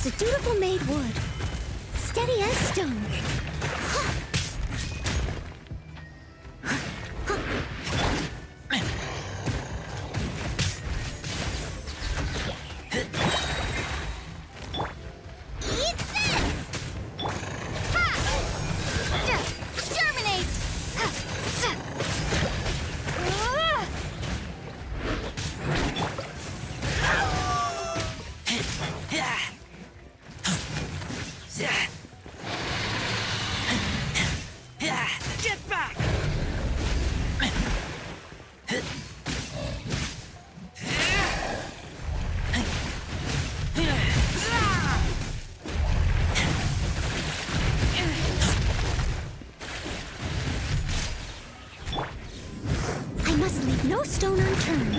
as a dutiful maid would. Steady as stone. Eat this! Ha! Germinate! Get back! I must leave no stone unturned.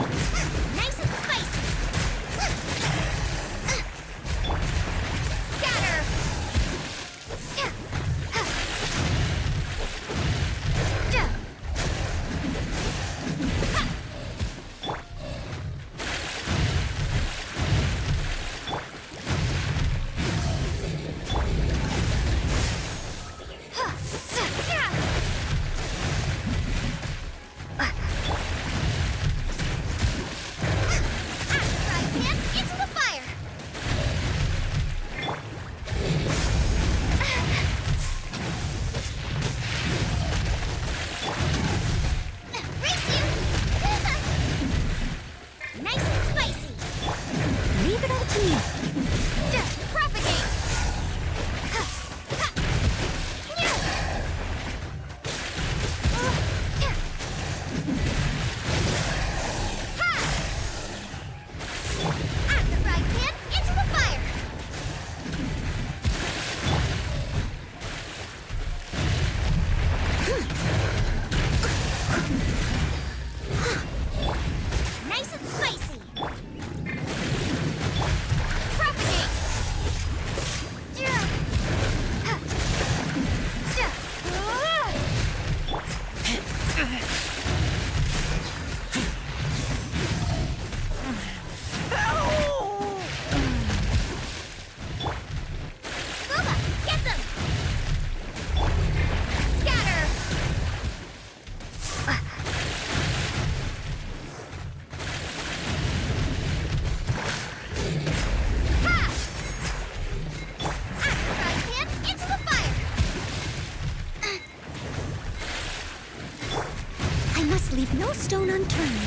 Nice and spicy! Scatter! Into the fire! Race you! Nice and spicy! Leave it all to me! Propagate! At the frying pan, into the fire! Nice and spicy! Propagate! Booba, get them! Scatter! Ha! At the frying pan, into the fire! I must leave no stone unturned.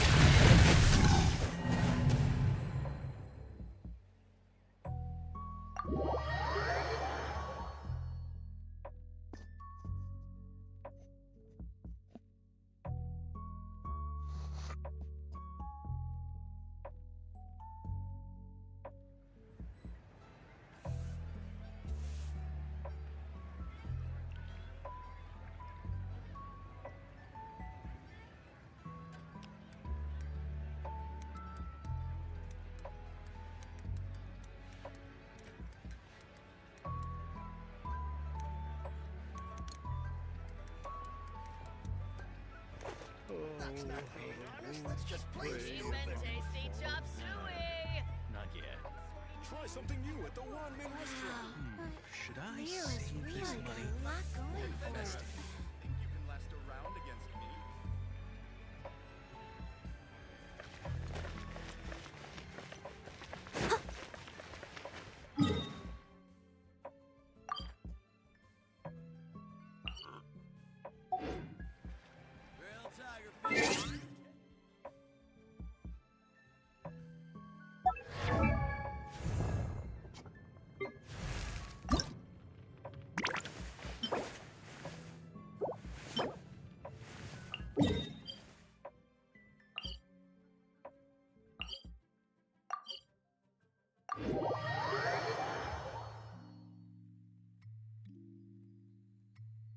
That's not being honest. That's just plain stupid. Tasty chop suey! Not yet. Try something new at the Wanmin restaurant. Should I Leo is save really this got money? a lot going for Best. it. Think you can last a round against me? Real tiger fish.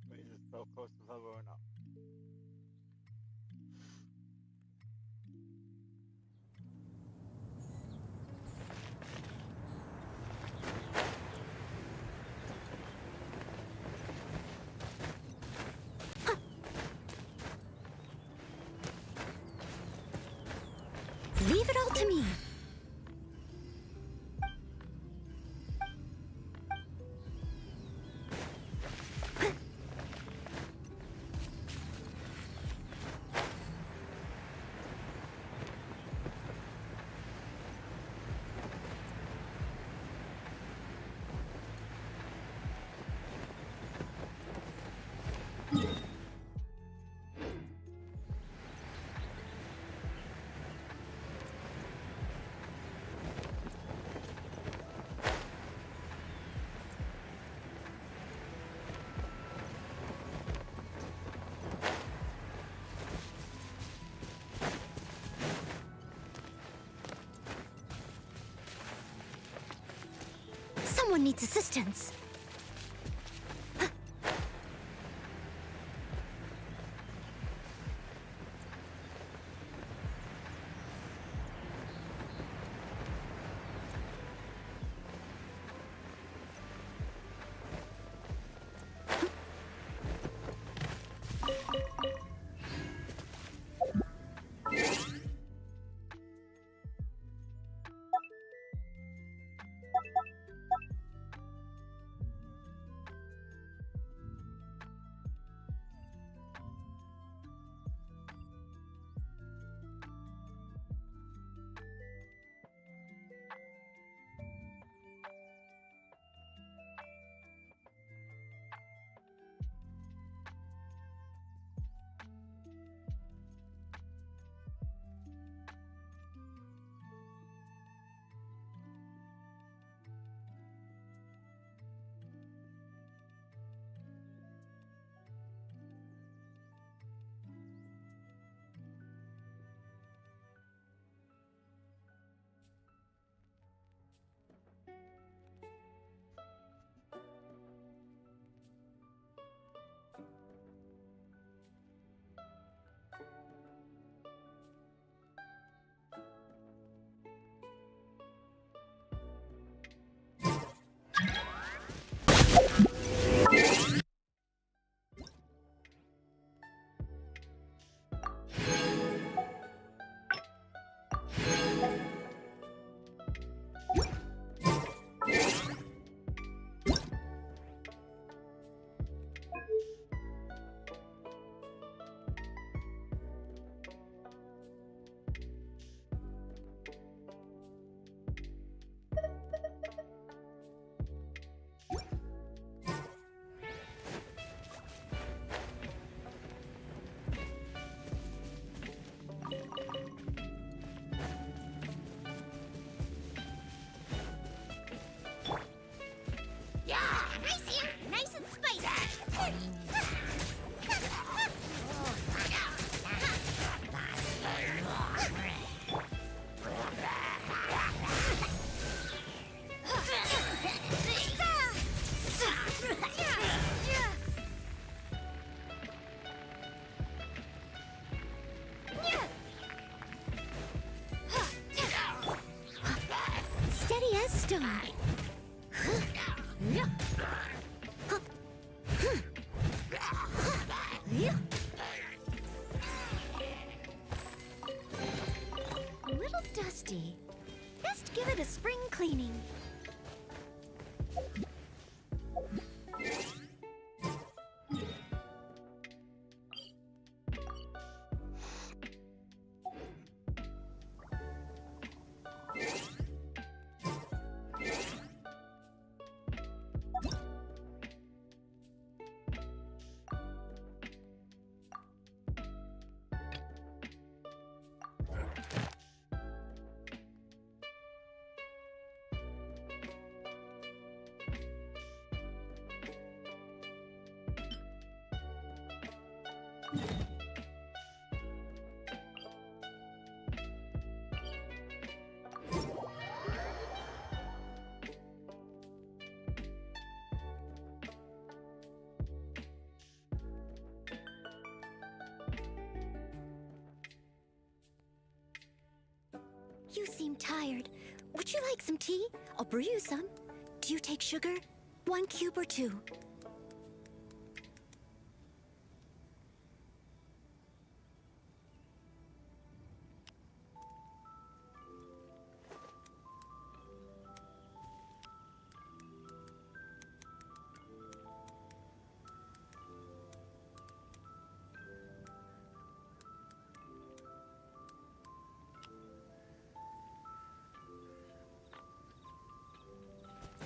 But he's just so close to leveling up. Leave it all to me. Someone needs assistance. A little dusty. Best give it a spring cleaning. You seem tired. Would you like some tea? I'll brew you some. Do you take sugar? 1 cube or 2?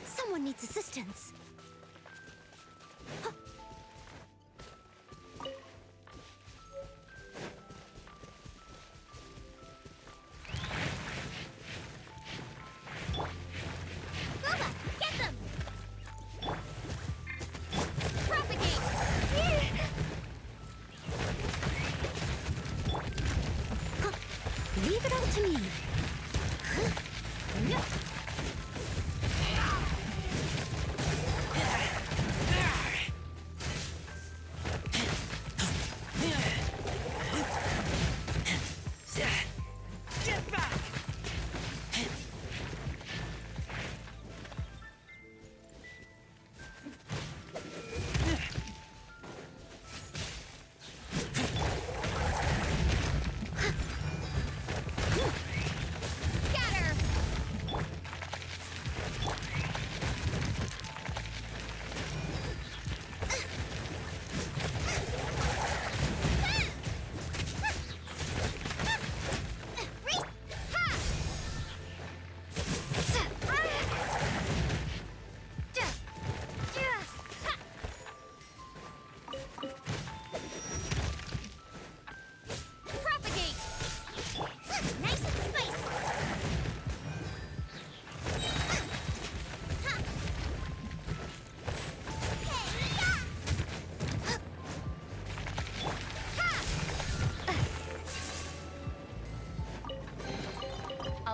Someone needs assistance. Huh. Bubba, get them! Propagate! Huh. Leave it all to me. Huh. Yeah.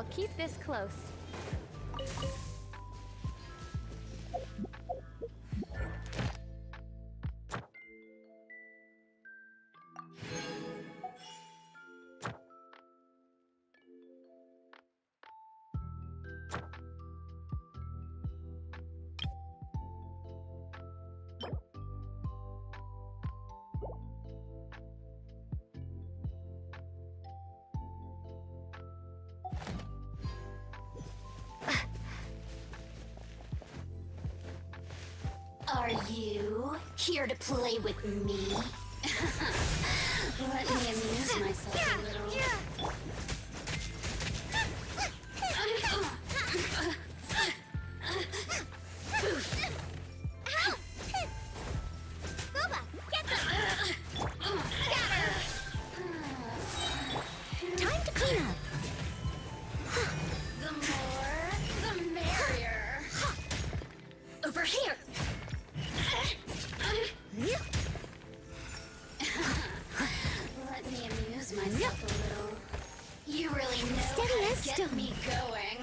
I'll keep this close. Are you here to play with me? Let me amuse myself a little. Booba, get them! Time to clean up. The more, the merrier. Over here. Let me amuse myself a little. You really know Steady how as to get stone. me going.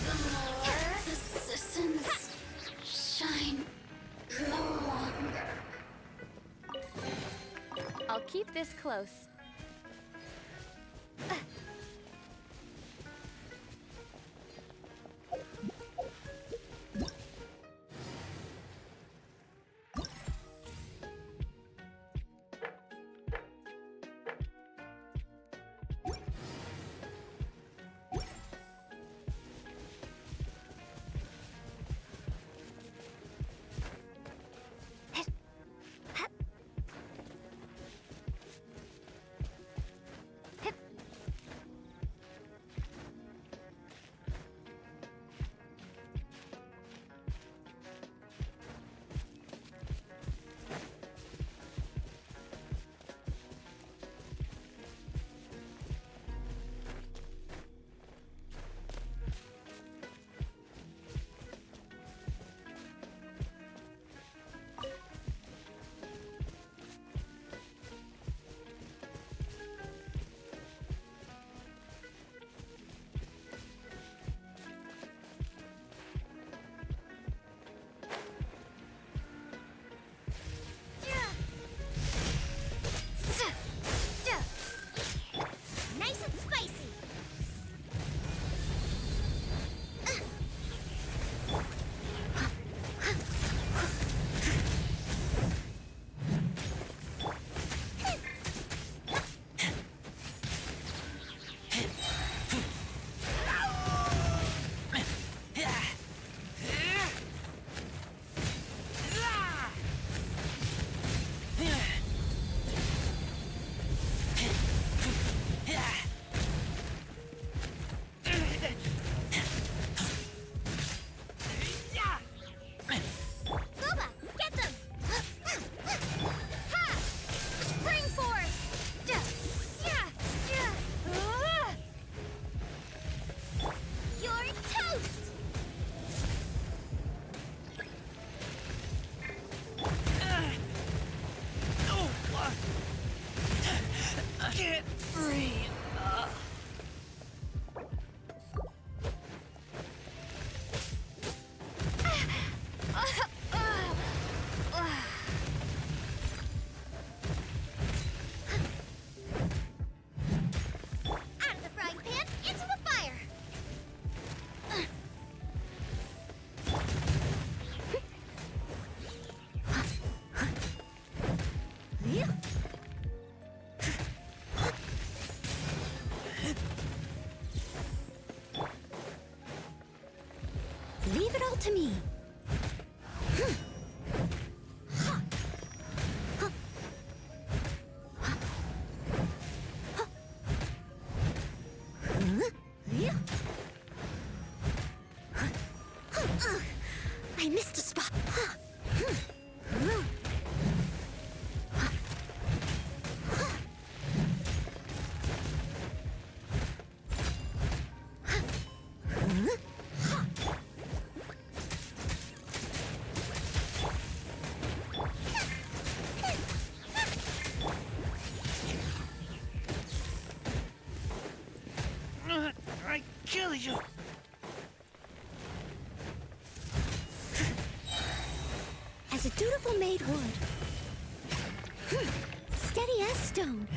The more the citizens shine no longer. I'll keep this close. Nice and spicy. Booba, get them! Ha! Spring force! You're toast! I can't breathe. Out of the frying pan, into the fire! Leave it all to me. I missed a spot. as a dutiful maid would. Steady as stone.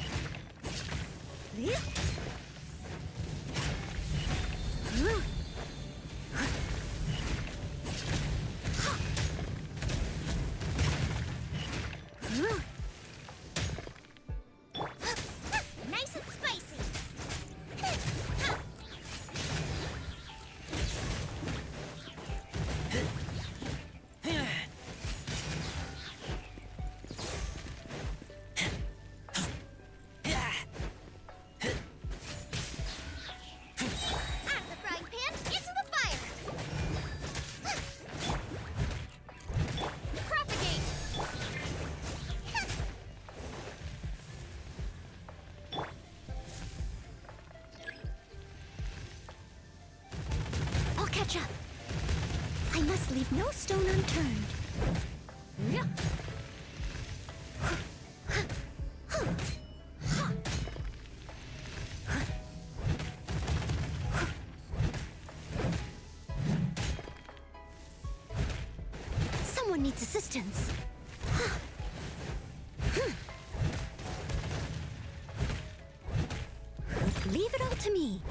Nice and spicy. Out of the frying pan, into the fire. Propagate. I'll catch up. I must leave no stone unturned. Someone needs assistance. Leave it all to me.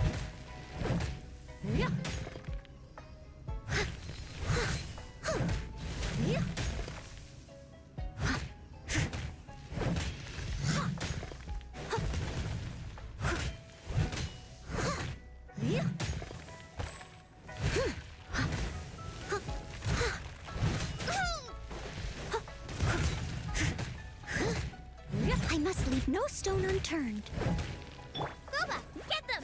I must leave no stone unturned. Gooba, get them.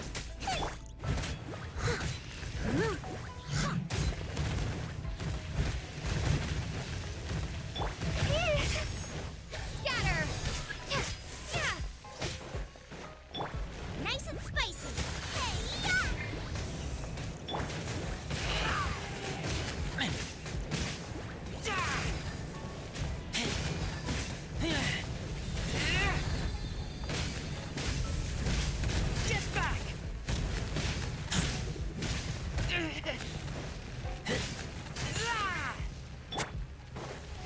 Scatter. Nice and spicy. Hey-ya! Get back!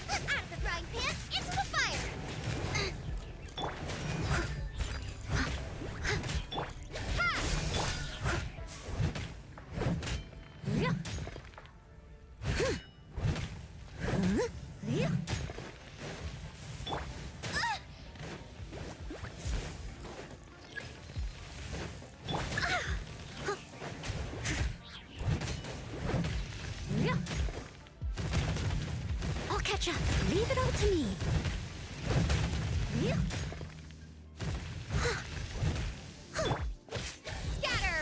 Out of the frying pan, into the fire. I'll catch up. Leave it all to me. Scatter.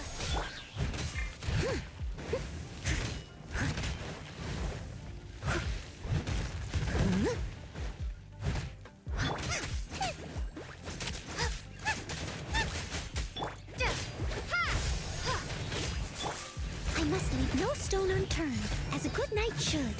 I must leave no stone unturned, as a good knight should.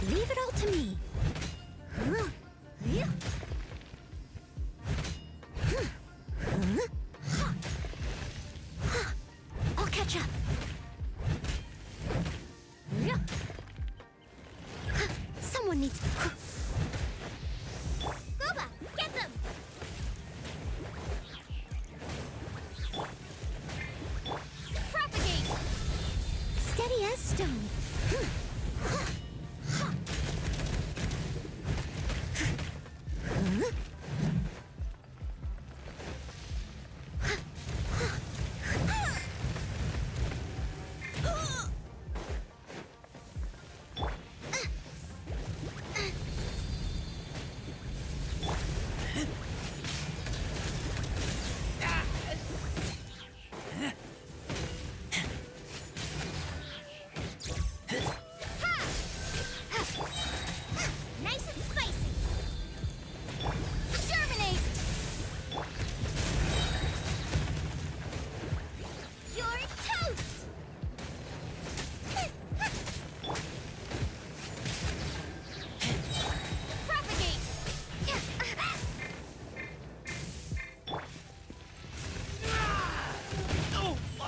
Leave it all to me. I'll catch up. Someone needs... Gooba, get them. Propagate. Steady as stone.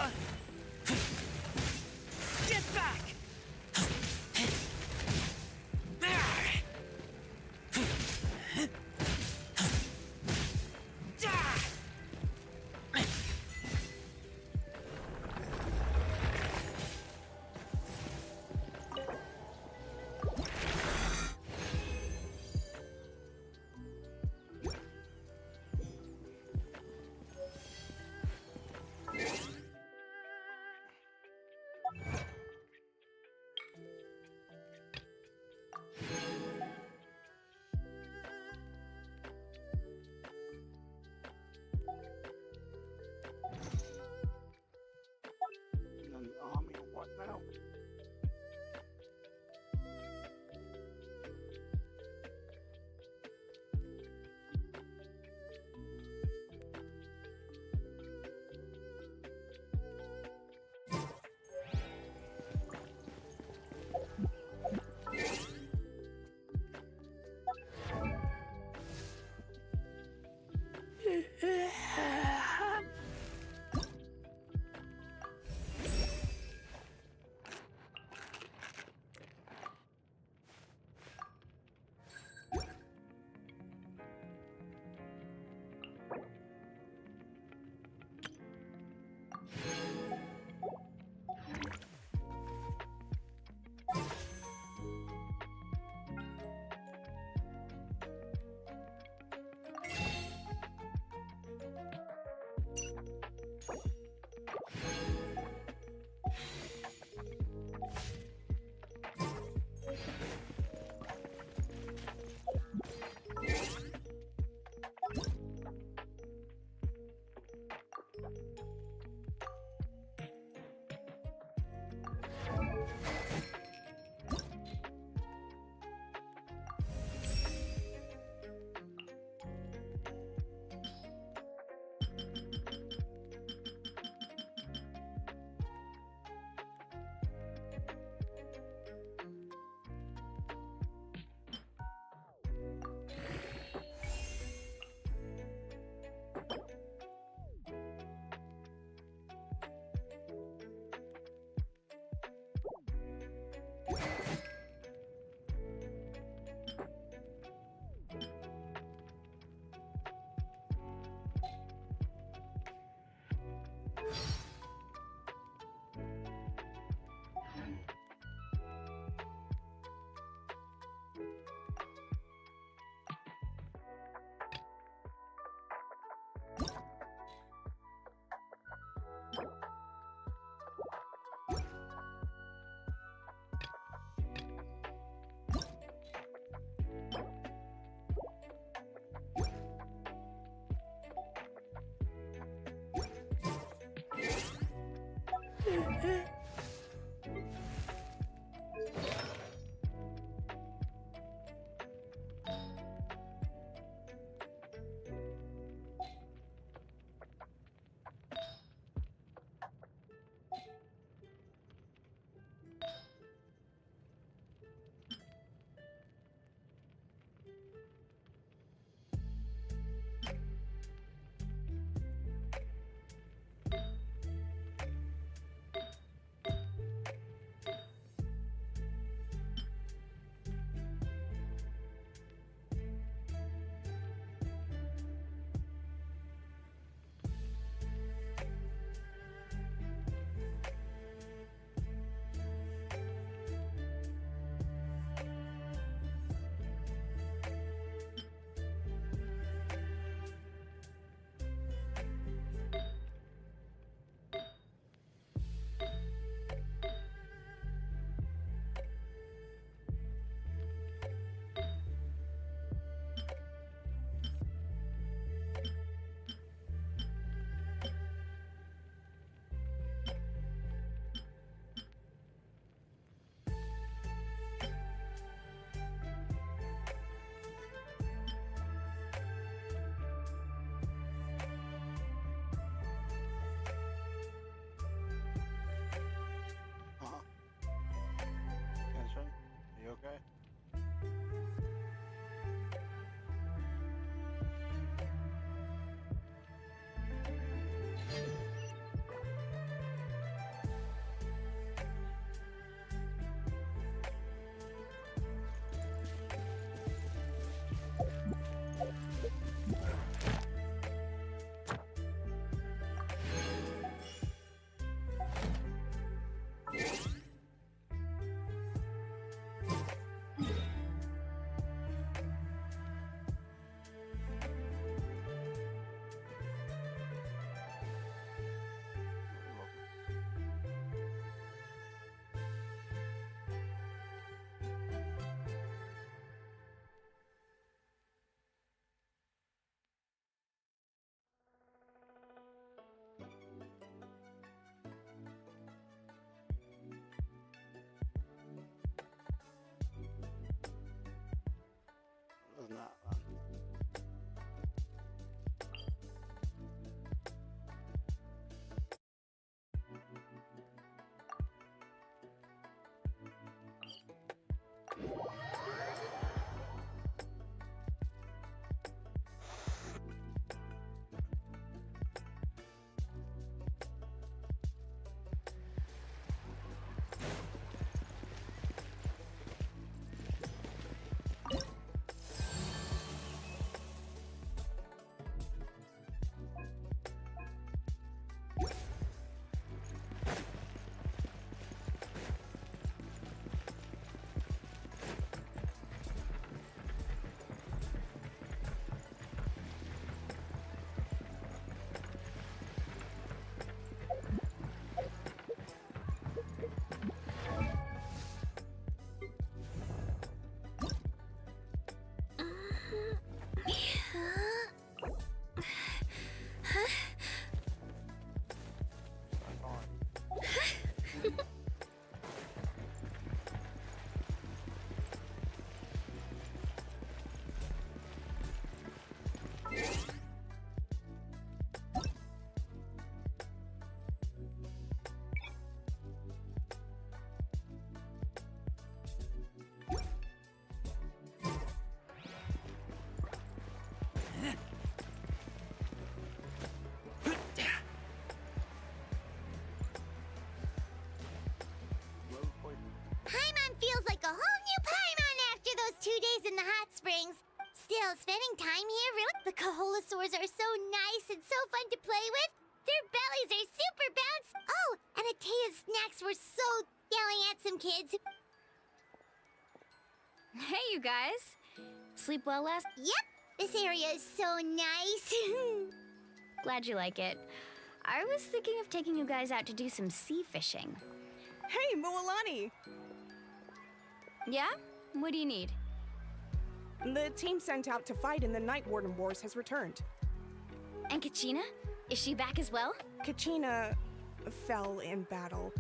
Get back! And the army, what now? Their bellies are super bounce. Oh, and Atea's snacks were so yelling at some kids. Hey, you guys. Sleep well last? Yep, this area is so nice. Glad you like it. I was thinking of taking you guys out to do some sea fishing. Hey, Mualani! Yeah? What do you need? The team sent out to fight in the Night Warden Wars has returned. And Kachina? Is she back as well? Kachina fell in battle.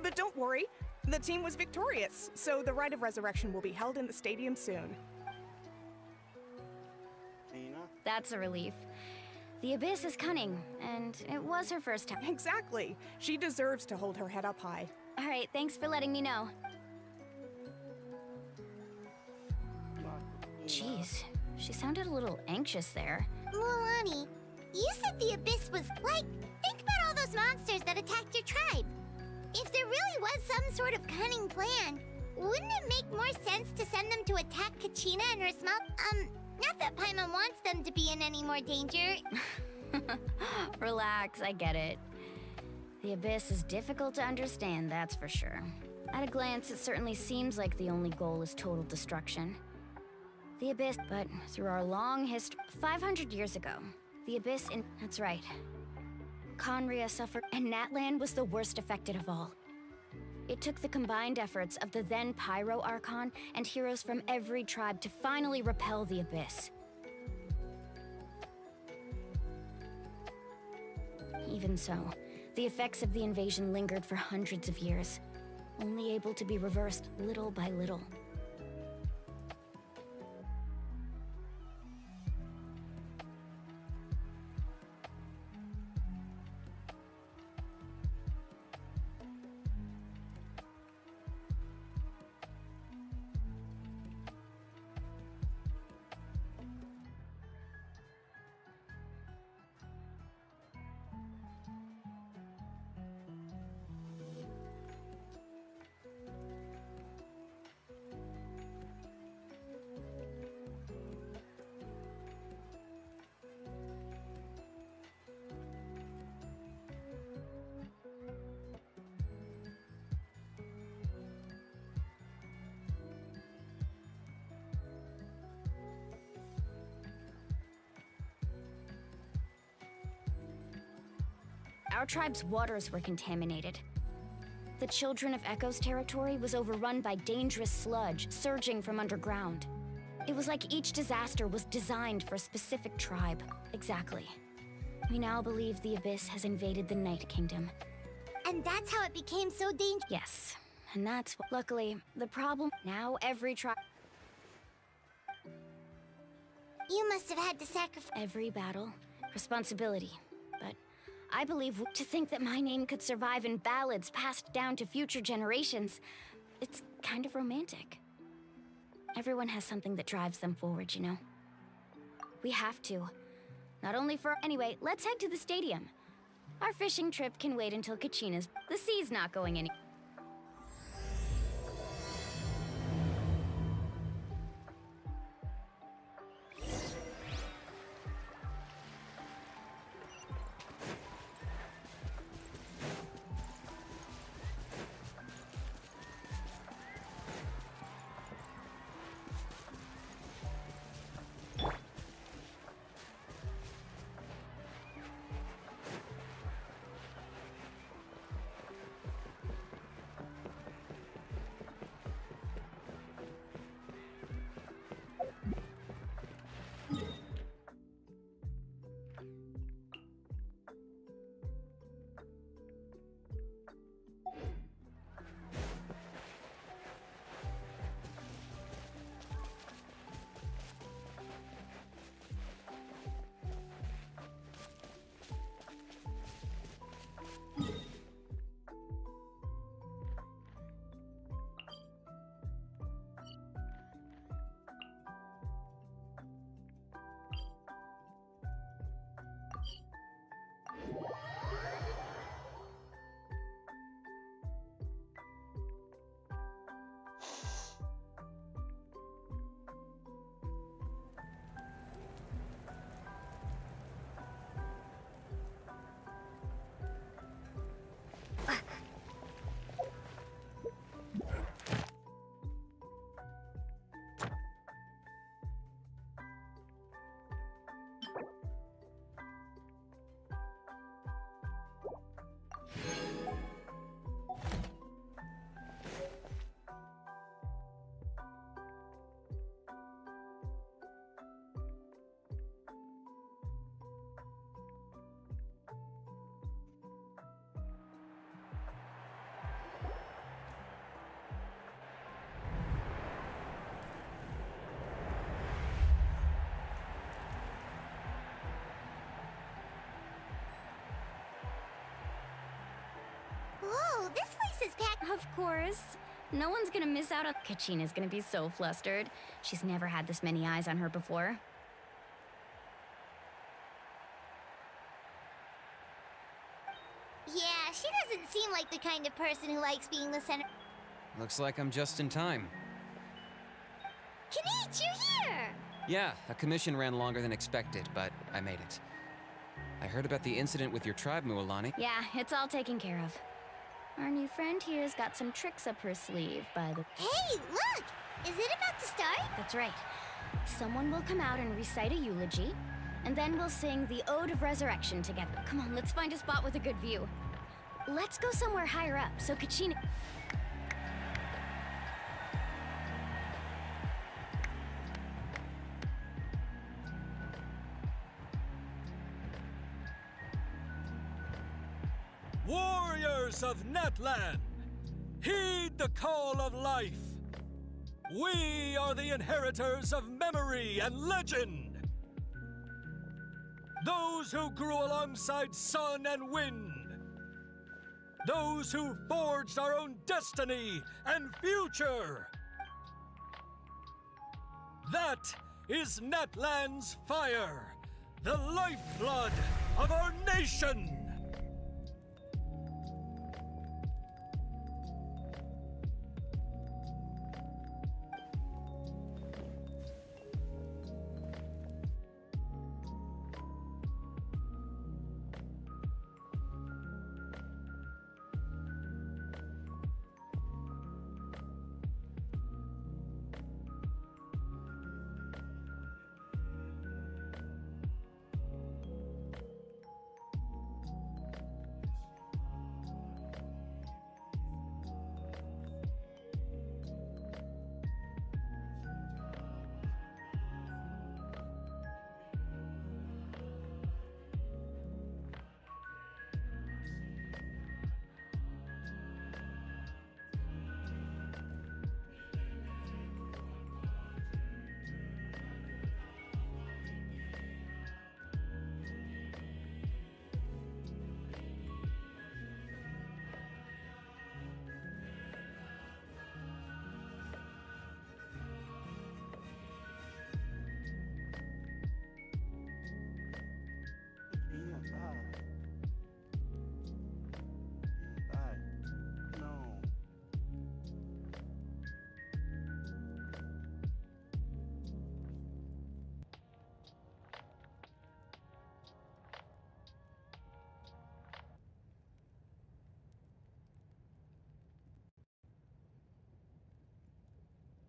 But don't worry, the team was victorious, so the Rite of Resurrection will be held in the stadium soon. Tina? That's a relief. The Abyss is cunning, and it was her first time. Exactly. She deserves to hold her head up high. All right, thanks for letting me know. Jeez, she sounded a little anxious there. Mualani, you said the Abyss was like, think about all those monsters that attacked your tribe. If there really was some sort of cunning plan, wouldn't it make more sense to send them to attack Kachina and her small... not that Paimon wants them to be in any more danger. Relax, I get it. The Abyss is difficult to understand, that's for sure. At a glance, it certainly seems like the only goal is total destruction. The Abyss, but through our long history, 500 years ago, the Abyss in... That's right. Conria suffered, and Natlan was the worst affected of all. It took the combined efforts of the then Pyro Archon and heroes from every tribe to finally repel the Abyss. Even so, the effects of the invasion lingered for hundreds of years, only able to be reversed little by little. Our tribe's waters were contaminated. The Children of Echo's territory was overrun by dangerous sludge surging from underground. It was like each disaster was designed for a specific tribe. Exactly. We now believe the Abyss has invaded the Night Kingdom. And that's how it became so dangerous. Yes, and that's what... Luckily, the problem... Now every tribe... You must have had to sacrifice... Every battle, responsibility. But I believe to think that my name could survive in ballads passed down to future generations, it's kind of romantic. Everyone has something that drives them forward, you know? We have to. Not only for... Anyway, let's head to the stadium. Our fishing trip can wait until Kachina's... The sea's not going any... Of course. No one's gonna miss out on... Kachina's gonna be so flustered. She's never had this many eyes on her before. Yeah, she doesn't seem like the kind of person who likes being the center. Looks like I'm just in time. Kanich, you're here! Yeah, a commission ran longer than expected, but I made it. I heard about the incident with your tribe, Mualani. Yeah, it's all taken care of. Our new friend here's got some tricks up her sleeve, by the... Hey, look! Is it about to start? That's right. Someone will come out and recite a eulogy, and then we'll sing the Ode of Resurrection together. Come on, let's find a spot with a good view. Let's go somewhere higher up, so Kachina... Warriors of Netland, heed the call of life. We are the inheritors of memory and legend. Those who grew alongside sun and wind. Those who forged our own destiny and future. That is Netland's fire, the lifeblood of our nation.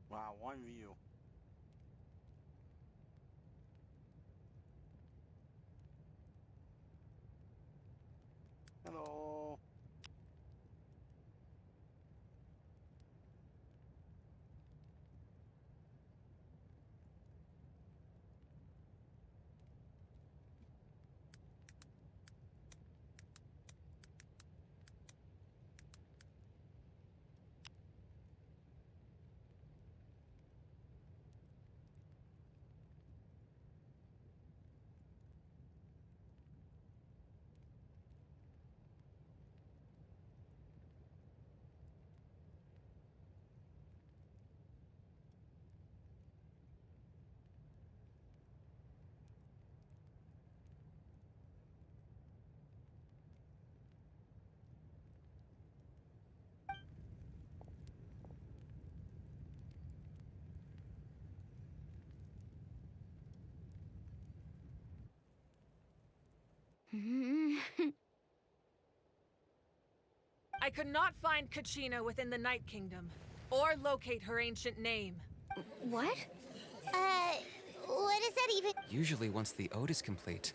Wow, one view. Hello. I could not find Kachina within the Night Kingdom, or locate her ancient name. What? What is that even? Usually once the ode is complete,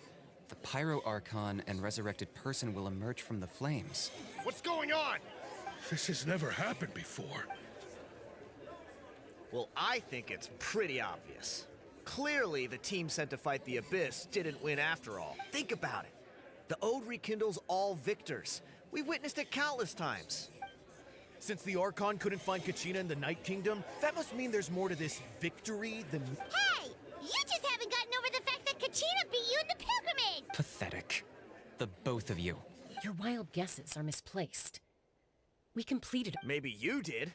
the Pyro Archon and resurrected person will emerge from the flames. What's going on? This has never happened before. Well, I think it's pretty obvious. Clearly, the team sent to fight the Abyss didn't win after all. Think about it. The Ode rekindles all victors. We've witnessed it countless times. Since the Archon couldn't find Kachina in the Night Kingdom, that must mean there's more to this victory than... Hey! You just haven't gotten over the fact that Kachina beat you in the pilgrimage! Pathetic. The both of you. Your wild guesses are misplaced. We completed. Maybe you did,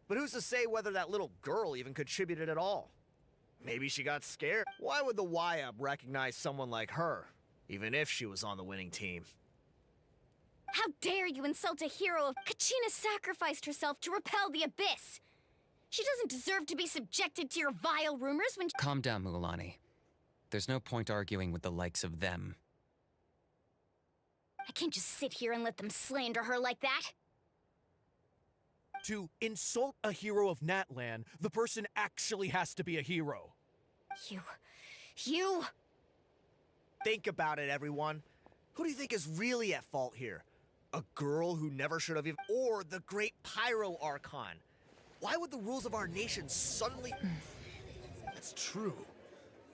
but who's to say whether that little girl even contributed at all? Maybe she got scared. Why would the YUB recognize someone like her, even if she was on the winning team? How dare you insult a hero? Kachina sacrificed herself to repel the Abyss. She doesn't deserve to be subjected to your vile rumors when— Calm down, Mualani. There's no point arguing with the likes of them. I can't just sit here and let them slander her like that. To insult a hero of Natlan, the person actually has to be a hero. You... Think about it, everyone. Who do you think is really at fault here? A girl who never should have even— or the great Pyro Archon? Why would the rules of our nation suddenly— That's true.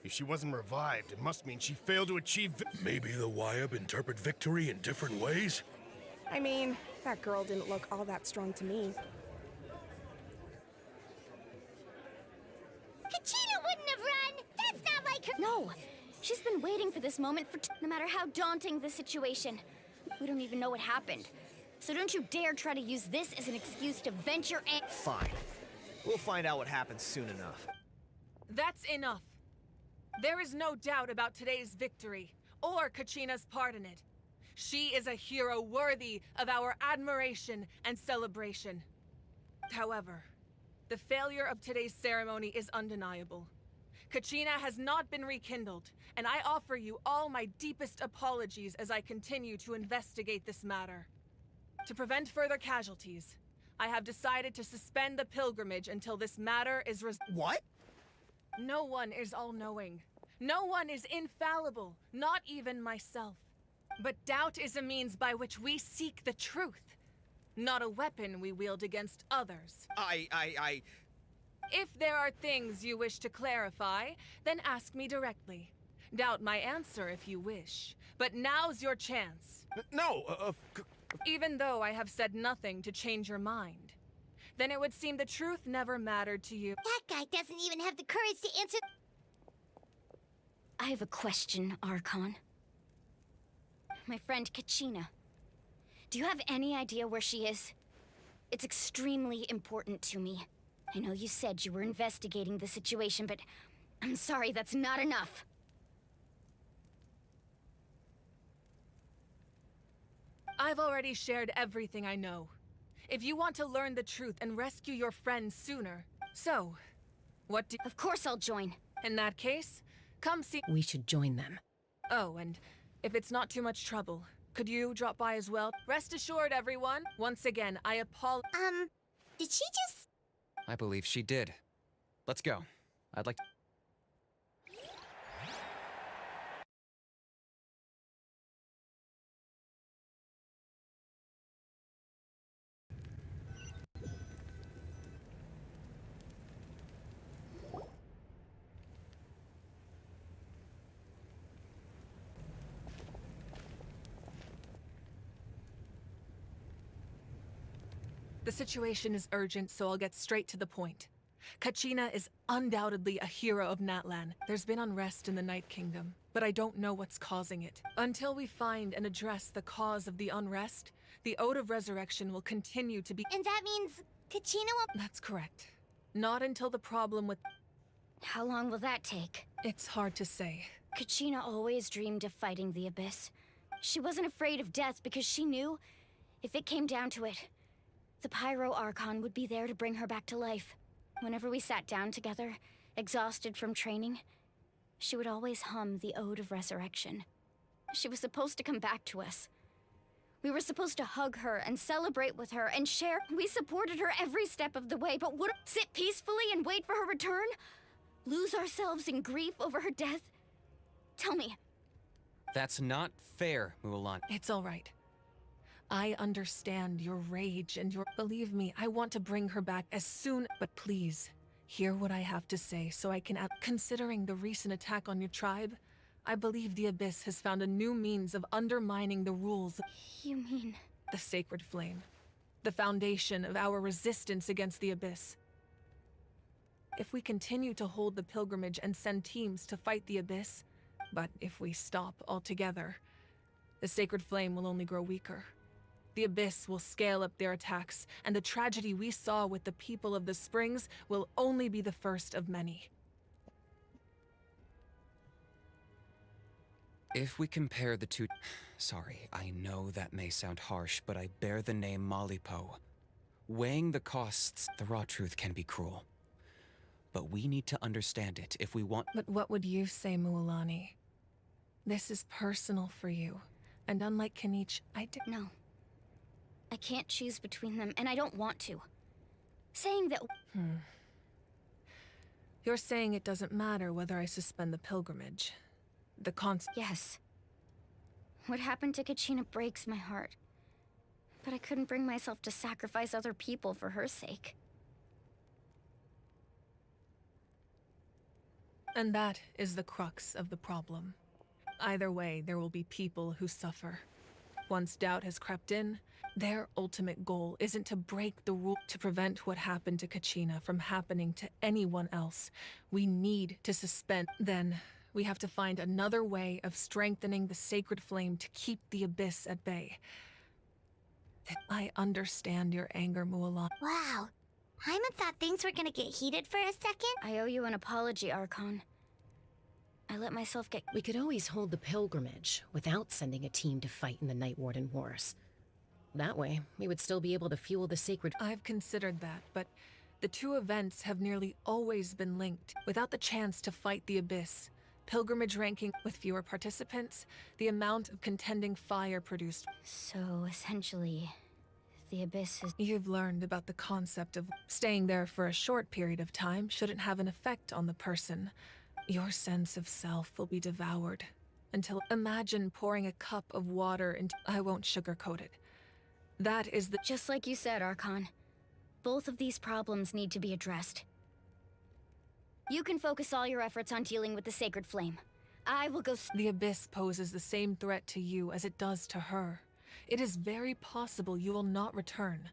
If she wasn't revived, it must mean she failed to achieve. Maybe the YUB interpret victory in different ways? I mean, that girl didn't look all that strong to me. Kachina wouldn't have run! That's not like her! No! She's been waiting for this moment for no matter how daunting the situation. We don't even know what happened. So don't you dare try to use this as an excuse to vent your anger. Fine. We'll find out what happens soon enough. That's enough. There is no doubt about today's victory, or Kachina's part in it. She is a hero worthy of our admiration and celebration. However, the failure of today's ceremony is undeniable. Kachina has not been rekindled, and I offer you all my deepest apologies as I continue to investigate this matter. To prevent further casualties, I have decided to suspend the pilgrimage until this matter is What? No one is all-knowing. No one is infallible, not even myself. But doubt is a means by which we seek the truth, not a weapon we wield against others. If there are things you wish to clarify, then ask me directly. Doubt my answer if you wish, but now's your chance. No, Even though I have said nothing to change your mind, then it would seem the truth never mattered to you. That guy doesn't even have the courage to answer. I have a question, Archon. My friend Kachina. Do you have any idea where she is? It's extremely important to me. I know you said you were investigating the situation, but I'm sorry, that's not enough. I've already shared everything I know. If you want to learn the truth and rescue your friends sooner. So, what do— Of course I'll join. In that case, come see— We should join them. Oh, and if it's not too much trouble, could you drop by as well? Rest assured, everyone. Once again, I apologize. Did she just— I believe she did. Let's go. I'd like to— The situation is urgent, so I'll get straight to the point. Kachina is undoubtedly a hero of Natlan. There's been unrest in the Night Kingdom, but I don't know what's causing it. Until we find and address the cause of the unrest, the Ode of Resurrection will continue to be— And that means Kachina will— That's correct. Not until the problem with— How long will that take? It's hard to say. Kachina always dreamed of fighting the Abyss. She wasn't afraid of death because she knew, if it came down to it, the Pyro Archon would be there to bring her back to life. Whenever we sat down together, exhausted from training, she would always hum the Ode of Resurrection. She was supposed to come back to us. We were supposed to hug her and celebrate with her and share. We supported her every step of the way, but would sit peacefully and wait for her return? Lose ourselves in grief over her death? Tell me. That's not fair, Mulan. It's all right. I understand your rage and your— Believe me, I want to bring her back as soon— But please, hear what I have to say so I can— Considering the recent attack on your tribe, I believe the Abyss has found a new means of undermining the rules— You mean— The Sacred Flame. The foundation of our resistance against the Abyss. If we continue to hold the pilgrimage and send teams to fight the Abyss, but if we stop altogether, the Sacred Flame will only grow weaker. the Abyss will scale up their attacks, and the tragedy we saw with the people of the Springs will only be the first of many. If we compare the two... Sorry, I know that may sound harsh, but I bear the name Malipo. Weighing the costs, the raw truth can be cruel. But we need to understand it if we want... But what would you say, Mualani? This is personal for you, and unlike Kanich, No. I can't choose between them, and I don't want to. Saying that... You're saying it doesn't matter whether I suspend the pilgrimage. Yes. What happened to Kachina breaks my heart. But I couldn't bring myself to sacrifice other people for her sake. And that is the crux of the problem. Either way, there will be people who suffer. Once doubt has crept in, their ultimate goal isn't to break the rule to prevent what happened to Kachina from happening to anyone else. We need to suspend. Then, we have to find another way of strengthening the sacred flame to keep the Abyss at bay. I understand your anger, Mualani. Wow. Hyman thought things were gonna get heated for a second. I owe you an apology, Archon. I let myself get... We could always hold the pilgrimage without sending a team to fight in the Night Warden Wars. That way, we would still be able to fuel the sacred... I've considered that, but the two events have nearly always been linked. Without the chance to fight the Abyss, pilgrimage ranking with fewer participants, the amount of contending fire produced... So, essentially, the Abyss is... You've learned about the concept of staying there for a short period of time shouldn't have an effect on the person. Your sense of self will be devoured. Until imagine pouring a cup of water into... I won't sugarcoat it. That is the... Just like you said, Archon. Both of these problems need to be addressed. You can focus all your efforts on dealing with the sacred flame. I will go... The Abyss poses the same threat to you as it does to her. It is very possible you will not return.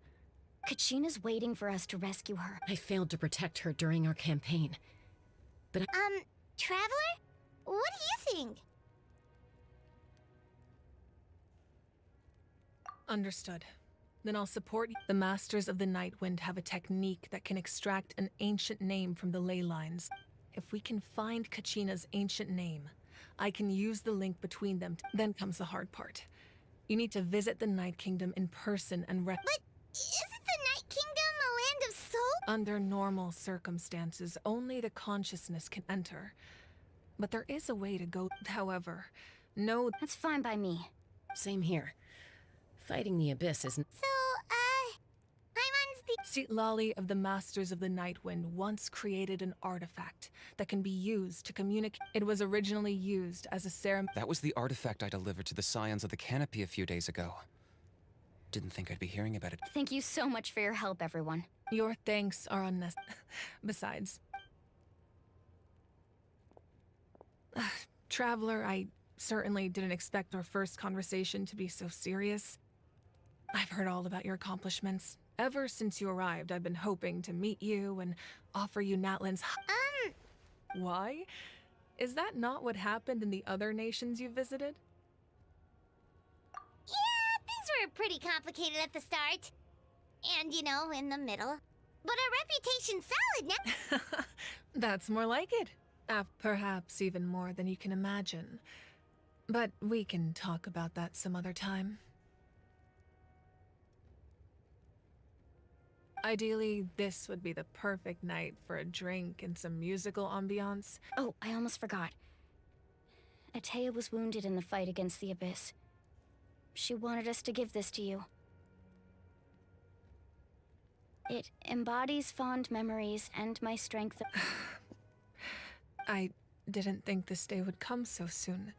Kachina's waiting for us to rescue her. I failed to protect her during our campaign. But Traveler? What do you think? Understood. Then I'll support you. The Masters of the Nightwind have a technique that can extract an ancient name from the ley lines. If we can find Kachina's ancient name, I can use the link between them. Then comes the hard part. You need to visit the Night Kingdom in person and But isn't the Night Kingdom a land of soul? Under normal circumstances, only the consciousness can enter. But there is a way to go. However, no... That's fine by me. Same here. Fighting the Abyss isn't... So, Hyman's the... See, Lolly of the Masters of the Nightwind once created an artifact that can be used to communicate. It was originally used as a ceremony. That was the artifact I delivered to the Scions of the Canopy a few days ago. Didn't think I'd be hearing about it. Thank you so much for your help, everyone. Your thanks are unnecessary. Besides... Traveler, I certainly didn't expect our first conversation to be so serious. I've heard all about your accomplishments. Ever since you arrived, I've been hoping to meet you and offer you Natlan's... Why? Is that not what happened in the other nations you visited? Yeah, things were pretty complicated at the start. And, you know, in the middle. But our reputation's solid now. That's more like it. Perhaps even more than you can imagine. But we can talk about that some other time. Ideally, this would be the perfect night for a drink and some musical ambiance. Oh, I almost forgot. Atea was wounded in the fight against the Abyss. She wanted us to give this to you. It embodies fond memories and my strength. I didn't think this day would come so soon.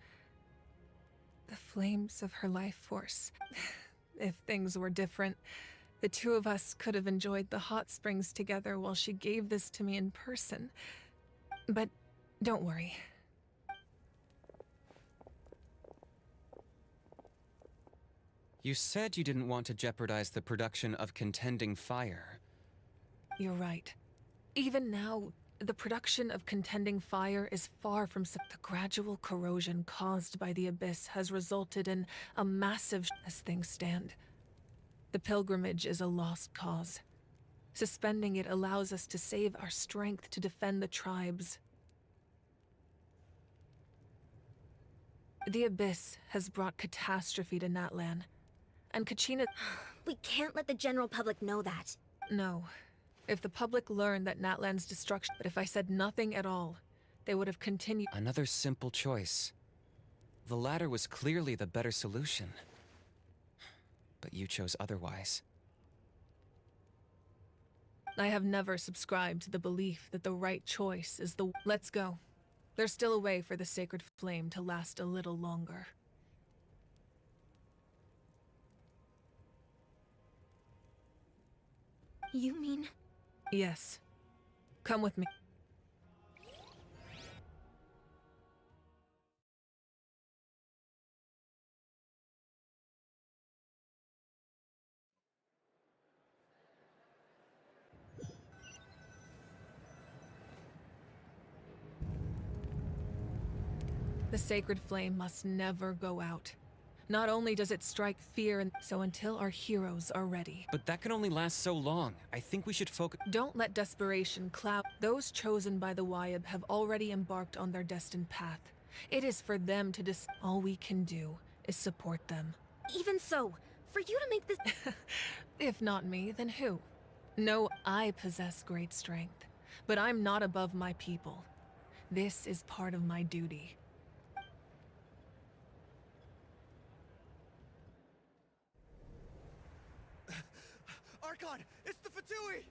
The flames of her life force. If things were different, the two of us could have enjoyed the hot springs together while she gave this to me in person. But don't worry. You said you didn't want to jeopardize the production of contending fire. You're right. Even now, the production of contending fire is far from... The gradual corrosion caused by the Abyss has resulted in a massive... As things stand, The pilgrimage is a lost cause. Suspending it allows us to save our strength to defend the tribes. The Abyss has brought catastrophe to Natlan, and Kachina— We can't let the general public know that. No. If the public learned that Natlan's destruction— But if I said nothing at all, they would have continued— Another simple choice. The latter was clearly the better solution. But you chose otherwise. I have never subscribed to the belief that the right choice is the— Let's go. There's still a way for the sacred flame to last a little longer. You mean? Yes. Come with me. The sacred flame must never go out. Not only does it strike fear, and so until our heroes are ready. But that can only last so long. I think we should focus— Don't let desperation cloud— Those chosen by the Wyab have already embarked on their destined path. It is for them to All we can do is support them. Even so, for you to make this— If not me, then who? No, I possess great strength, but I'm not above my people. This is part of my duty. Archon, it's the Fatui!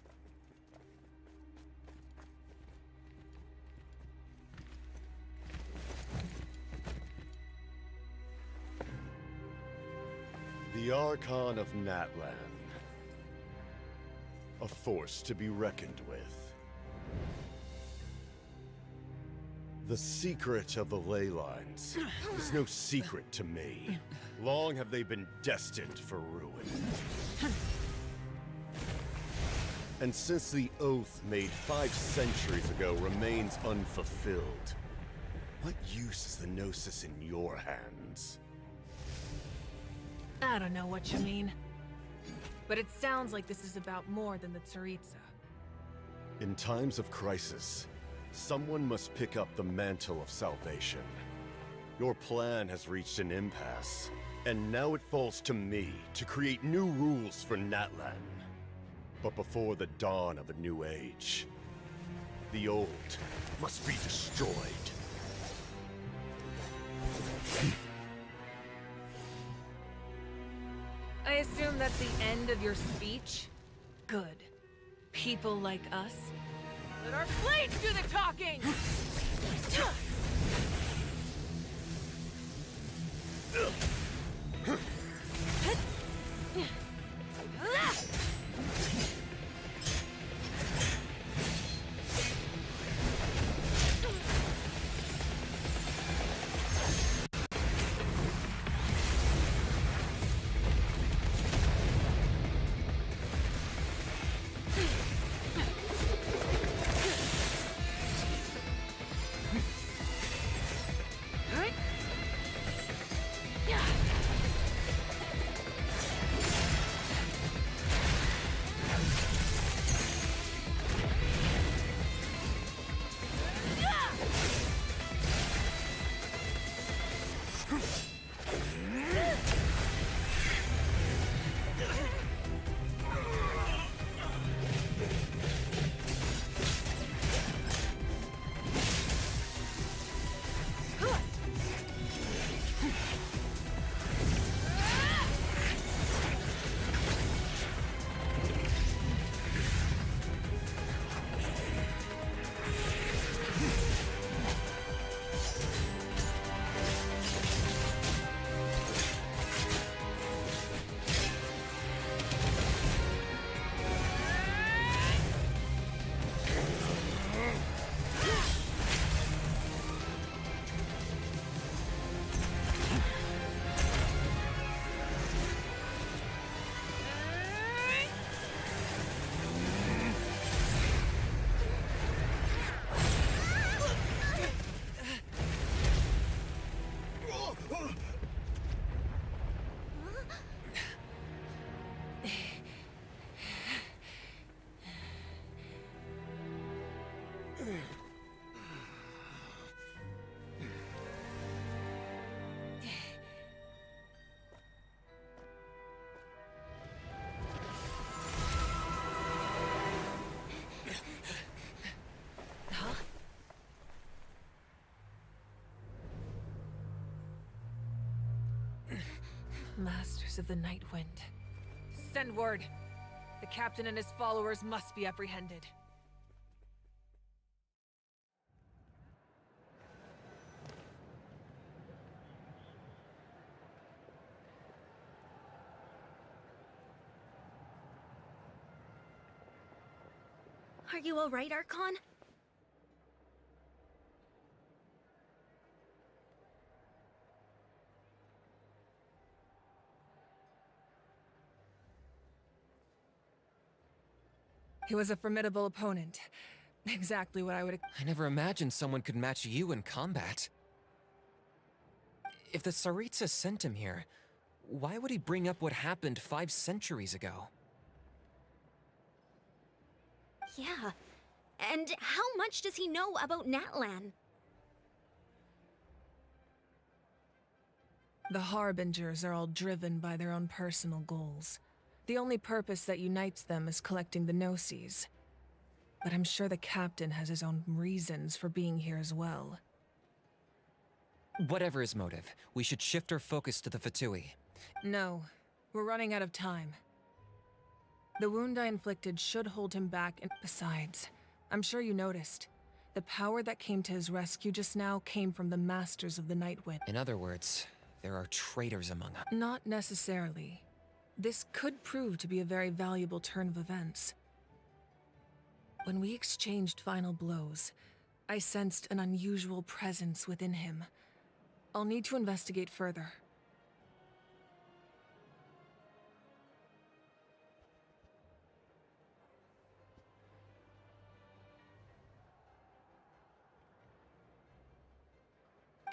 The Archon of Natlan. A force to be reckoned with. The secret of the ley lines is no secret to me. Long have they been destined for ruin. And since the oath made 5 centuries ago remains unfulfilled, what use is the Gnosis in your hands? I don't know what you mean. But it sounds like this is about more than the Tsaritsa. In times of crisis, someone must pick up the mantle of salvation. Your plan has reached an impasse, and now it falls to me to create new rules for Natlan. But before the dawn of a new age, the old must be destroyed. I assume that's the end of your speech? Good. People like us. Let our blades do the talking! Yeah. Masters of the Night Wind. Send word. The captain and his followers must be apprehended. Are you all right, Archon? He was a formidable opponent. Exactly what I would... I never imagined someone could match you in combat. If the Tsaritsa sent him here, why would he bring up what happened 5 centuries ago? Yeah. And how much does he know about Natlan? The Harbingers are all driven by their own personal goals. The only purpose that unites them is collecting the Gnosis. But I'm sure the captain has his own reasons for being here as well. Whatever his motive, we should shift our focus to the Fatui. No, we're running out of time. The wound I inflicted should hold him back, and besides, I'm sure you noticed. The power that came to his rescue just now came from the Masters of the Night Wind. In other words, there are traitors among us. Not necessarily. This could prove to be a very valuable turn of events. When we exchanged final blows, I sensed an unusual presence within him. I'll need to investigate further.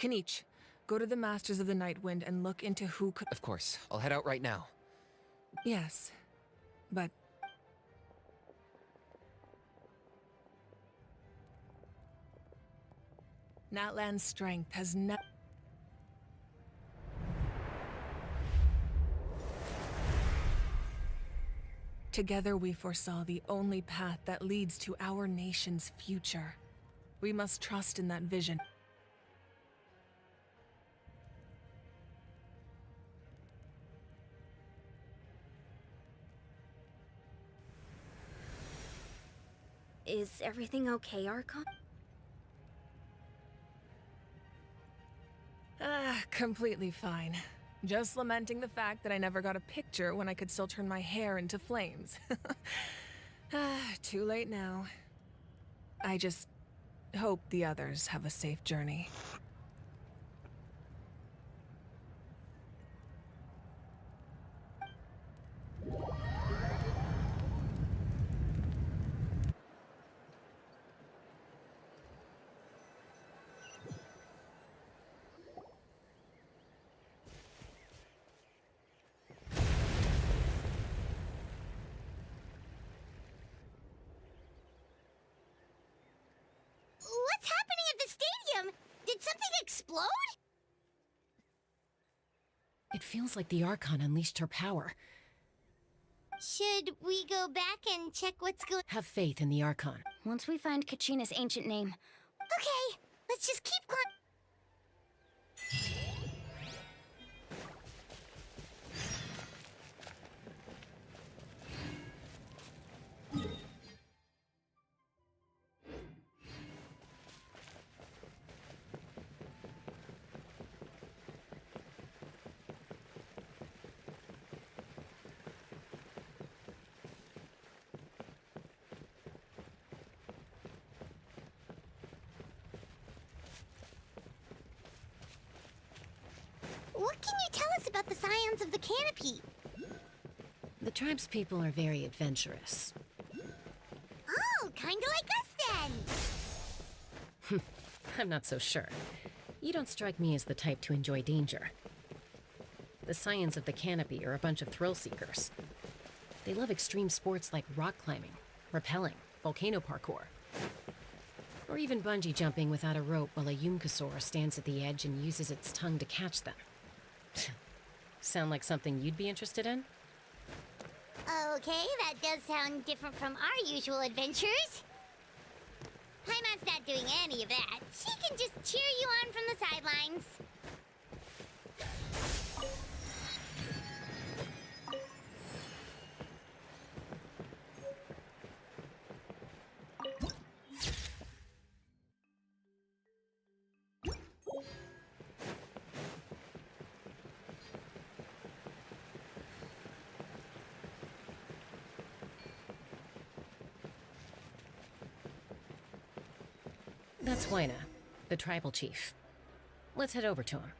Kanich, go to the Masters of the Night Wind and look into who could— Of course, I'll head out right now. Yes, but... Natlan's strength has never... Together we foresaw the only path that leads to our nation's future. We must trust in that vision. Is everything okay, Archon? Completely fine. Just lamenting the fact that I never got a picture when I could still turn my hair into flames. Too late now. I just hope the others have a safe journey. What's happening at the stadium? Did something explode? It feels like the Archon unleashed her power. Should we go back and check what's going— Have faith in the Archon. Once we find Kachina's ancient name. Okay, let's just keep going. What can you tell us about the scions of the canopy? The tribespeople are very adventurous. Oh, kinda like us then! I'm not so sure. You don't strike me as the type to enjoy danger. The scions of the canopy are a bunch of thrill-seekers. They love extreme sports like rock climbing, rappelling, volcano parkour, or even bungee jumping without a rope while a Yumkasaur stands at the edge and uses its tongue to catch them. Sound like something you'd be interested in? Okay, that does sound different from our usual adventures. Paimon's not doing any of that. She can just cheer you on from the sidelines. That's Waina, the tribal chief. Let's head over to him.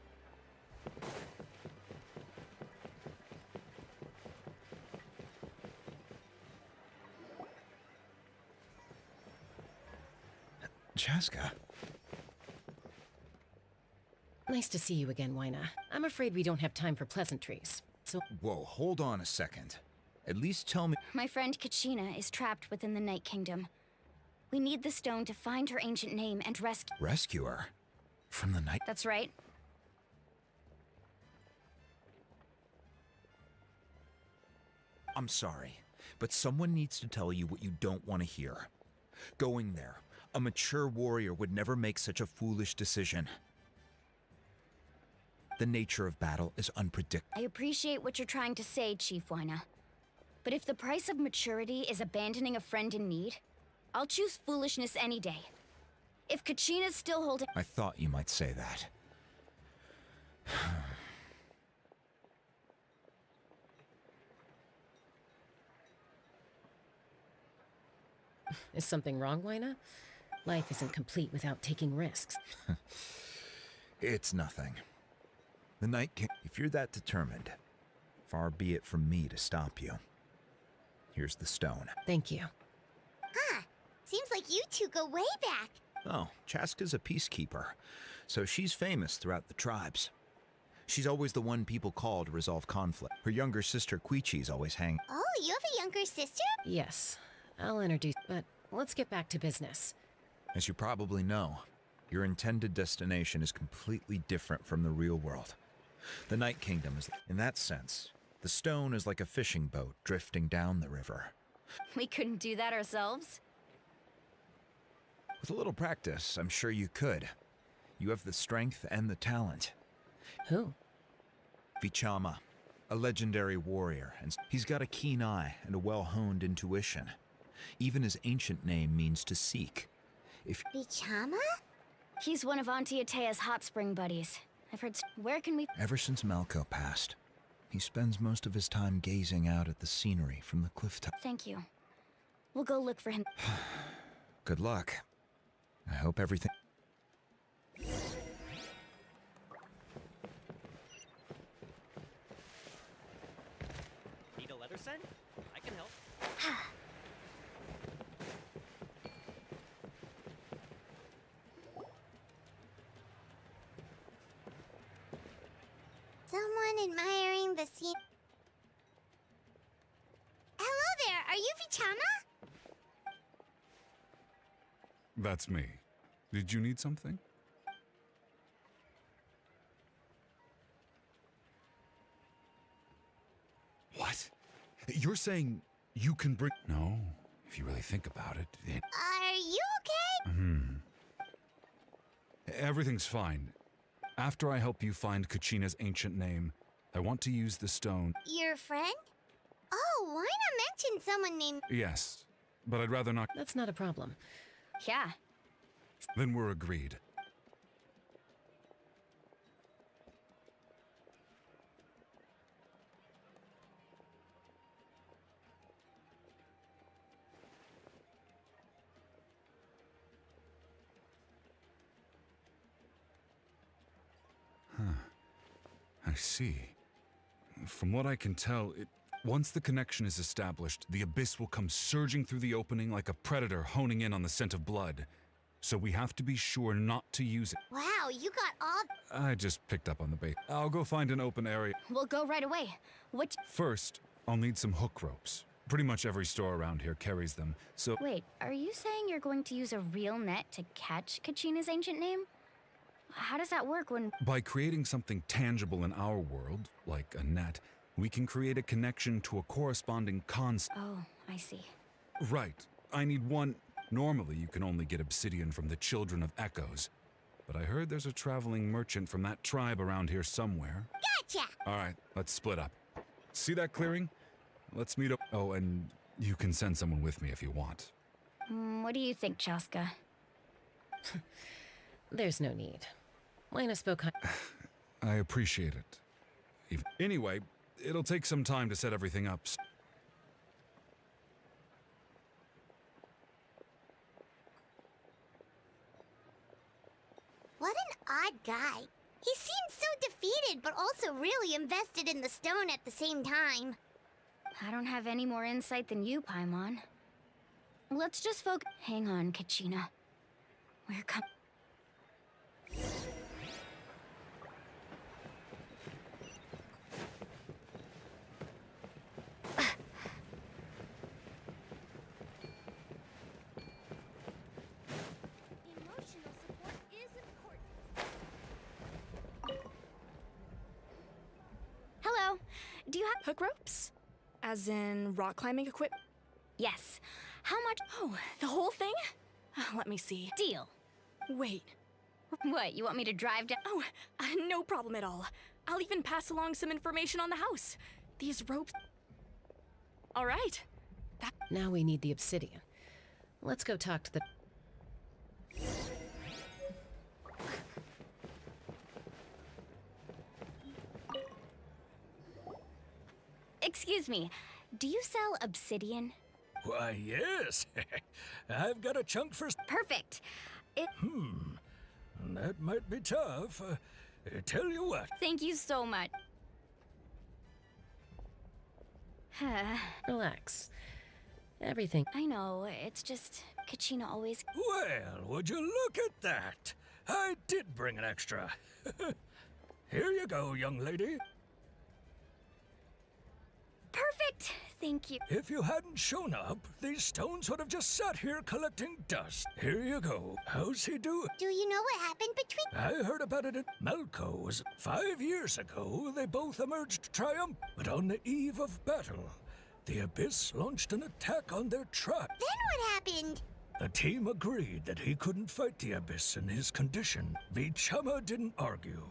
Chaska. Nice to see you again, Waina. I'm afraid we don't have time for pleasantries, so... Whoa, hold on a second. At least tell me— My friend Kachina is trapped within the Night Kingdom. We need the stone to find her ancient name and rescue— Rescue her? From the night— That's right. I'm sorry, but someone needs to tell you what you don't want to hear. Going there, a mature warrior would never make such a foolish decision. The nature of battle is unpredictable. I appreciate what you're trying to say, Chief Waina. But if the price of maturity is abandoning a friend in need, I'll choose foolishness any day. If Kachina's still holding— I thought you might say that. Is something wrong, Waina? Life isn't complete without taking risks. It's nothing. The Night King— If you're that determined, far be it from me to stop you. Here's the stone. Thank you. Huh. Seems like you two go way back. Oh, Chaska's a peacekeeper, so she's famous throughout the tribes. She's always the one people call to resolve conflict. Her younger sister Quichi's always hang— Oh, you have a younger sister? Yes, I'll introduce, but let's get back to business. As you probably know, your intended destination is completely different from the real world. The Night Kingdom is— In that sense, the stone is like a fishing boat drifting down the river. We couldn't do that ourselves? With a little practice, I'm sure you could. You have the strength and the talent. Who? Vichama, a legendary warrior, and he's got a keen eye and a well-honed intuition. Even his ancient name means to seek. If— Bichama? He's one of Auntie Atea's hot spring buddies. I've heard— Where can we— Ever since Malco passed, he spends most of his time gazing out at the scenery from the cliff top. Thank you. We'll go look for him. Good luck. I hope everything— Need a leather scent? I can help. Someone admiring the scene. Hello there, are you Vichama? That's me. Did you need something? What? You're saying you can bring— No, if you really think about it, Are you okay? Everything's fine. After I help you find Kachina's ancient name, I want to use the stone— Your friend? Oh, why not mention someone named— Yes, but I'd rather not— That's not a problem. Yeah. Then we're agreed. I see. From what I can tell, once the connection is established, the Abyss will come surging through the opening like a predator honing in on the scent of blood. So we have to be sure not to use it. Wow, you got all— I just picked up on the bait. I'll go find an open area. We'll go right away. What— First, I'll need some hook ropes. Pretty much every store around here carries them, so— Wait, are you saying you're going to use a real net to catch Kachina's ancient name? How does that work when— By creating something tangible in our world, like a net, we can create a connection to a corresponding concept. Oh, I see. Right. I need one— Normally, you can only get obsidian from the Children of Echoes. But I heard there's a traveling merchant from that tribe around here somewhere. Gotcha! Alright, let's split up. See that clearing? Let's meet up— Oh, and you can send someone with me if you want. What do you think, Chaska? There's no need. Waina spoke— I appreciate it. Anyway, it'll take some time to set everything up. What an odd guy. He seemed so defeated, but also really invested in the stone at the same time. I don't have any more insight than you, Paimon. Let's just focus. Hang on, Kachina. We're coming. Emotional support is important. Hello. Do you have Hook ropes? As in rock climbing equipment? Yes. How much? Oh, the whole thing? Let me see. Deal. Wait. What, you want me to drive down? Oh, no problem at all. I'll even pass along some information on the house. These ropes. All right. Now we need the obsidian. Let's go talk to the... Excuse me. Do you sell obsidian? Why, yes. I've got a chunk for... Perfect. That might be tough. Tell you what. Thank you so much. Relax. Everything... I know, it's just... Kachina always... Well, would you look at that? I did bring an extra. Here you go, young lady. Perfect! Thank you. If you hadn't shown up, these stones would have just sat here collecting dust. Here you go. How's he doing? Do you know what happened between... I heard about it at Malco's. 5 years ago, they both emerged triumphant. But on the eve of battle, the Abyss launched an attack on their tribe. Then what happened? The team agreed that he couldn't fight the Abyss in his condition. Vichama didn't argue.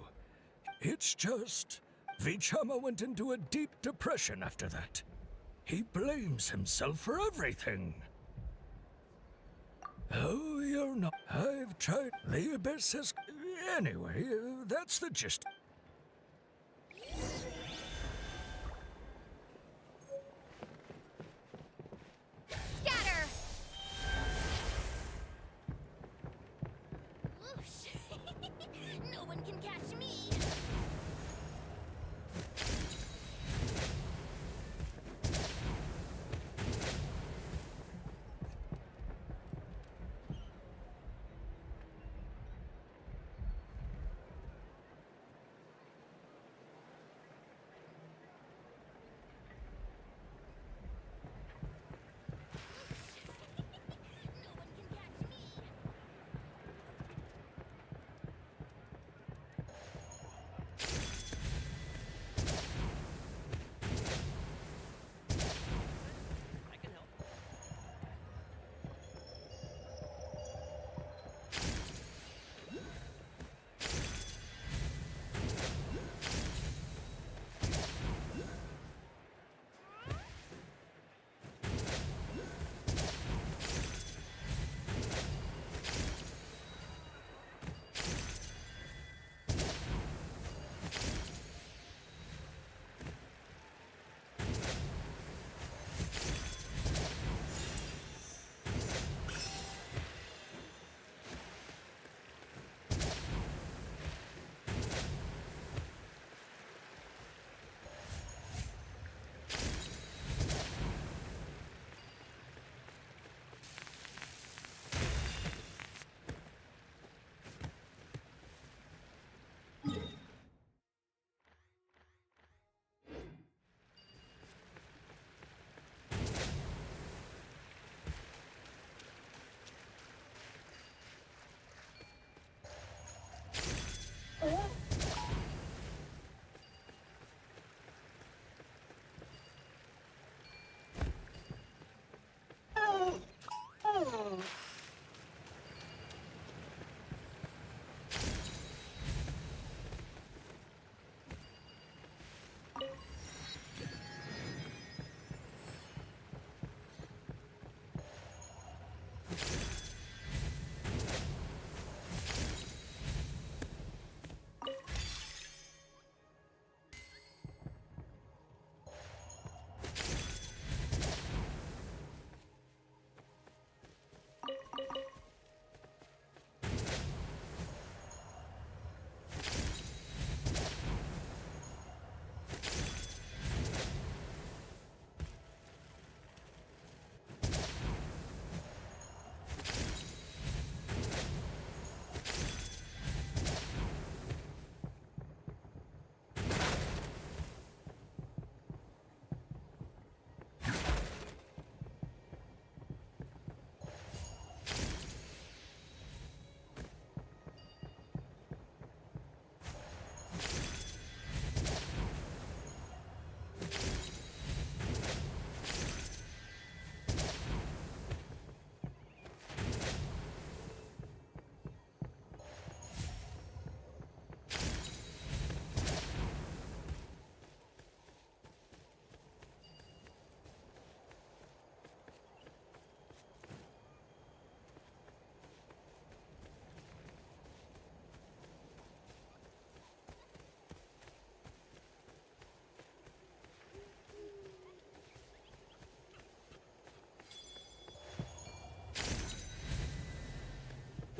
It's just... Vichama went into a deep depression after that. He blames himself for everything. Oh, you're not... I've tried... The Abyss has... Anyway, that's the gist. Scatter! Whoosh. No one can catch me.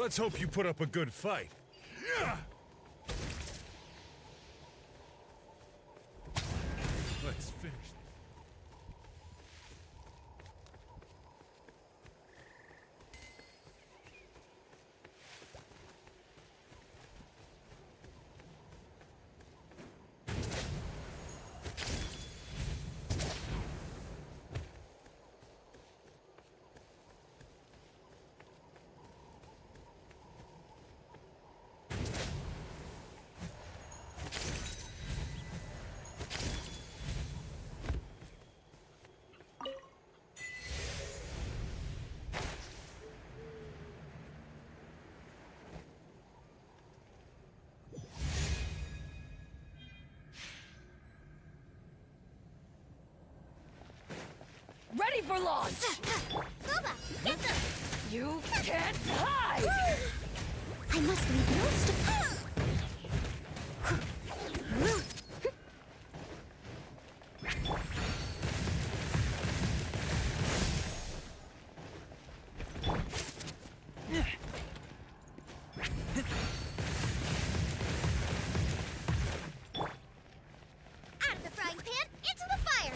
Let's hope you put up a good fight. Let's finish. Ready for launch! Guba, get them! You can't hide! I must leave no Out of the frying pan, into the fire!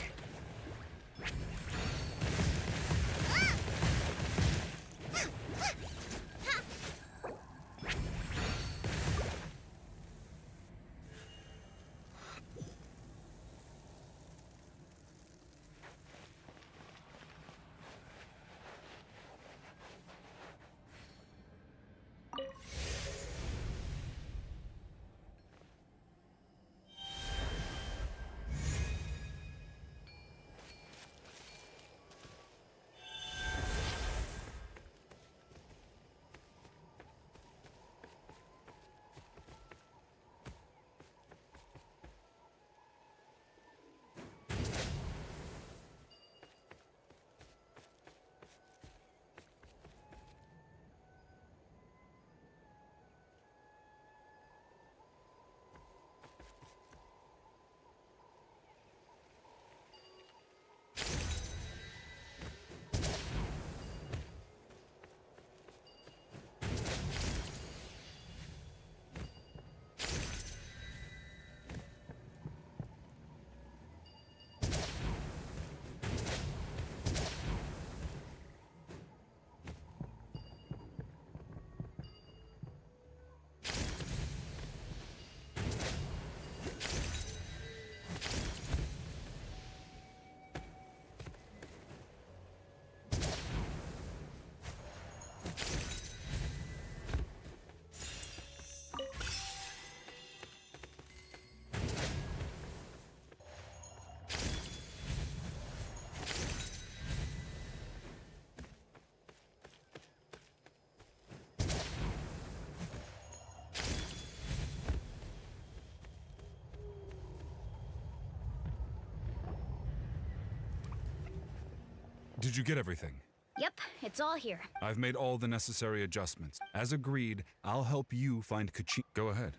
Did you get everything? Yep, it's all here. I've made all the necessary adjustments. As agreed, I'll help you find Kachina. Go ahead.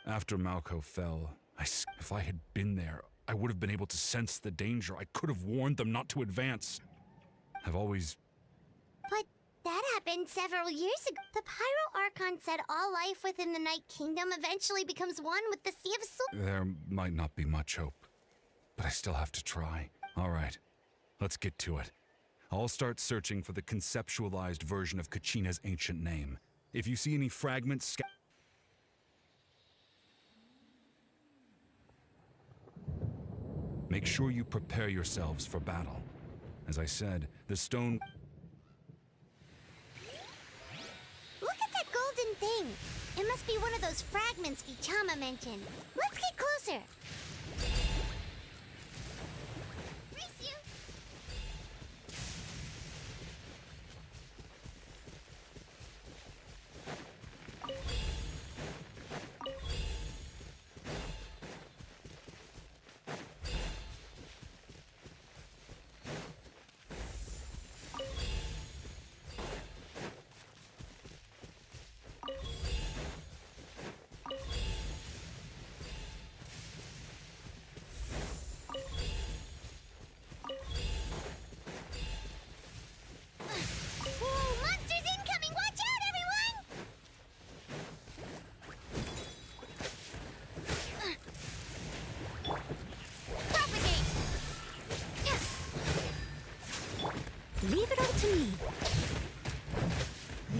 After Malco fell, if I had been there, I would have been able to sense the danger. I could have warned them not to advance. I've always... But that happened several years ago. The Pyro Archon said all life within the Night Kingdom eventually becomes one with the Sea of Souls. There might not be much hope, but I still have to try. All right, let's get to it. I'll start searching for the conceptualized version of Kachina's ancient name. If you see any fragments... Make sure you prepare yourselves for battle. As I said, the stone... Look at that golden thing. It must be one of those fragments Vichama mentioned. Let's get closer. Brace you. to me.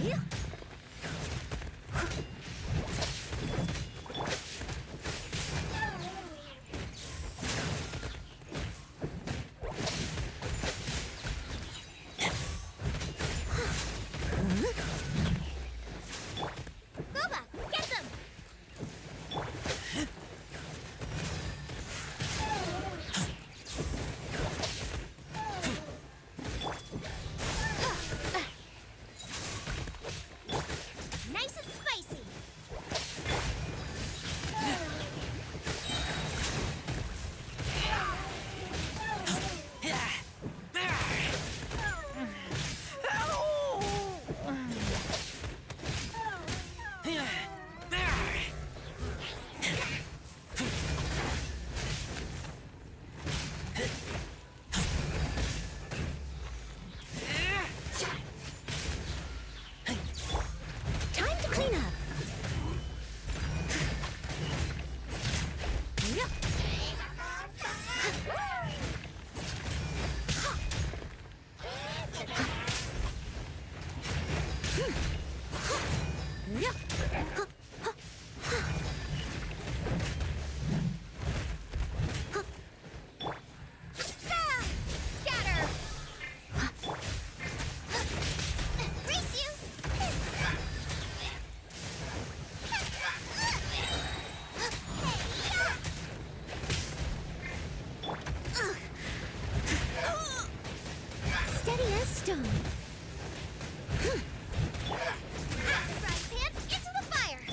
Yeah. Booba, get them! Nice and spicy. Time to clean up. Yep. Yep. Scatter! Brace you! Steady as stone. Frying pan into the fire!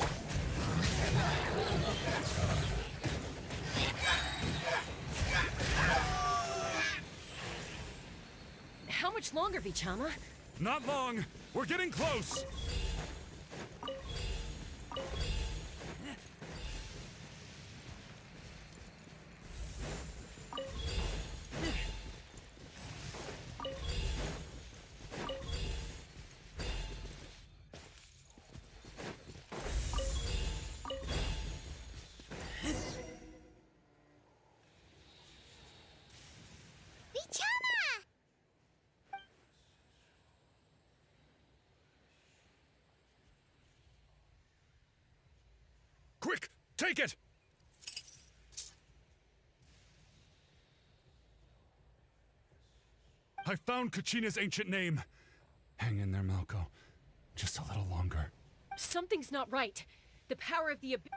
How much longer, Vichama? Not long. We're getting close. Vichama! Quick, take it! I found Kachina's ancient name. Hang in there, Malco. Just a little longer. Something's not right. The power of the abyss.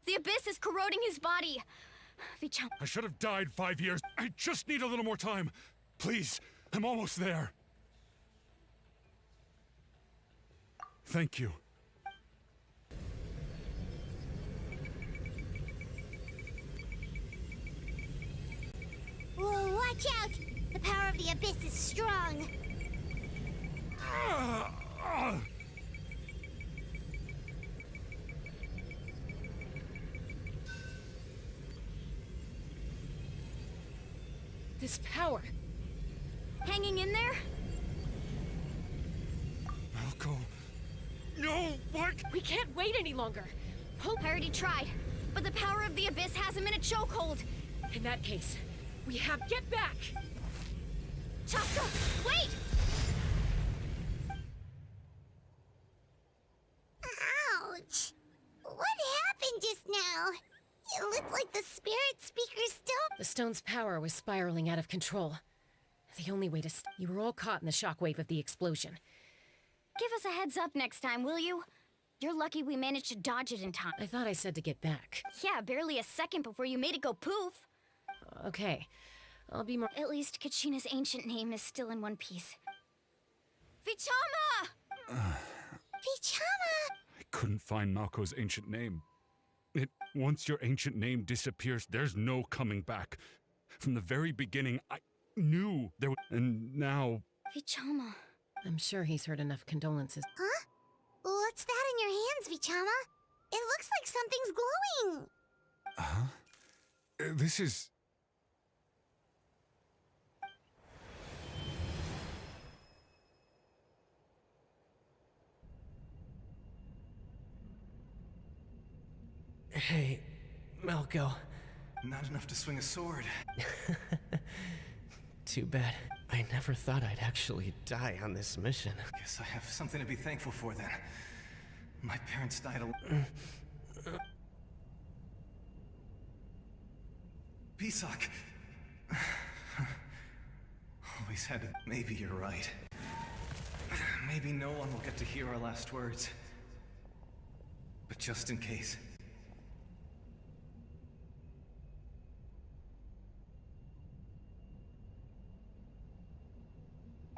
The abyss is corroding his body. Vichama. I should have died 5 years. I just need a little more time. Please, I'm almost there. Thank you. Whoa, watch out! The power of the abyss is strong. This power. Hanging in there? Malco. No, what? We can't wait any longer. Hope. I already tried, but the power of the abyss has him in a chokehold. In that case, we have. Get back! Chaska, wait! Ouch! What happened just now? It looked like the spirit speaker still. The stone's power was spiraling out of control. The only way to. You were all caught in the shockwave of the explosion. Give us a heads up next time, will you? You're lucky we managed to dodge it in time. I thought I said to get back. Yeah, barely a second before you made it go poof. Okay. I'll be more. At least Kachina's ancient name is still in one piece. Vichama! Vichama! I couldn't find Malco's ancient name. Once your ancient name disappears, there's no coming back. From the very beginning, I knew there was. And now. Vichama. I'm sure he's heard enough condolences. Huh? What's that in your hands, Vichama? It looks like something's glowing. Huh? This is. Hey, Malco. Not enough to swing a sword. Too bad. I never thought I'd actually die on this mission. Guess I have something to be thankful for then. My parents died Pisak. Always had to. Maybe you're right. Maybe no one will get to hear our last words. But just in case.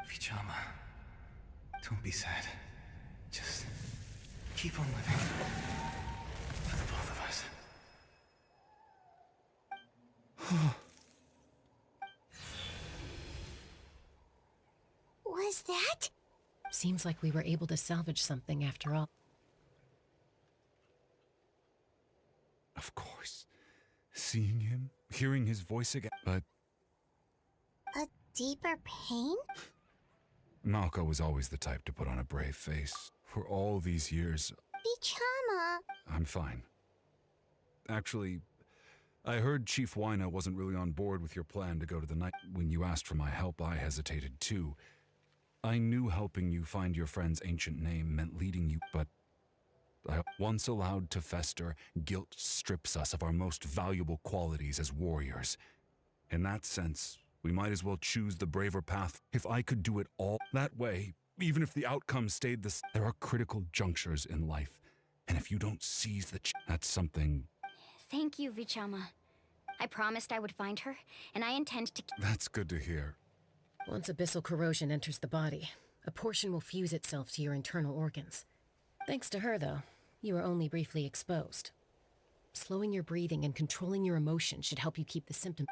Vichama, don't be sad. Just keep on living. For the both of us. Was that? Seems like we were able to salvage something after all. Of course. Seeing him, hearing his voice again, but A deeper pain? Malko was always the type to put on a brave face. For all these years, Vichama. I'm fine. Actually, I heard Chief Wina wasn't really on board with your plan to go to the night. When you asked for my help, I hesitated too. I knew helping you find your friend's ancient name meant leading you, but once allowed to fester, guilt strips us of our most valuable qualities as warriors. In that sense, we might as well choose the braver path. If I could do it all that way, even if the outcome stayed the same, there are critical junctures in life. And if you don't seize that's something. Thank you, Vichama. I promised I would find her, and I intend to. That's good to hear. Once abyssal corrosion enters the body, a portion will fuse itself to your internal organs. Thanks to her, though, you were only briefly exposed. Slowing your breathing and controlling your emotions should help you keep the symptoms.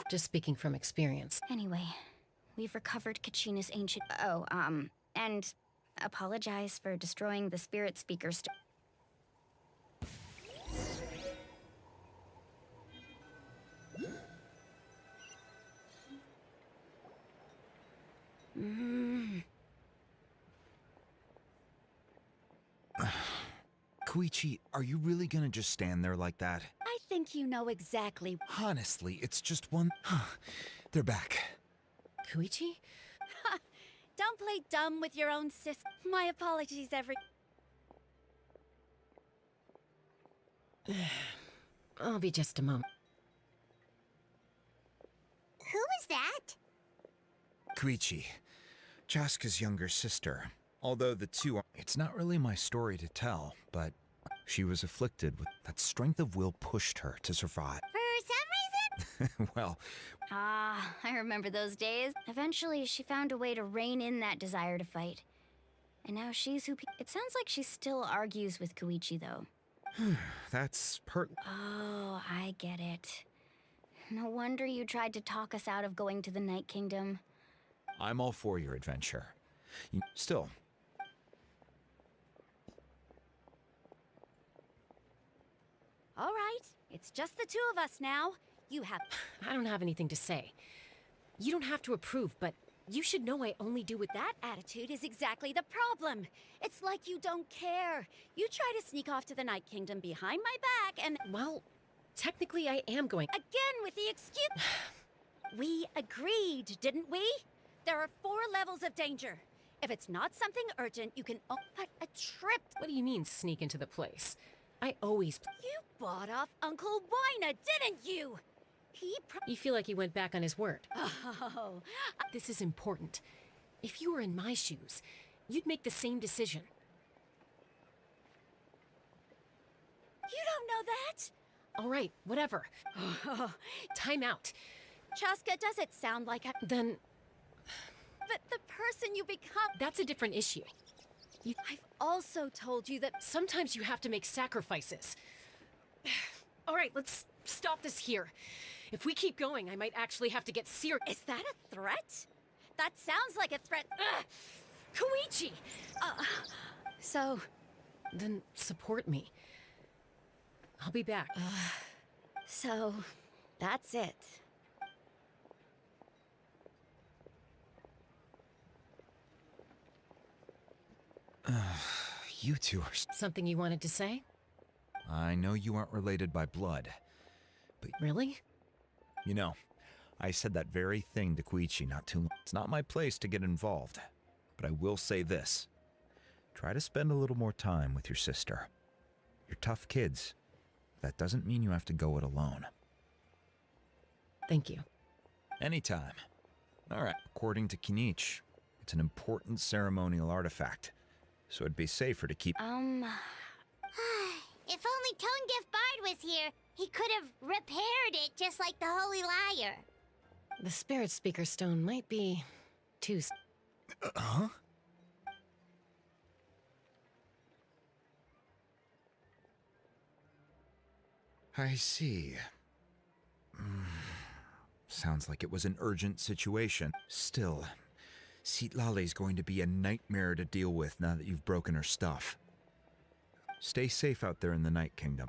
Just speaking from experience. Anyway, we've recovered Kachina's ancient. And apologize for destroying the spirit speaker's. Koichi, are you really gonna just stand there like that? I think you know exactly. Honestly, it's just one. They're back. Koichi? Don't play dumb with your own sis. My apologies, I'll be just a moment. Who was that? Koichi, Chaska's younger sister. Although the two are, it's not really my story to tell, but she was afflicted with that strength of will pushed her to survive. For some reason? Well, I remember those days. Eventually, she found a way to rein in that desire to fight. And now she's who. It sounds like she still argues with Koichi, though. that's Oh, I get it. No wonder you tried to talk us out of going to the Night Kingdom. I'm all for your adventure. Still. All right, it's just the two of us now. You have. I don't have anything to say. You don't have to approve, but you should know I only do it. That attitude is exactly the problem. It's like you don't care. You try to sneak off to the Night Kingdom behind my back and. Well, technically I am going. Again with the excuse. We agreed, didn't we? There are 4 levels of danger. If it's not something urgent, you can. But a trip. What do you mean, sneak into the place? I always. You bought off Uncle Wina, didn't you? You feel like he went back on his word. Oh. This is important. If you were in my shoes, you'd make the same decision. You don't know that? All right, whatever. Time out. Chaska, does it sound like a. Then. But the person you become. That's a different issue. I've also told you that. Sometimes you have to make sacrifices. All right, let's stop this here. If we keep going, I might actually have to get serious. Is that a threat? That sounds like a threat. Koichi! So. Then support me. I'll be back. So, that's it. You two are... Something you wanted to say? I know you aren't related by blood, but... Really? You know, I said that very thing to Koichi not too long. It's not my place to get involved, but I will say this. Try to spend a little more time with your sister. You're tough kids. That doesn't mean you have to go it alone. Thank you. Anytime. All right, according to Kinich, it's an important ceremonial artifact, so it'd be safer to keep... If only Tonegif Bard was here, he could have repaired it just like the Holy Liar. The Spirit Speaker Stone might be too... Huh? I see. Sounds like it was an urgent situation. Still, Citlali's going to be a nightmare to deal with now that you've broken her stuff. Stay safe out there in the Night Kingdom.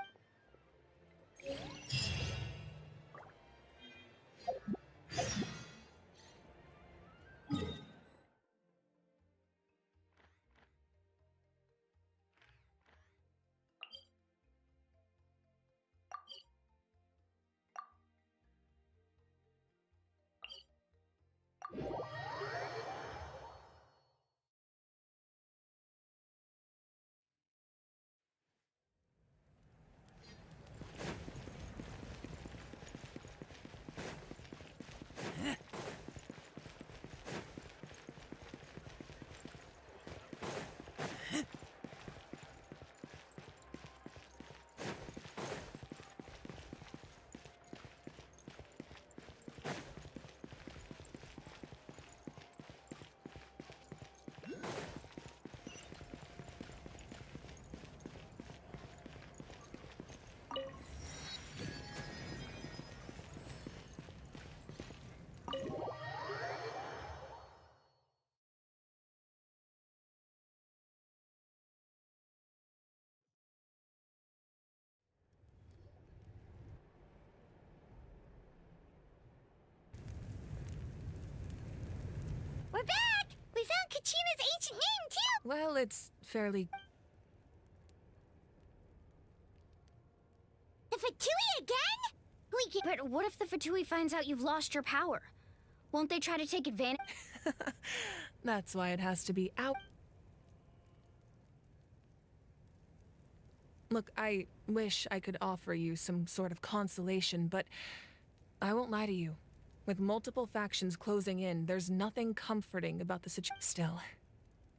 We're back! We found Kachina's ancient name, too! Well, it's fairly... The Fatui again? We can... But what if the Fatui finds out you've lost your power? Won't they try to take advantage? That's why it has to be out. Look, I wish I could offer you some sort of consolation, but I won't lie to you. With multiple factions closing in, there's nothing comforting about the situation. Still,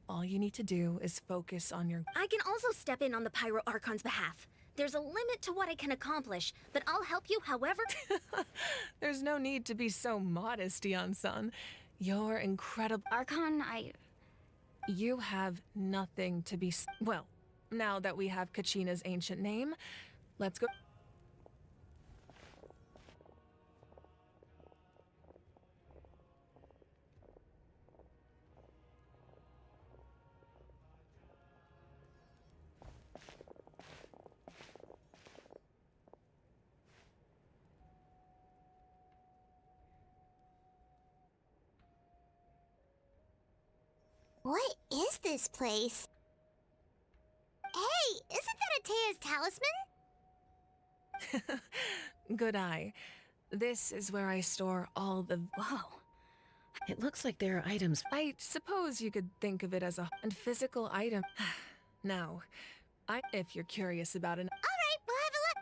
all you need to do is focus on your... I can also step in on the Pyro Archon's behalf. There's a limit to what I can accomplish, but I'll help you however... There's no need to be so modest, Yan-san. You're incredible. Archon, You have nothing to be... Well, now that we have Kachina's ancient name, let's go... What is this place? Hey, isn't that Atea's talisman? Good eye. This is where I store all the... Whoa. It looks like there are items... I suppose you could think of it as a physical item. Now, if you're curious about it... Alright, we'll have a look.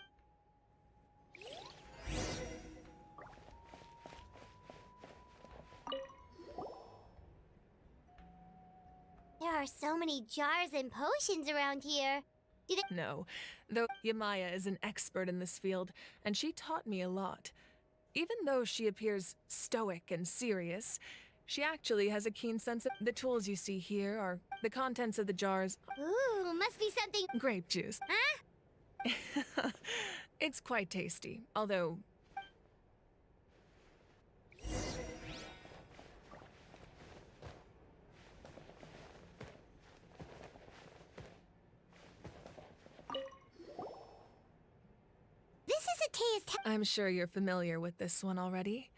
There are so many jars and potions around here. Do they... No, though Yamaya is an expert in this field, and she taught me a lot. Even though she appears stoic and serious, she actually has a keen sense of... The tools you see here are the contents of the jars... Ooh, must be something... Grape juice. Huh? It's quite tasty, although... This is Atea's I'm sure you're familiar with this one already.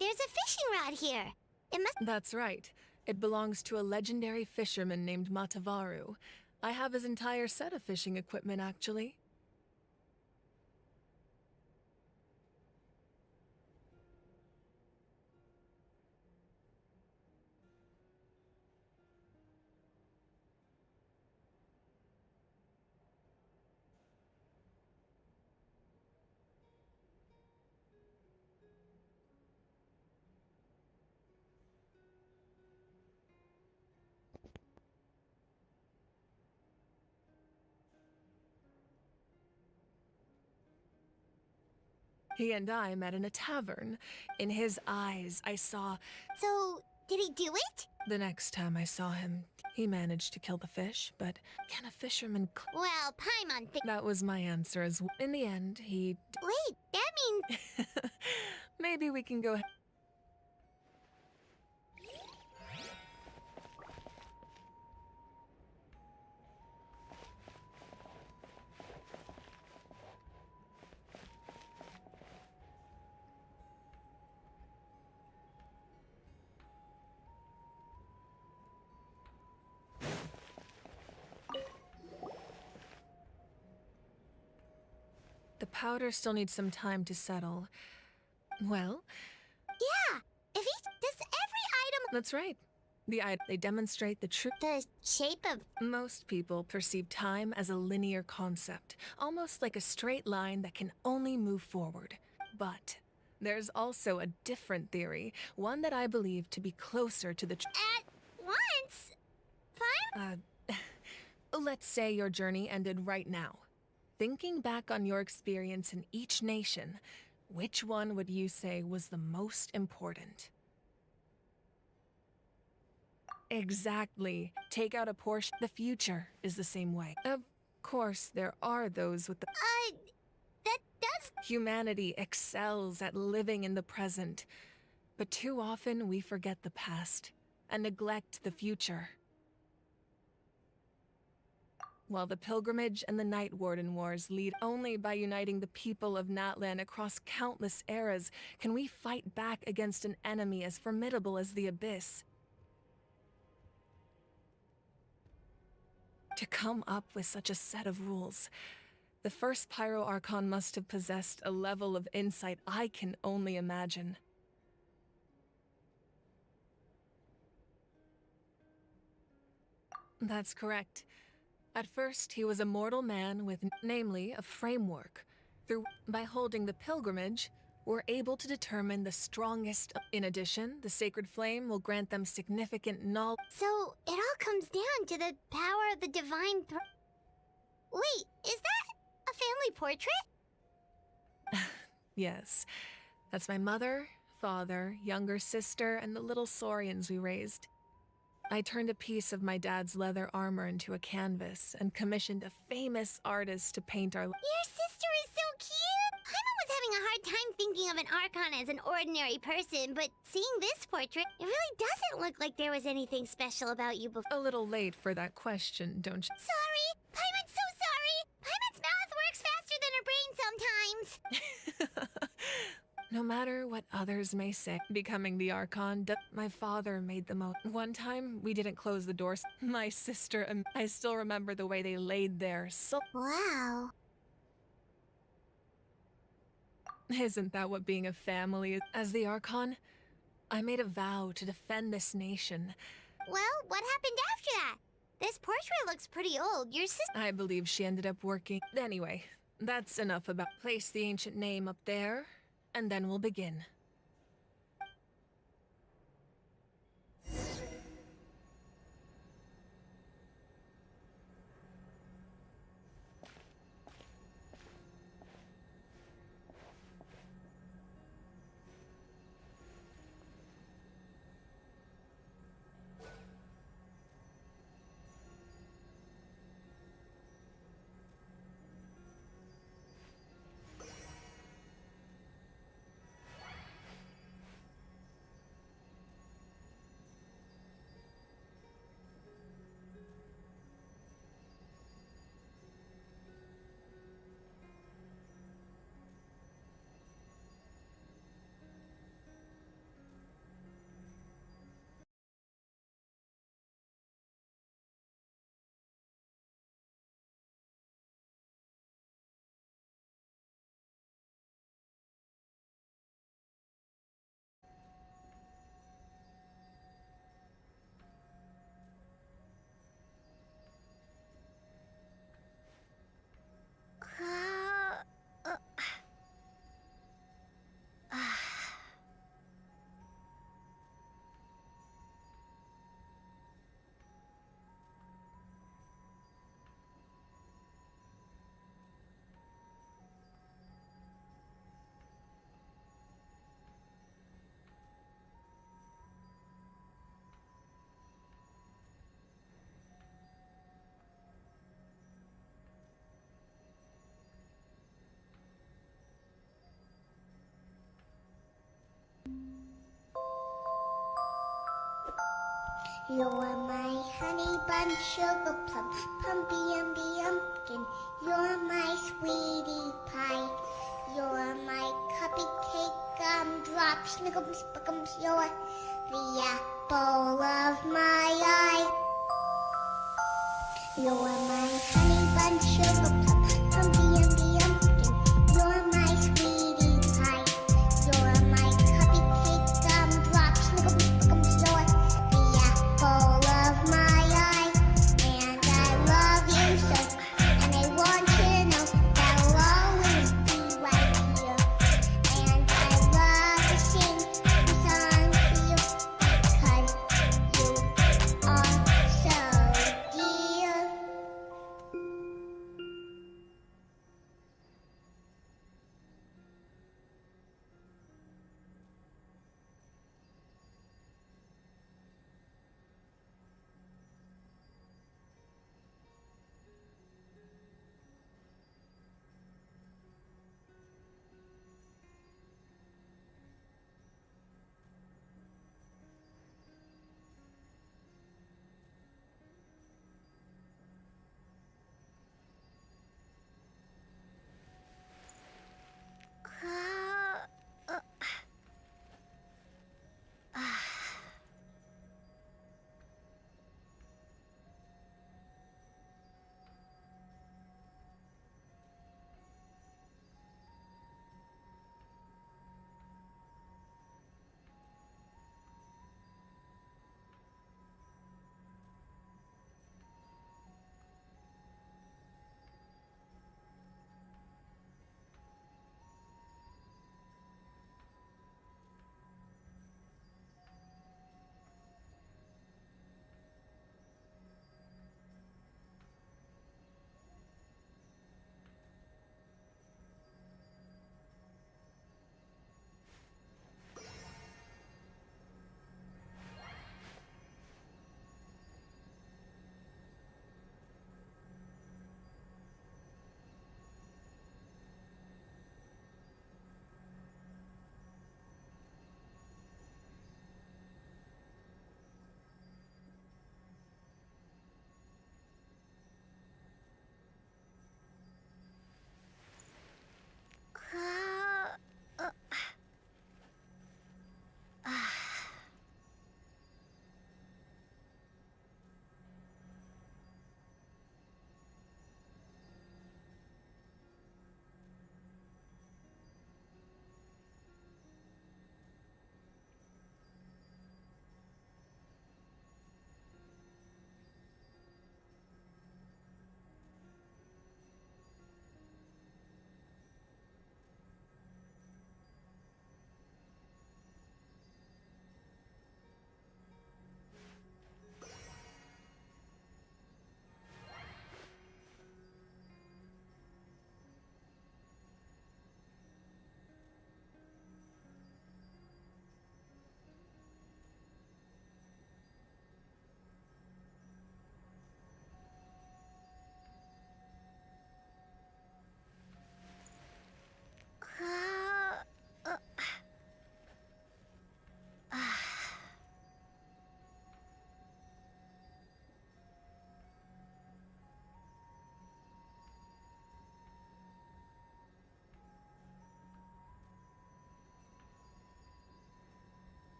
there's a fishing rod here. It must. That's right. It belongs to a legendary fisherman named Matavaru. I have his entire set of fishing equipment, actually. He and I met in a tavern. In his eyes, I saw... So, did he do it? The next time I saw him, he managed to kill the fish, but can a fisherman... Well, Paimon That was my answer as well. In the end, he... Wait, that means... Maybe we can go... The powder still needs some time to settle. Well... Yeah! If he... Does every item... That's right. They demonstrate the true... The shape of... Most people perceive time as a linear concept, almost like a straight line that can only move forward. But there's also a different theory, one that I believe to be closer to the At once? Fine? Let's say your journey ended right now. Thinking back on your experience in each nation, which one would you say was the most important? Exactly. Take out a portion. The future is the same way. Of course, there are those with the... that does... Humanity excels at living in the present. But too often we forget the past and neglect the future. While the Pilgrimage and the Night Warden Wars lead only by uniting the people of Natlan across countless eras, can we fight back against an enemy as formidable as the Abyss. To come up with such a set of rules, the first Pyro Archon must have possessed a level of insight I can only imagine. That's correct. At first, he was a mortal man with, namely, a framework. By holding the pilgrimage, we're able to determine the strongest. In addition, the sacred flame will grant them significant knowledge. So, it all comes down to the power of the divine Wait, is that a family portrait? Yes. That's my mother, father, younger sister, and the little saurians we raised. I turned a piece of my dad's leather armor into a canvas and commissioned a famous artist to paint our... Your sister is so cute! Paimon was having a hard time thinking of an Archon as an ordinary person, but seeing this portrait, it really doesn't look like there was anything special about you before. A little late for that question, don't you? Sorry! Paimon's so sorry! Paimon's mouth works faster than her brain sometimes! No matter what others may say, becoming the Archon, my father made the most. One time, we didn't close the doors. My sister and I still remember the way they laid there. So wow. Isn't that what being a family is? As the Archon, I made a vow to defend this nation. Well, what happened after that? This portrait looks pretty old. Your sister... I believe she ended up working. Anyway, that's enough about... Place the ancient name up there, and then we'll begin. You're my honey bun, sugar plum, pumpy umby umpkin. You're my sweetie pie. You're my cupcake, gumdrop, snickums, spickums. You're the apple of my eye. You're my honey bun, sugar plum, pumpy umby umpkin. You're my sweetie pie. You're my cupcake, gumdrop, snickums, spickums. You're the apple of my eye. And I love you so, and I want you to know that I'll always be right here. And I love to sing these songs for you, 'cause you are so dear.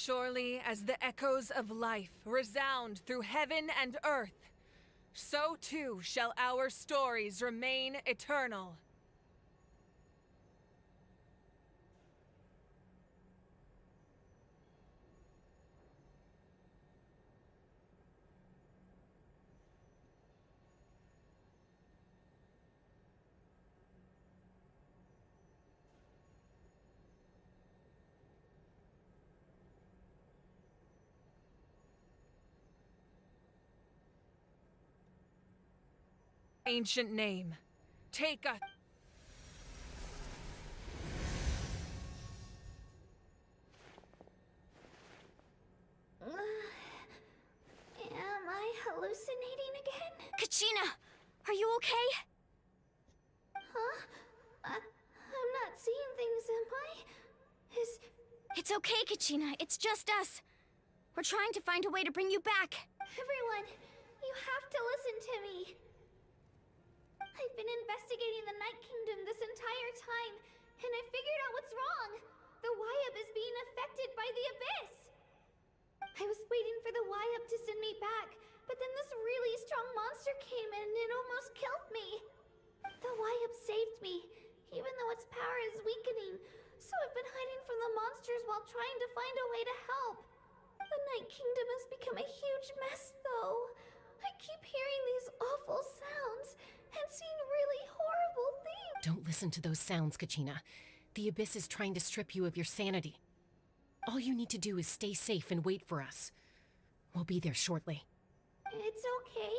surely as the echoes of life resound through heaven and earth, so too shall our stories remain eternal. Ancient name, take us. Am I hallucinating again? Kachina, are you okay? Huh? I'm not seeing things, am I? It's okay, Kachina. It's just us. We're trying to find a way to bring you back. Everyone, you have to listen to me. I've been investigating the Night Kingdom this entire time, and I figured out what's wrong. The Wyab is being affected by the Abyss. I was waiting for the Wyab to send me back, but then this really strong monster came and it almost killed me. The Wyab saved me, even though its power is weakening, so I've been hiding from the monsters while trying to find a way to help. The Night Kingdom has become a huge mess, though. I keep hearing these awful sounds and seeing really horrible things. Don't listen to those sounds, Kachina. The Abyss is trying to strip you of your sanity. All you need to do is stay safe and wait for us. We'll be there shortly. It's okay.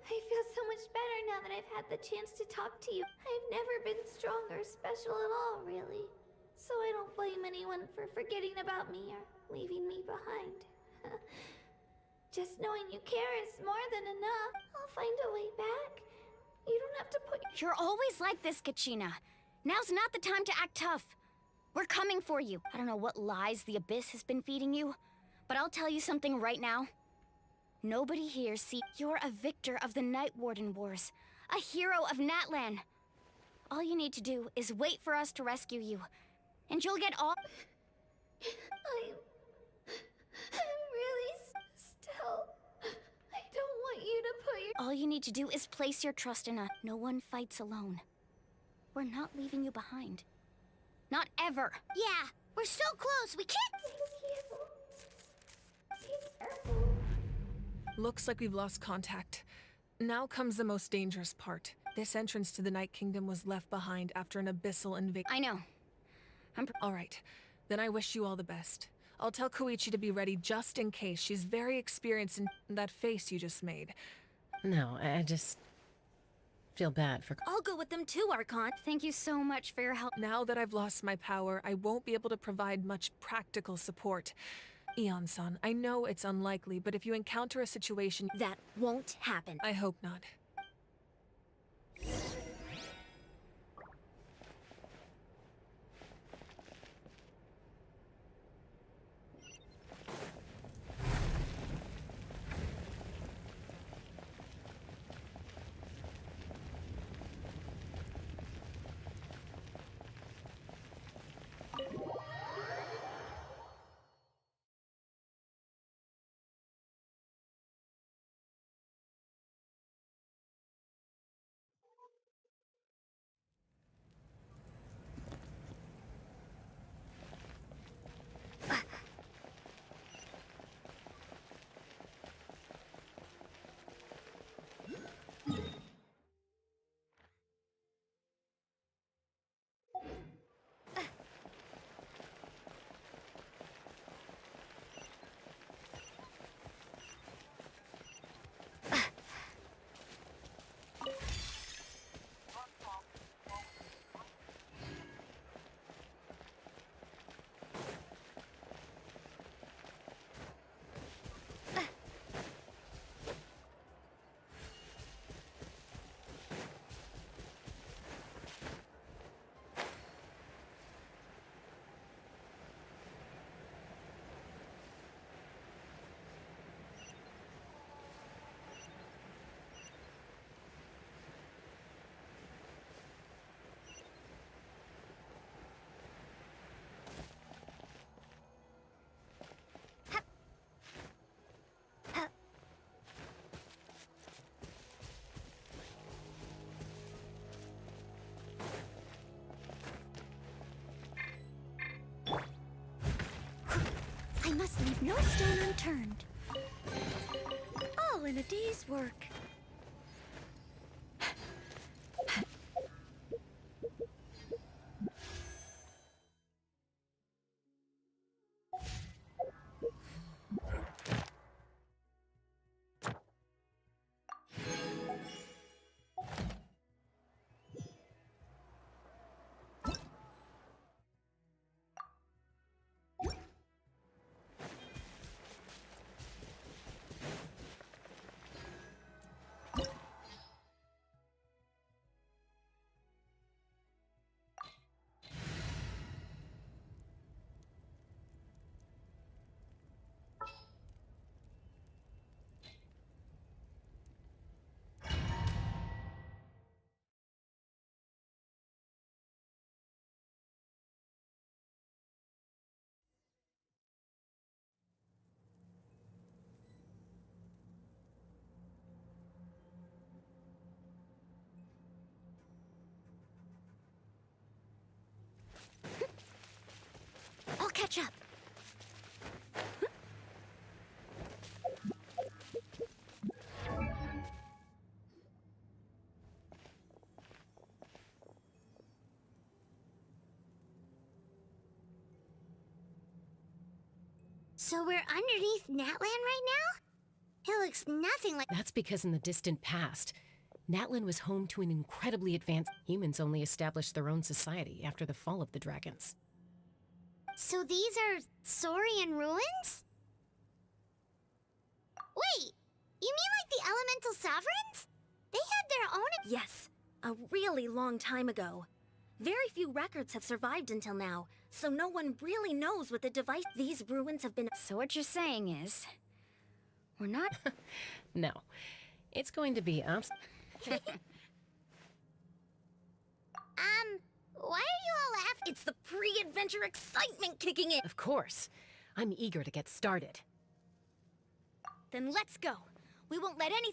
I feel so much better now that I've had the chance to talk to you. I've never been strong or special at all, really. So I don't blame anyone for forgetting about me or leaving me behind. Just knowing you care is more than enough. I'll find a way back. You don't have to put... You're always like this, Kachina. Now's not the time to act tough. We're coming for you. I don't know what lies the Abyss has been feeding you, but I'll tell you something right now. Nobody here you're a victor of the Night Warden Wars, a hero of Natlan. All you need to do is wait for us to rescue you, and you'll get all... I'm really still... I don't want you to put your... All you need to do is place your trust in us. No one fights alone. We're not leaving you behind. Not ever. Yeah, we're so close, we can't... Looks like we've lost contact. Now comes the most dangerous part. This entrance to the Night Kingdom was left behind after an abyssal invasion. I know. All right. Then I wish you all the best. I'll tell Koichi to be ready just in case. She's very experienced in that face you just made. No, I just feel bad for... I'll go with them too, Archon. Thank you so much for your help. Now that I've lost my power, I won't be able to provide much practical support. Eon-san, I know it's unlikely, but if you encounter a situation... That won't happen. I hope not. must leave no stone unturned. All in a day's work. I'll catch up. So we're underneath Natlan right now? It looks nothing like— That's because in the distant past, Natlan was home to an incredibly advanced— Humans only established their own society after the fall of the dragons. So these are Saurian ruins? Wait, you mean like the elemental sovereigns? They had their own— Yes, a really long time ago. Very few records have survived until now, so no one really knows what the device— These ruins have been— So what you're saying is, we're not— No, it's going to be why are you all laughing? It's the pre-adventure excitement kicking in! Of course. I'm eager to get started. Then let's go. We won't let any—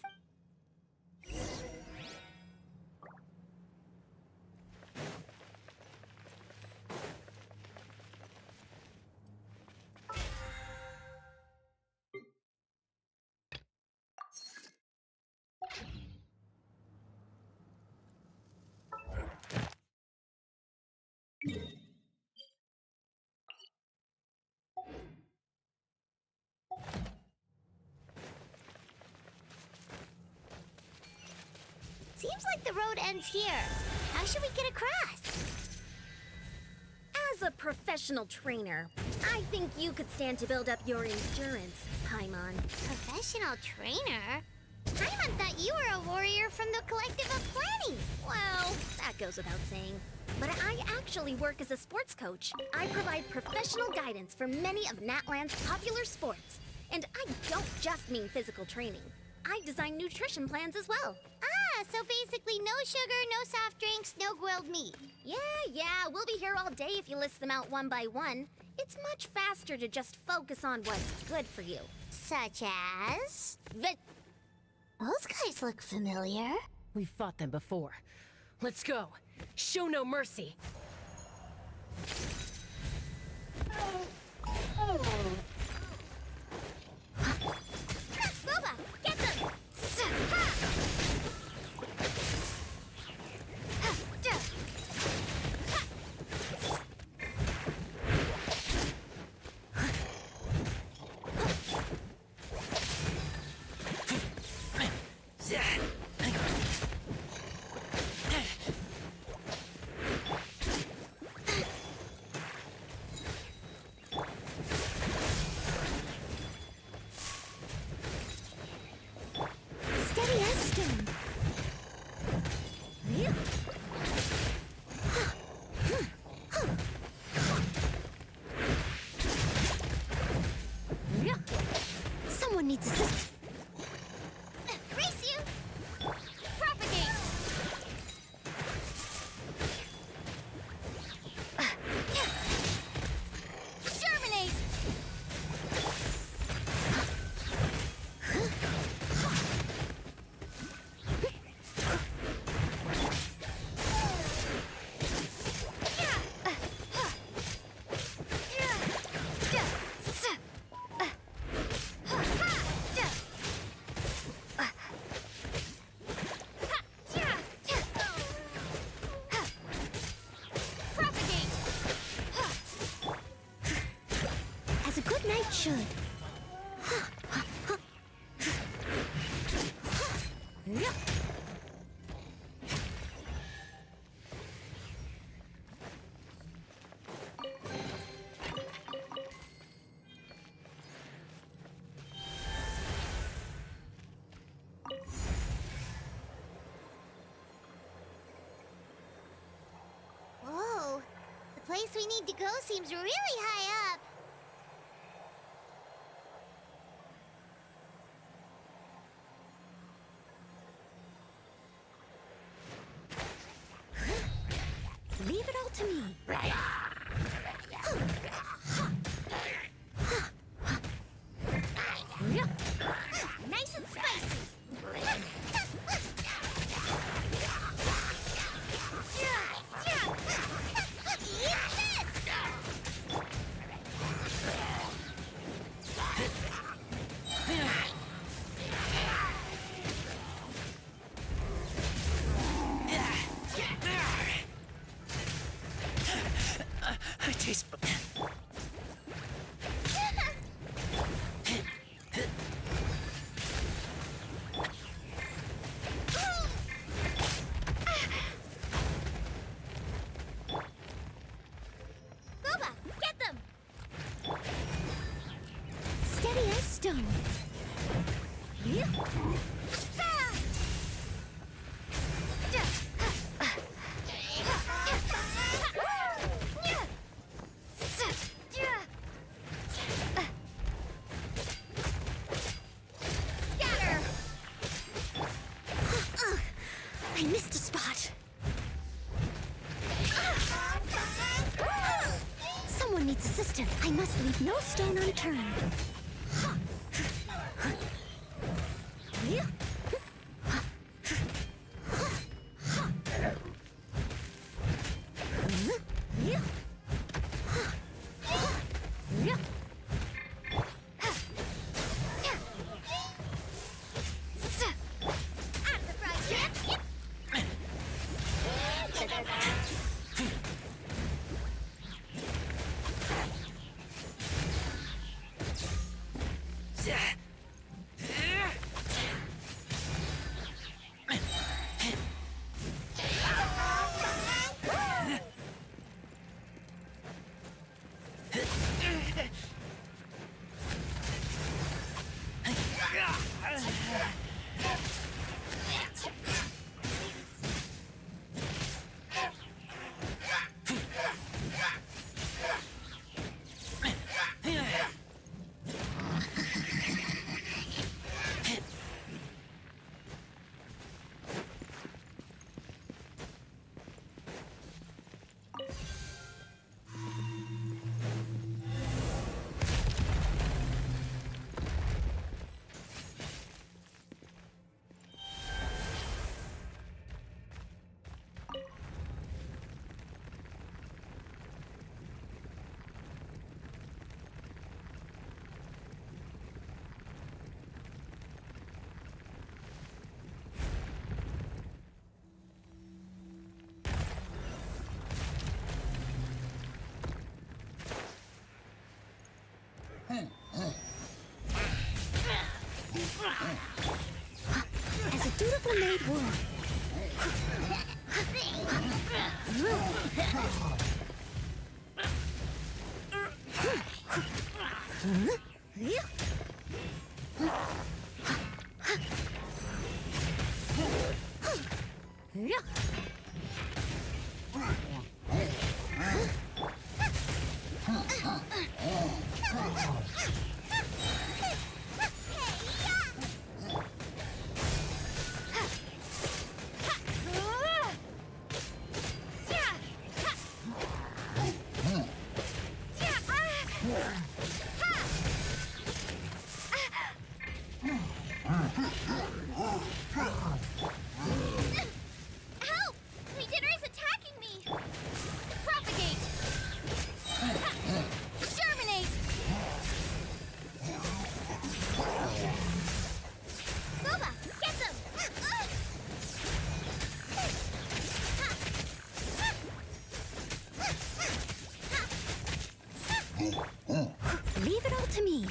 Seems like the road ends here. How should we get across? As a professional trainer, I think you could stand to build up your endurance, Paimon. Professional trainer? Paimon thought you were a warrior from the Collective of Planning. Well, that goes without saying. But I actually work as a sports coach. I provide professional guidance for many of Natlan's popular sports. And I don't just mean physical training. I design nutrition plans as well. Ah, so basically no sugar, no soft drinks, no grilled meat. Yeah, we'll be here all day if you list them out one by one. It's much faster to just focus on what's good for you. Such as? Those guys look familiar. We've fought them before. Let's go. Show no mercy. Boba, get them! should. Whoa, the place we need to go seems really high up. Leave it all to me. Nice and spicy. I taste. Boba, get them! Steady as stone. Scatter! I missed a spot. Someone needs assistance. I must leave no stone unturned. As a dutiful maid would. Help! Regenerate attacking me! Propagate! Germinate! Boba, get them! Leave it all to me.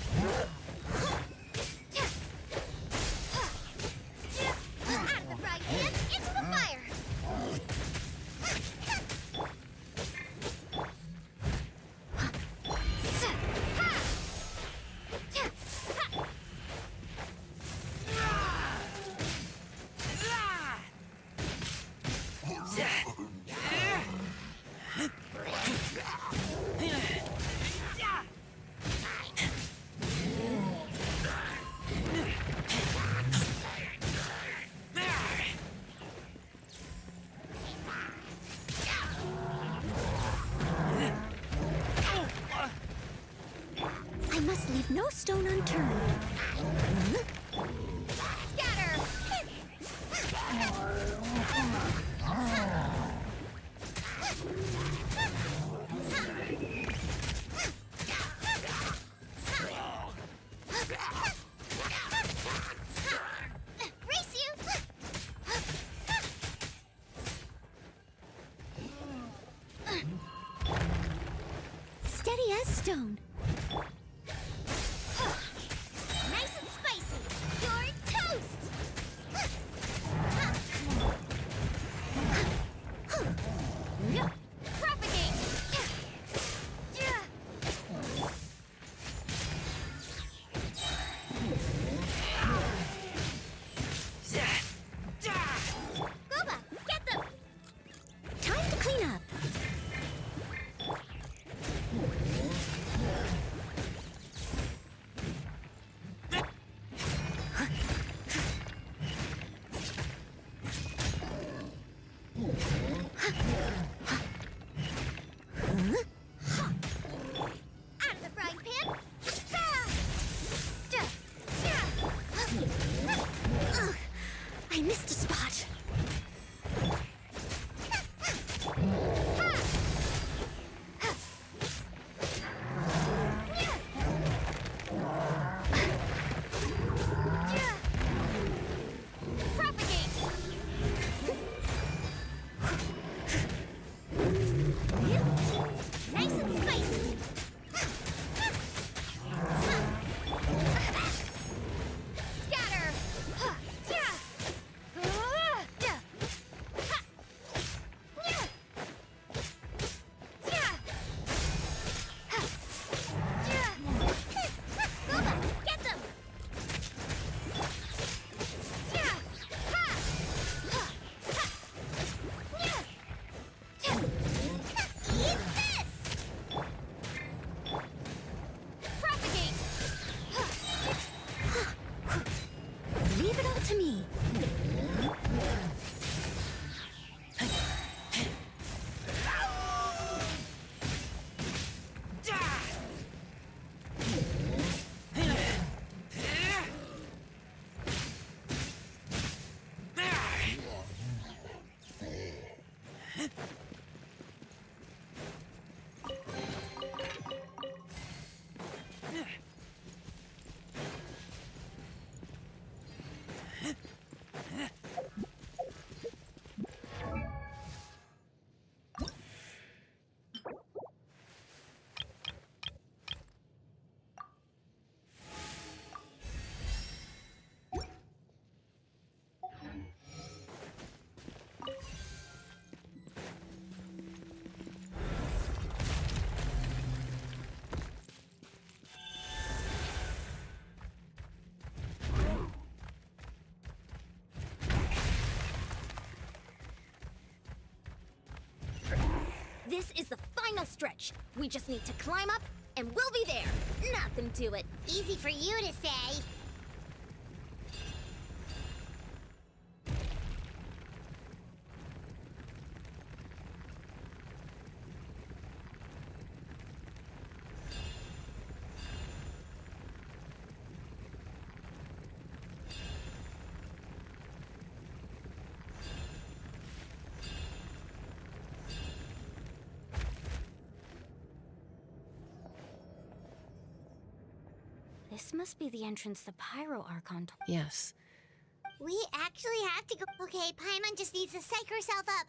Out of the frying pan, into the fire! I must leave no stone unturned. Scatter! Race you! Steady as stone. Nice and spicy. You're toast. Propagate. Goba, get them. Time to clean up. Out of the frying pan! Ugh, I missed a spot. Propagate! Nice and spicy. Scatter. Goba, get them. Eat this! Propagate! Leave it all to me. This is the final stretch. We just need to climb up, and we'll be there. Nothing to it. Easy for you to say. This must be the entrance the Pyro Archon told. Yes. We actually have to go. Okay, Paimon just needs to psych herself up.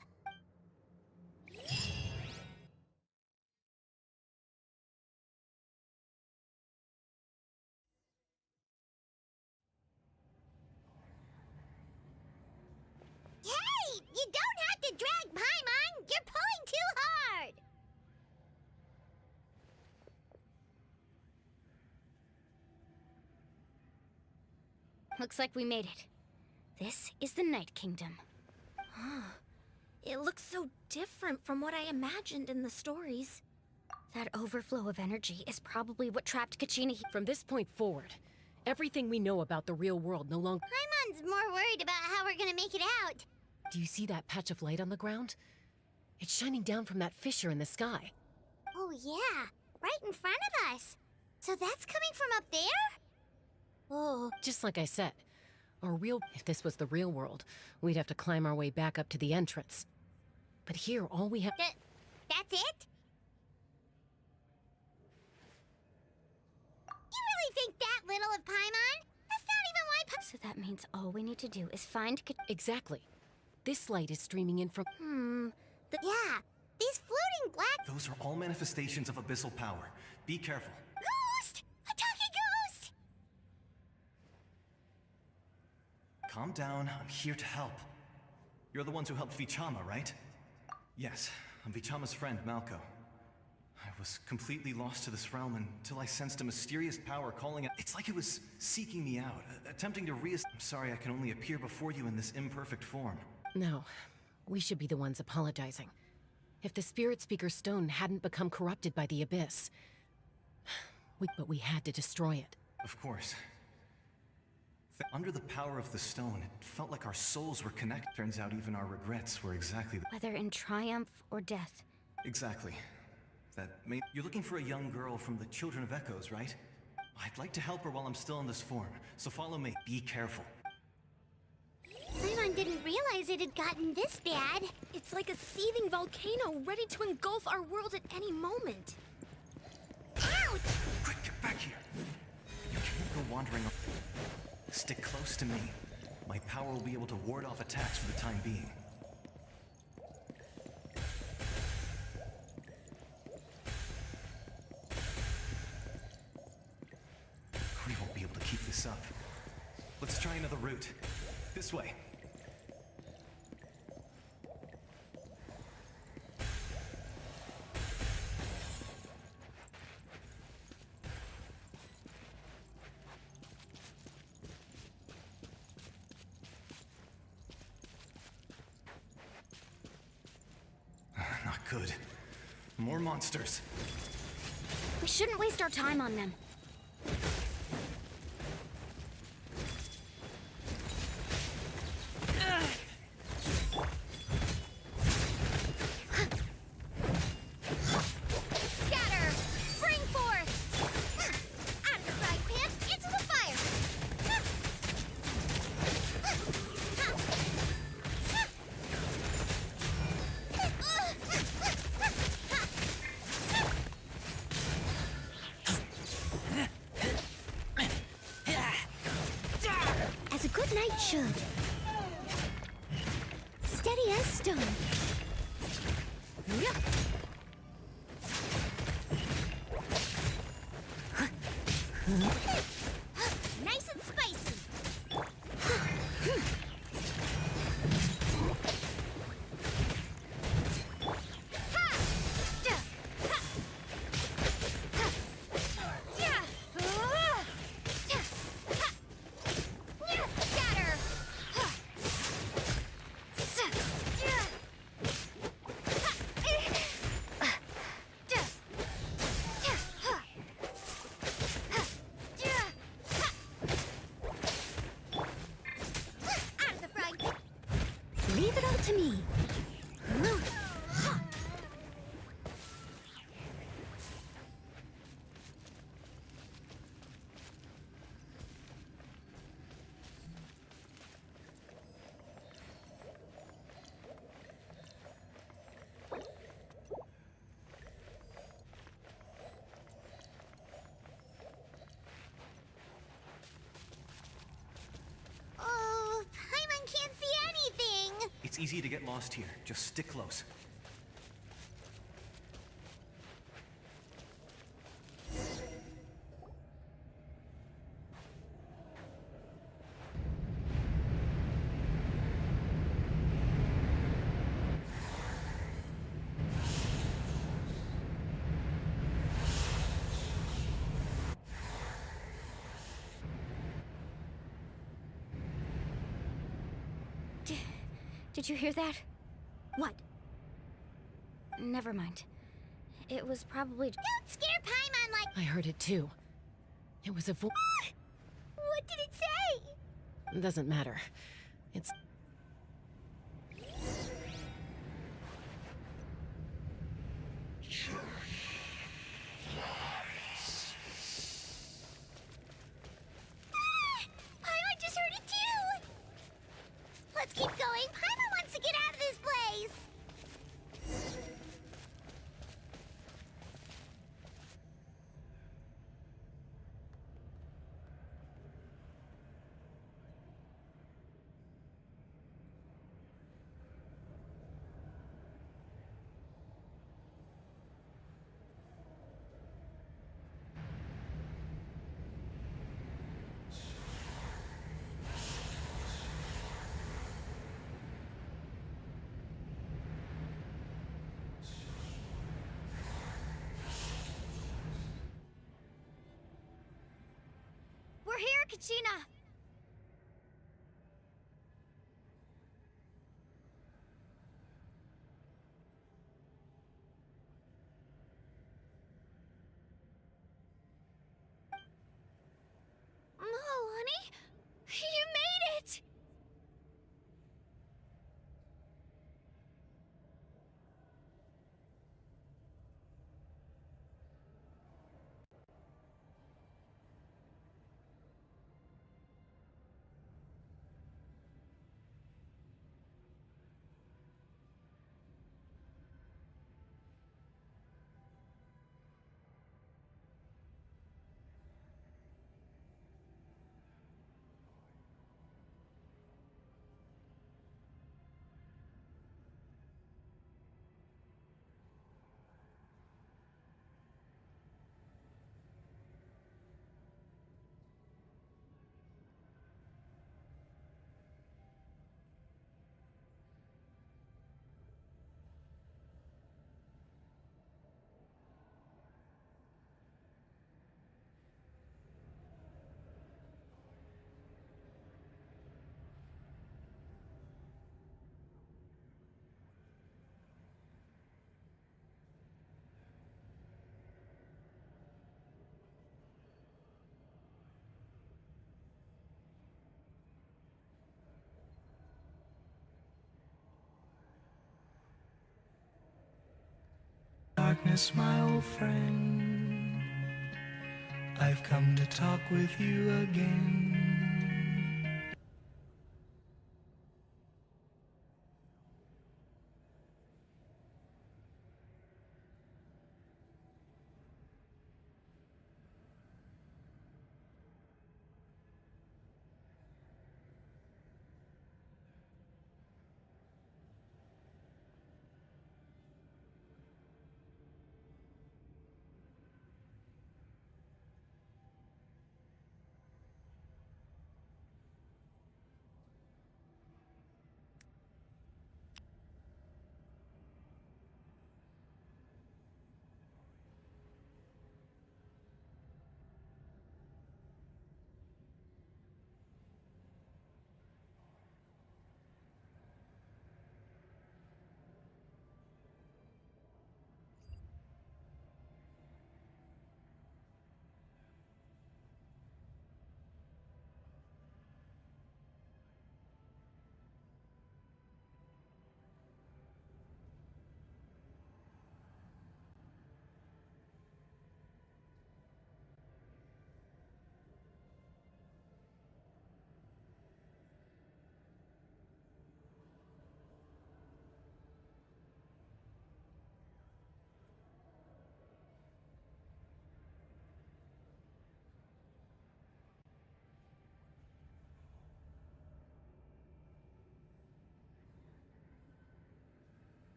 Looks like we made it. This is the Night Kingdom. It looks so different from what I imagined in the stories. That overflow of energy is probably what trapped Kachina. From this point forward, everything we know about the real world no longer. Paimon's more worried about how we're gonna make it out. Do you see that patch of light on the ground? It's shining down from that fissure in the sky. Oh yeah, right in front of us. So that's coming from up there? Oh. Just like I said, if this was the real world, we'd have to climb our way back up to the entrance. But here, all we have. That's it? You really think that little of Paimon? That's not even why So that means all we need to do is find Exactly. This light is streaming in from. Yeah, these floating black. Those are all manifestations of abyssal power. Be careful. Ghost! A talking ghost! Calm down, I'm here to help. You're the ones who helped Vichama, right? Yes, I'm Vichama's friend, Malco. I was completely lost to this realm until I sensed a mysterious power calling it. It's like it was seeking me out, attempting to I'm sorry I can only appear before you in this imperfect form. No, we should be the ones apologizing. If the Spirit Speaker stone hadn't become corrupted by the Abyss. But we had to destroy it. Of course. Under the power of the stone, it felt like our souls were connected. Turns out even our regrets were exactly whether in triumph or death. Exactly. You're looking for a young girl from the Children of Echoes, right? I'd like to help her while I'm still in this form, so follow me. Be careful. Paimon didn't realize it had gotten this bad. It's like a seething volcano ready to engulf our world at any moment. Ouch! Quick, get back here! You can't go wandering. Stick close to me. My power will be able to ward off attacks for the time being. We won't be able to keep this up. Let's try another route. This way. Not good. More monsters. We shouldn't waste our time on them. Scatter! Spring forth! Out of the frying pan, into the fire! As a good knight should. Steady as stone. Yep. Nice and spicy! Scatter! Out of the frying pan. Leave it all to me. Oh, Paimon can't see anything! It's easy to get lost here. Just stick close. Did you hear that? What? Never mind. It was probably... Don't scare Paimon like... I heard it too. It was a voice. What did it say? Doesn't matter. It's... Paimon just heard it too! Let's keep going. Paimon wants to get out of this place! We're here, Kachina! Oh, honey! You made it! Darkness, my old friend, I've come to talk with you again.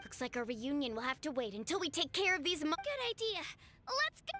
Looks like our reunion will have to wait until we take care of these Good idea. Let's go.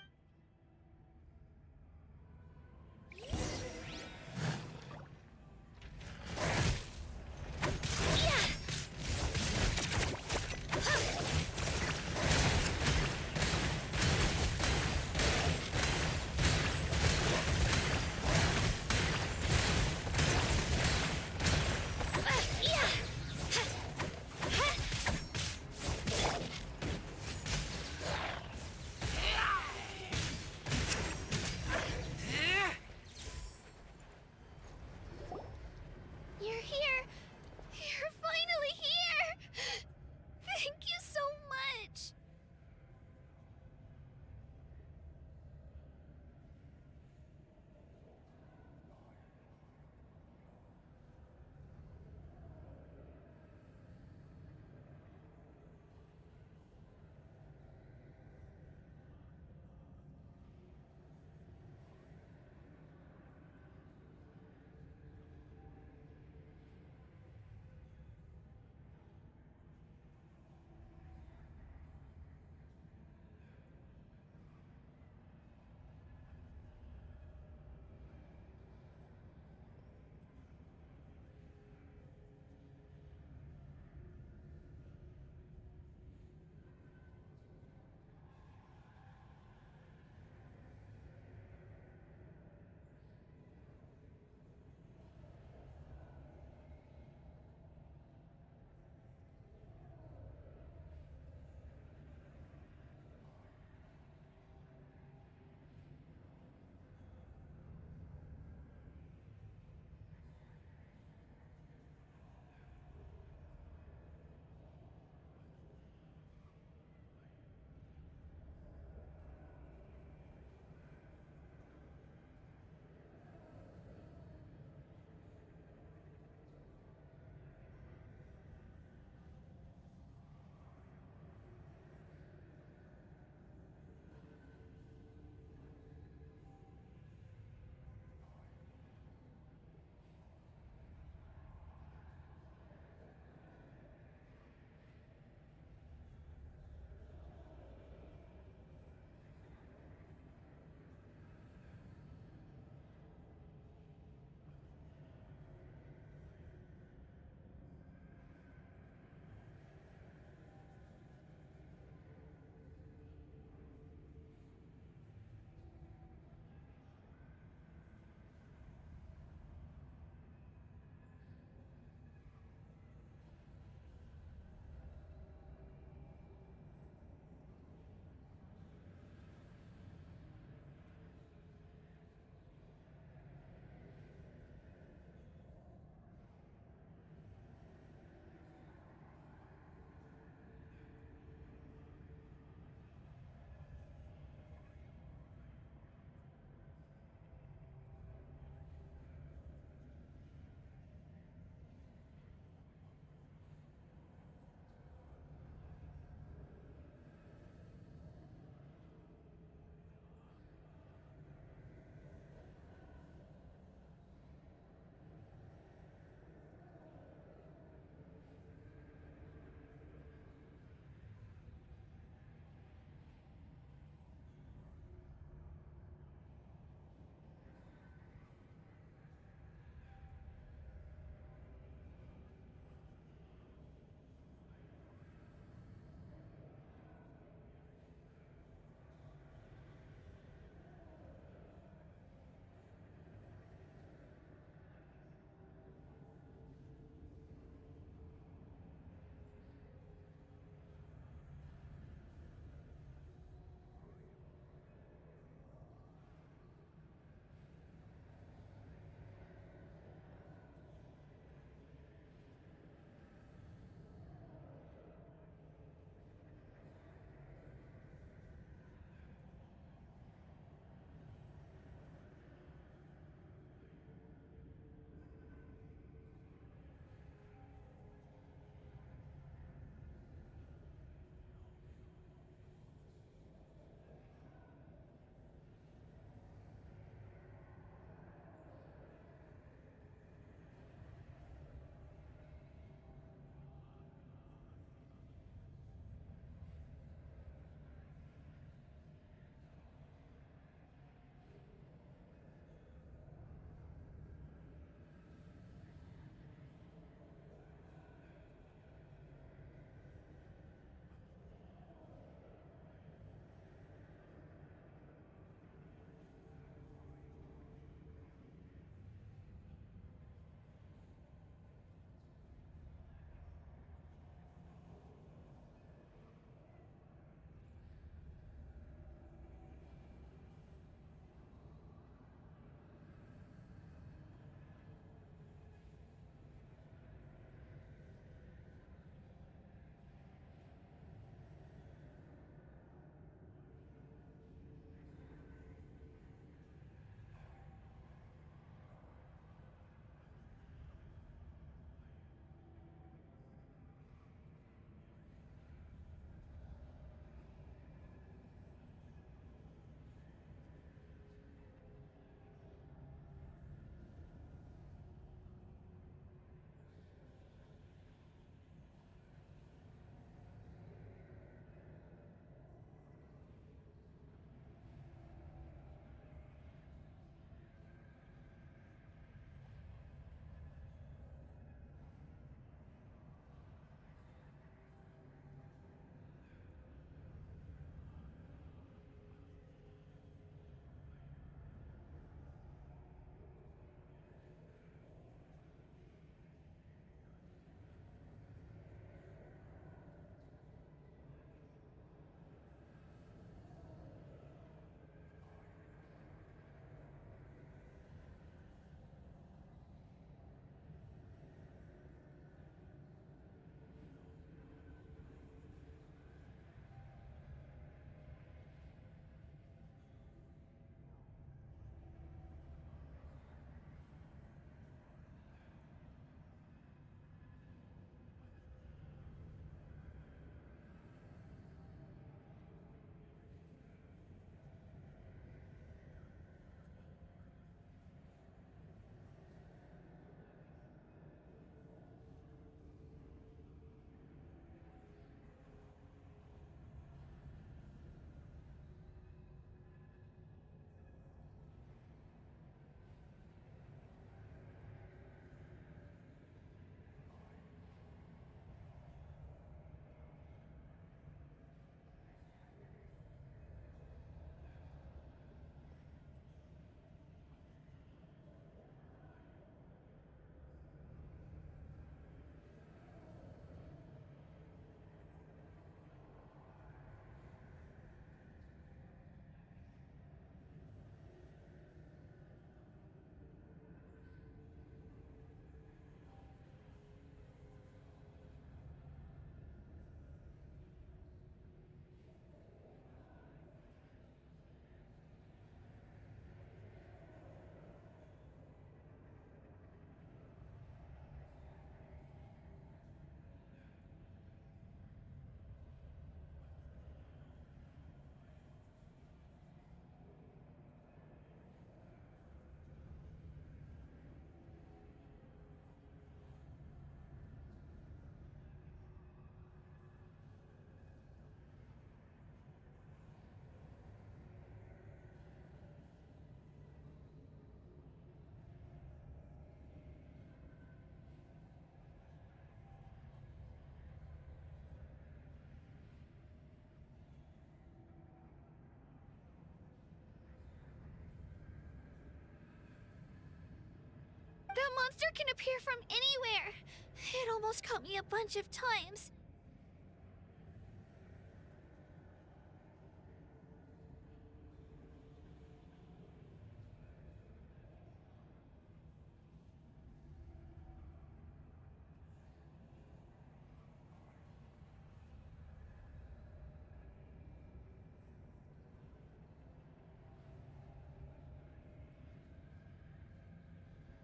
monster can appear from anywhere. It almost caught me a bunch of times.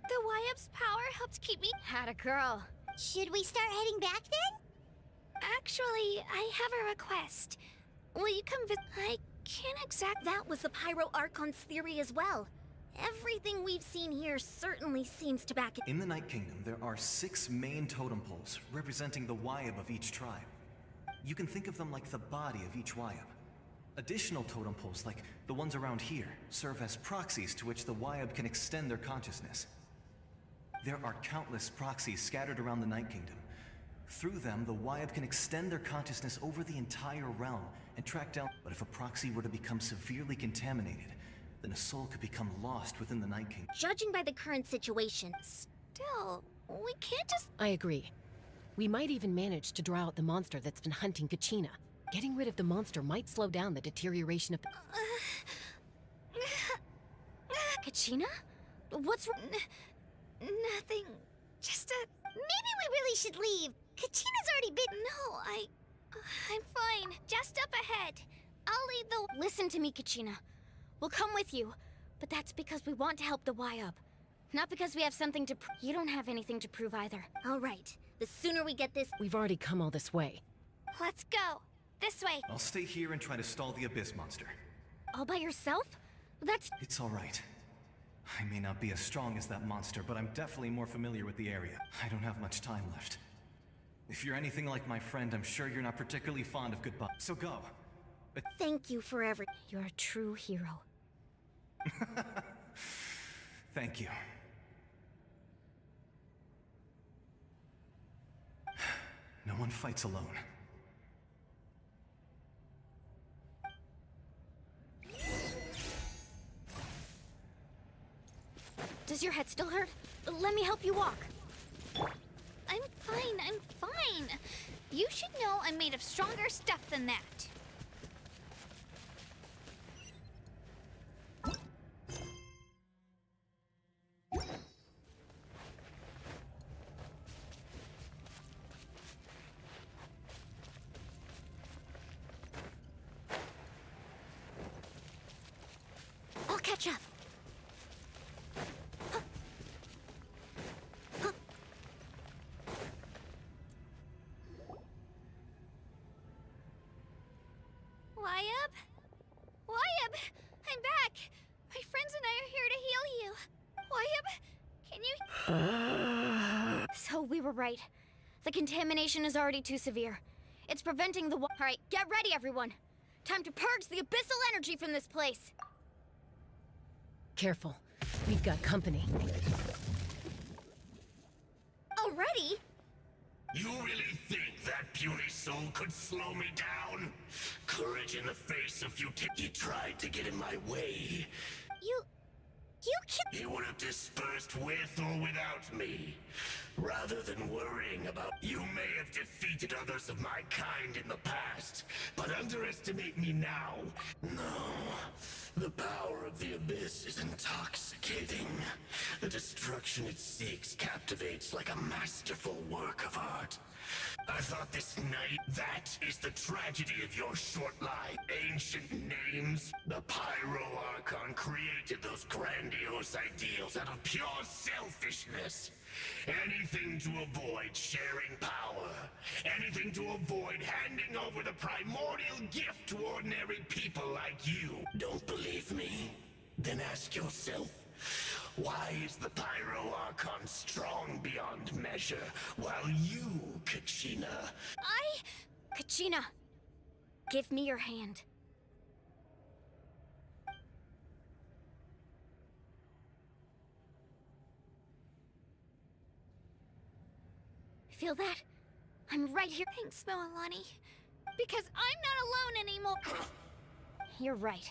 The Wyab's power helped keep me. Had a girl. Should we start heading back then? Actually, I have a request. Will you come visit? I can't exact. That was the Pyro Archon's theory as well. Everything we've seen here certainly seems to back it. In the Night Kingdom, there are 6 main totem poles representing the Wyab of each tribe. You can think of them like the body of each Wyab. Additional totem poles, like the ones around here, serve as proxies to which the Wyab can extend their consciousness. There are countless proxies scattered around the Night Kingdom. Through them, the Wyab can extend their consciousness over the entire realm and track down. But if a proxy were to become severely contaminated, then a soul could become lost within the Night Kingdom. Judging by the current situation, still, we can't just. I agree. We might even manage to draw out the monster that's been hunting Kachina. Getting rid of the monster might slow down the deterioration of the... Kachina? What's wrong? Nothing. Just a... Maybe we really should leave. Kachina's already been... No, I'm fine. Just up ahead. I'll lead the... Listen to me, Kachina. We'll come with you, but that's because we want to help the Wyab. Not because we have something to You don't have anything to prove either. All right. The sooner we get this... We've already come all this way. Let's go. This way. I'll stay here and try to stall the Abyss monster. All by yourself? That's... It's all right. I may not be as strong as that monster, but I'm definitely more familiar with the area. I don't have much time left. If you're anything like my friend, I'm sure you're not particularly fond of goodbye. So go. Thank you for You're a true hero. Thank you. No one fights alone. Does your head still hurt? Let me help you walk. I'm fine. You should know I'm made of stronger stuff than that. I'll catch up. Wyab! I'm back! My friends and I are here to heal you. Wyab, can you... So we were right. The contamination is already too severe. It's preventing the... Alright, get ready, everyone! Time to purge the abyssal energy from this place! Careful. We've got company. Already? You really think that puny soul could slow me down? Courage in the face of futility. He tried to get in my way. You killed... He would have dispersed with or without me. Rather than worrying about... You may have defeated others of my kind in the past, but underestimate me now. No. The power of the Abyss is intoxicating. The destruction it seeks captivates like a masterful work of art. I thought this night, that is the tragedy of your short life. Ancient names. The Pyro Archon created those grandiose ideals out of pure selfishness. Anything to avoid sharing power. Anything to avoid handing over the primordial gift to ordinary people like you. Don't believe me? Then ask yourself, why is the Pyro Archon strong beyond measure, while you, Kachina... Kachina, give me your hand. Feel that? I'm right here. Thanks, Moalani. Because I'm not alone anymore. You're right.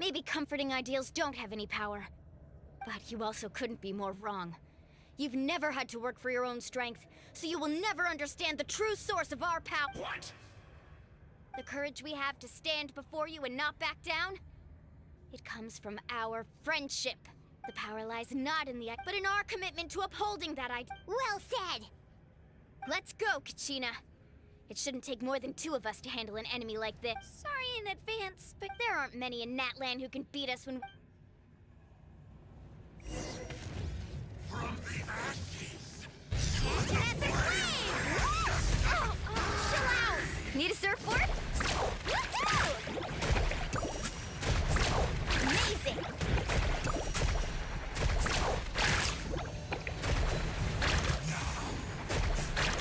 Maybe comforting ideals don't have any power. But you also couldn't be more wrong. You've never had to work for your own strength, so you will never understand the true source of our power. What? The courage we have to stand before you and not back down? It comes from our friendship. The power lies not in the act, but in our commitment to upholding that idea. Well said! Let's go, Kachina. It shouldn't take more than 2 of us to handle an enemy like this. Sorry in advance, but there aren't many in Natlan who can beat us when... From the ashes! Chill out! Need a surfboard? Woohoo! Amazing!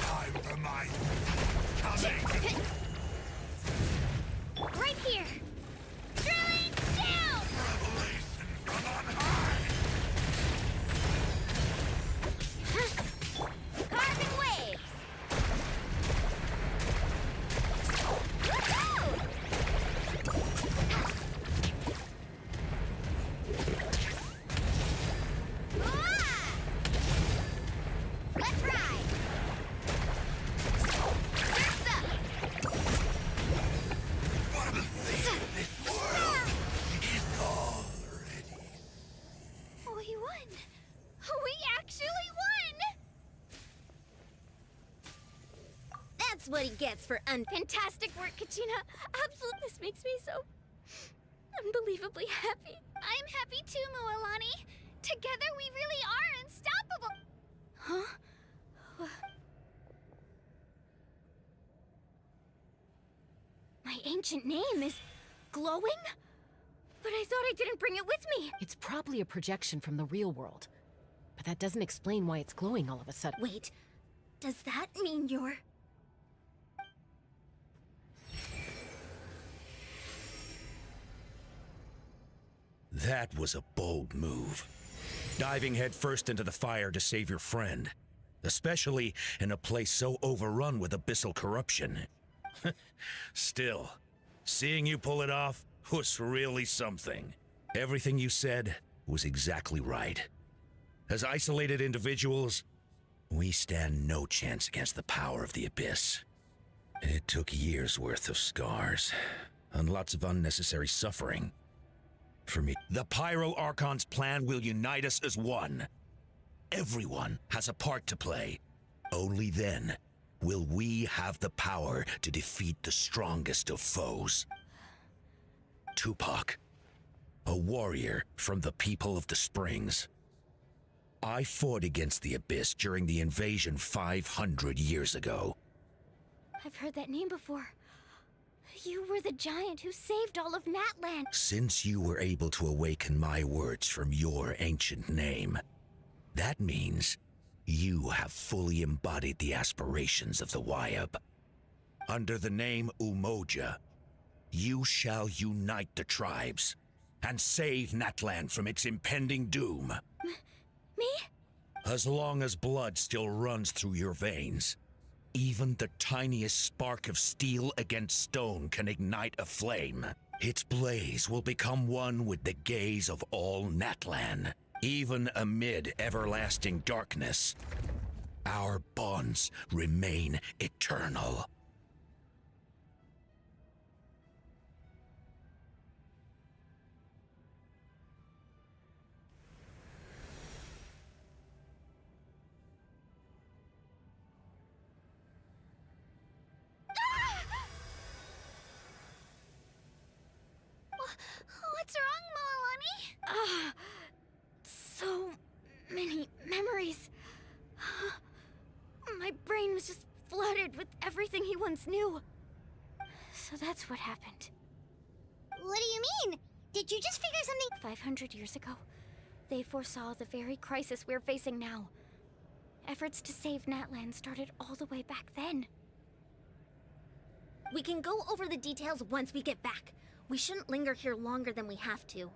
Time for my coming! Right here! Drilling down! Revelation from on high! Carving waves! Woohoo! Ah! Let's ride! Surf's up! This world is already... We won! We actually won! That's what he gets for fantastic work, Kachina. Absolutely, this makes me so unbelievably happy. I'm happy too, Moalani. Together we really are unstoppable. Huh? My ancient name is glowing? But I thought I didn't bring it with me. It's probably a projection from the real world. But that doesn't explain why it's glowing all of a sudden. Wait, does that mean you're... That was a bold move. Diving headfirst into the fire to save your friend. Especially in a place so overrun with abyssal corruption. Still, seeing you pull it off was really something. Everything you said was exactly right. As isolated individuals, we stand no chance against the power of the Abyss. It took years' worth of scars, and lots of unnecessary suffering. For me, the Pyro Archon's plan will unite us as one. Everyone has a part to play. Only then will we have the power to defeat the strongest of foes. Tupac, a warrior from the people of the Springs. I fought against the Abyss during the invasion 500 years ago. I've heard that name before. You were the giant who saved all of Natlan. Since you were able to awaken my words from your ancient name, that means you have fully embodied the aspirations of the Wyab. Under the name Umoja, you shall unite the tribes and save Natlan from its impending doom. Me? As long as blood still runs through your veins, even the tiniest spark of steel against stone can ignite a flame. Its blaze will become one with the gaze of all Natlan, even amid everlasting darkness. Our bonds remain eternal. What's wrong, Moalani? So many memories. My brain was just flooded with everything he once knew. So that's what happened. What do you mean? Did you just figure something? 500 years ago, they foresaw the very crisis we're facing now. Efforts to save Natlan started all the way back then. We can go over the details once we get back. We shouldn't linger here longer than we have to.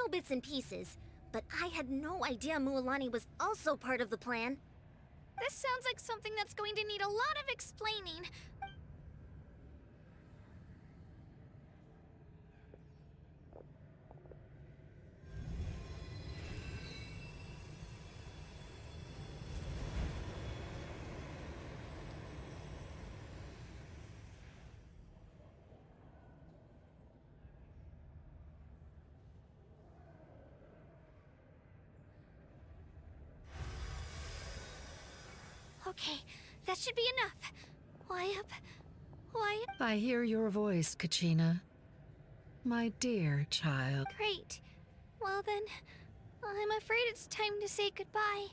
know bits and pieces, but I had no idea Mualani was also part of the plan. This sounds like something that's going to need a lot of explaining. Okay, that should be enough. Why up? I hear your voice, Kachina. My dear child. Great. Well then, I'm afraid it's time to say goodbye.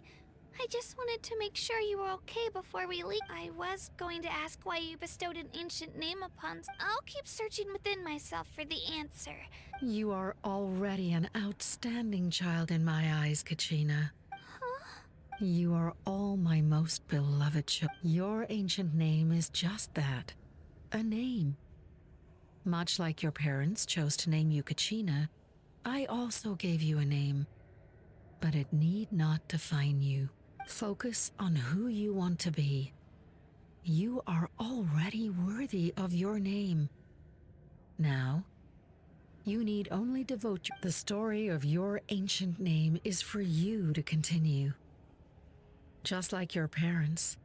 I just wanted to make sure you were okay before we leave. I was going to ask why you bestowed an ancient name upon... I'll keep searching within myself for the answer. You are already an outstanding child in my eyes, Kachina. You are all my most beloved children. Your ancient name is just that. A name. Much like your parents chose to name you Kachina, I also gave you a name. But it need not define you. Focus on who you want to be. You are already worthy of your name. Now, you need only devote... The story of your ancient name is for you to continue. Just like your parents,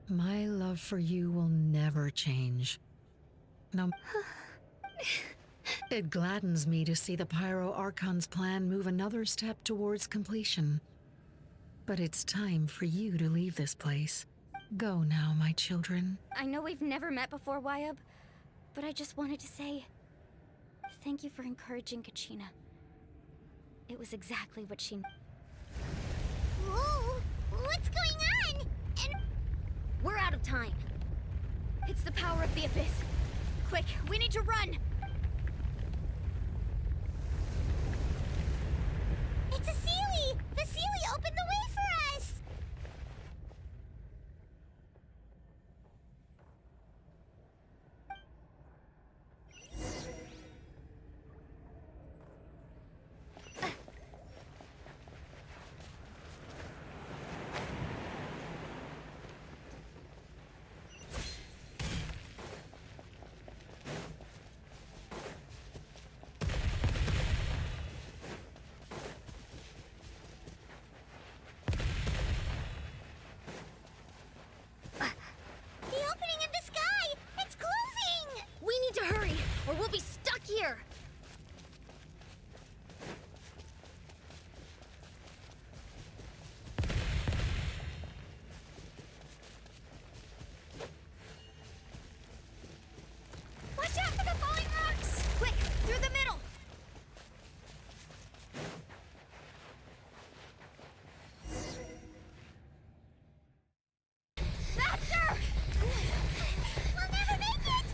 my love for you will never change. No. It gladdens me to see the Pyro Archon's plan move another step towards completion. But it's time for you to leave this place. Go now, my children. I know we've never met before, Wayub, but I just wanted to say thank you for encouraging Kachina. It was exactly what she... Whoa! What's going on? And we're out of time. It's the power of the Abyss. Quick, we need to run! It's a Seelie! The Seelie opened the way for us! Or we'll be stuck here! Watch out for the falling rocks! Quick, through the middle! Faster! We'll never make it!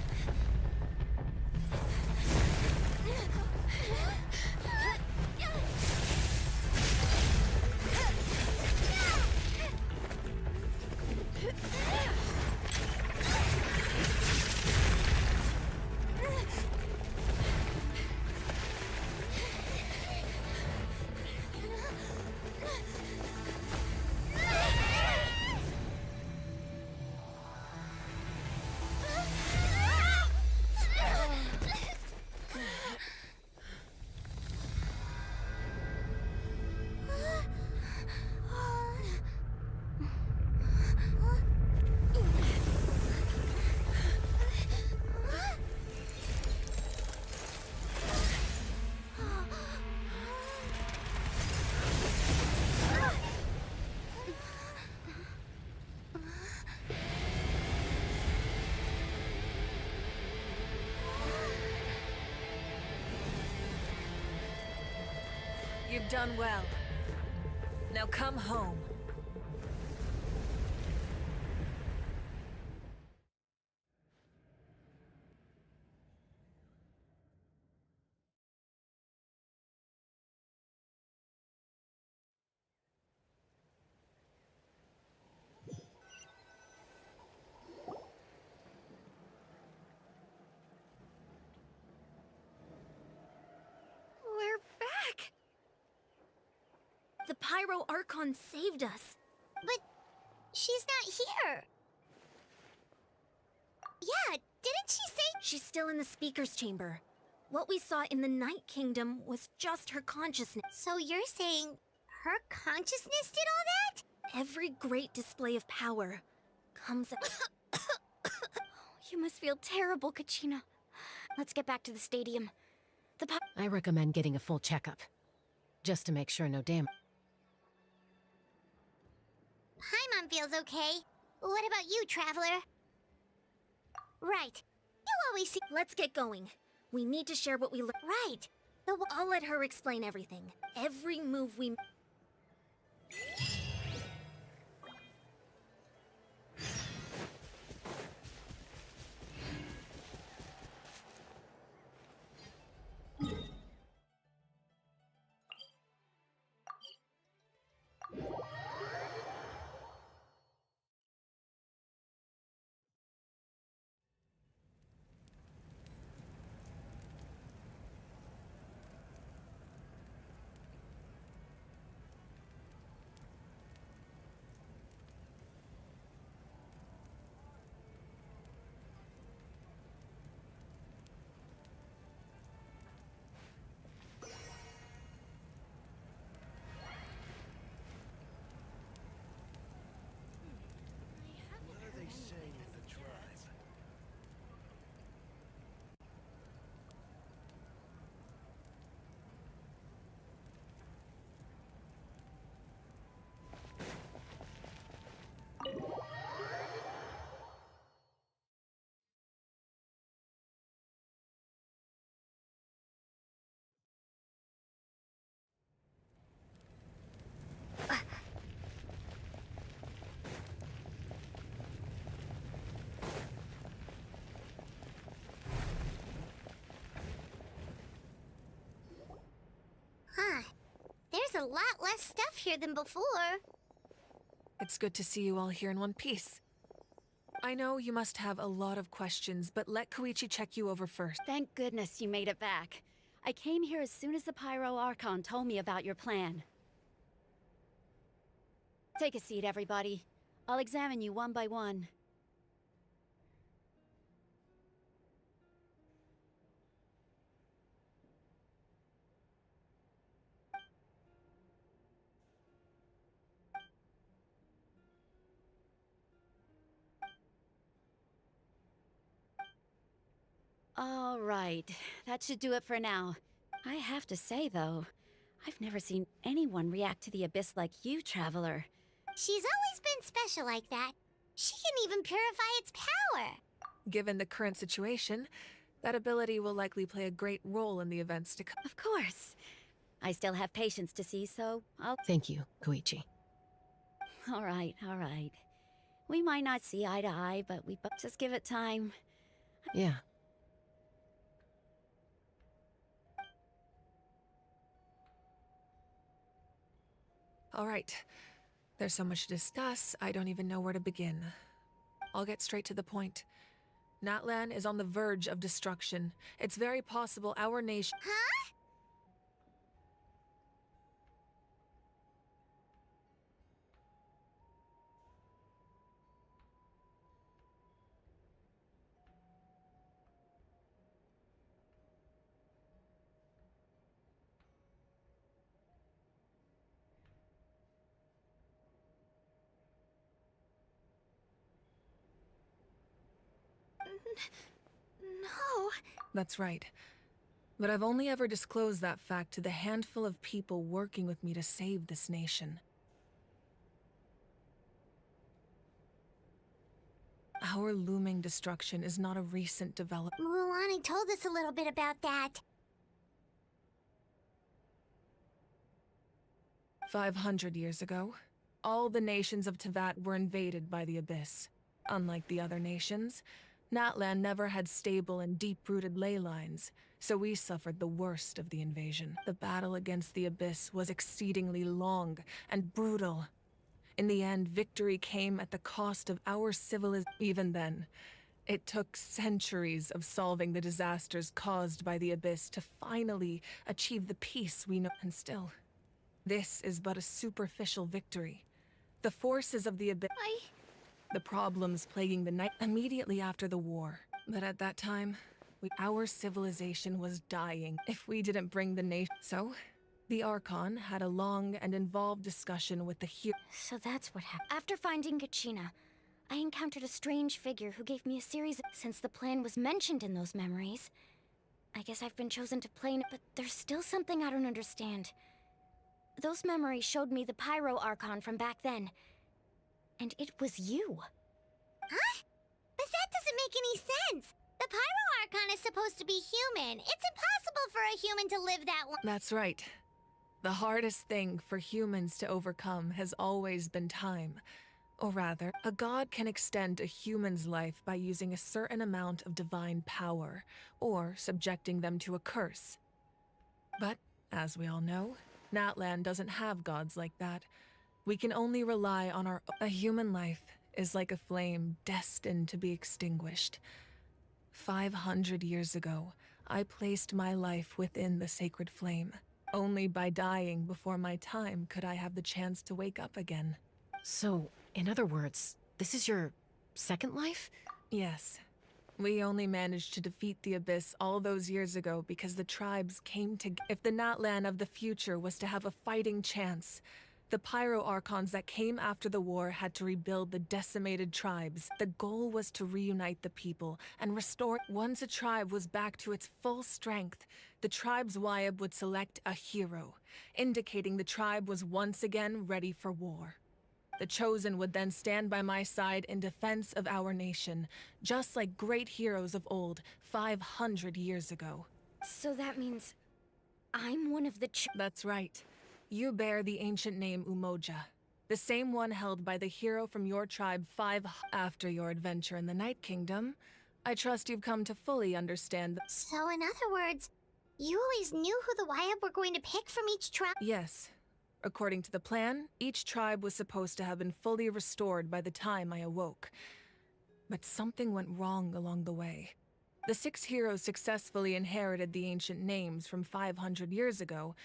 You've done well. Now come home. We're back! The Pyro Archon saved us. But she's not here. Yeah, didn't she say... She's still in the speaker's chamber. What we saw in the Night Kingdom was just her consciousness. So you're saying her consciousness did all that? Every great display of power comes at... You must feel terrible, Kachina. Let's get back to the stadium. I recommend getting a full checkup, just to make sure no damage. Paimon feels okay. What about you, Traveler? Right. You always see... Let's get going. We need to share what we learned. Right. I'll let her explain everything. Every move we... Huh. There's a lot less stuff here than before. It's good to see you all here in one piece. I know you must have a lot of questions, but let Koichi check you over first. Thank goodness you made it back. I came here as soon as the Pyro Archon told me about your plan. Take a seat, everybody. I'll examine you one by one. All right, that should do it for now. I have to say, though, I've never seen anyone react to the Abyss like you, Traveler. She's always been special like that. She can even purify its power. Given the current situation, that ability will likely play a great role in the events to come. Of course. I still have patience to see, so I'll... Thank you, Koichi. All right, all right. We might not see eye to eye, but we both just give it time. Yeah. All right. There's so much to discuss, I don't even know where to begin. I'll get straight to the point. Natlan is on the verge of destruction. It's very possible our nation— Huh? No. That's right. But I've only ever disclosed that fact to the handful of people working with me to save this nation. Our looming destruction is not a recent development. Mualani told us a little bit about that. 500 years ago, all the nations of Tevat were invaded by the Abyss. Unlike the other nations, Natlan never had stable and deep-rooted ley lines, so we suffered the worst of the invasion. The battle against the Abyss was exceedingly long and brutal. In the end, victory came at the cost of our civilization. Even then, it took centuries of solving the disasters caused by the Abyss to finally achieve the peace we know. And still, This is but a superficial victory. The forces of the abyss... The problems plaguing the night immediately after the war. But at that time, our civilization was dying if we didn't bring the nation. So, the Archon had a long and involved discussion with the hero. So that's what happened. After finding Kachina, I encountered a strange figure who gave me a series since the plan was mentioned in those memories. I guess I've been chosen to play but there's still something I don't understand. Those memories showed me the Pyro Archon from back then. And it was you. Huh? But that doesn't make any sense. The Pyro Archon is supposed to be human. It's impossible for a human to live that long. That's right. The hardest thing for humans to overcome has always been time. Or rather, a god can extend a human's life by using a certain amount of divine power, or subjecting them to a curse. But, as we all know, Natlan doesn't have gods like that. We can only rely on a human life is like a flame destined to be extinguished. 500 years ago, I placed my life within the sacred flame. Only by dying before my time could I have the chance to wake up again. So, in other words, this is your second life? Yes. We only managed to defeat the Abyss all those years ago because the tribes came together. If the Natlan of the future was to have a fighting chance, the Pyro Archons that came after the war had to rebuild the decimated tribes. The goal was to reunite the people and restore. Once a tribe was back to its full strength, the tribe's Wyab would select a hero, indicating the tribe was once again ready for war. The Chosen would then stand by my side in defense of our nation, just like great heroes of old, 500 years ago. So that means I'm one of the That's right. You bear the ancient name Umoja, the same one held by the hero from your tribe after your adventure in the Night Kingdom. I trust you've come to fully understand So in other words, you always knew who the Wyab were going to pick from each tribe? Yes. According to the plan, each tribe was supposed to have been fully restored by the time I awoke. But something went wrong along the way. The 6 heroes successfully inherited the ancient names from 500 years ago,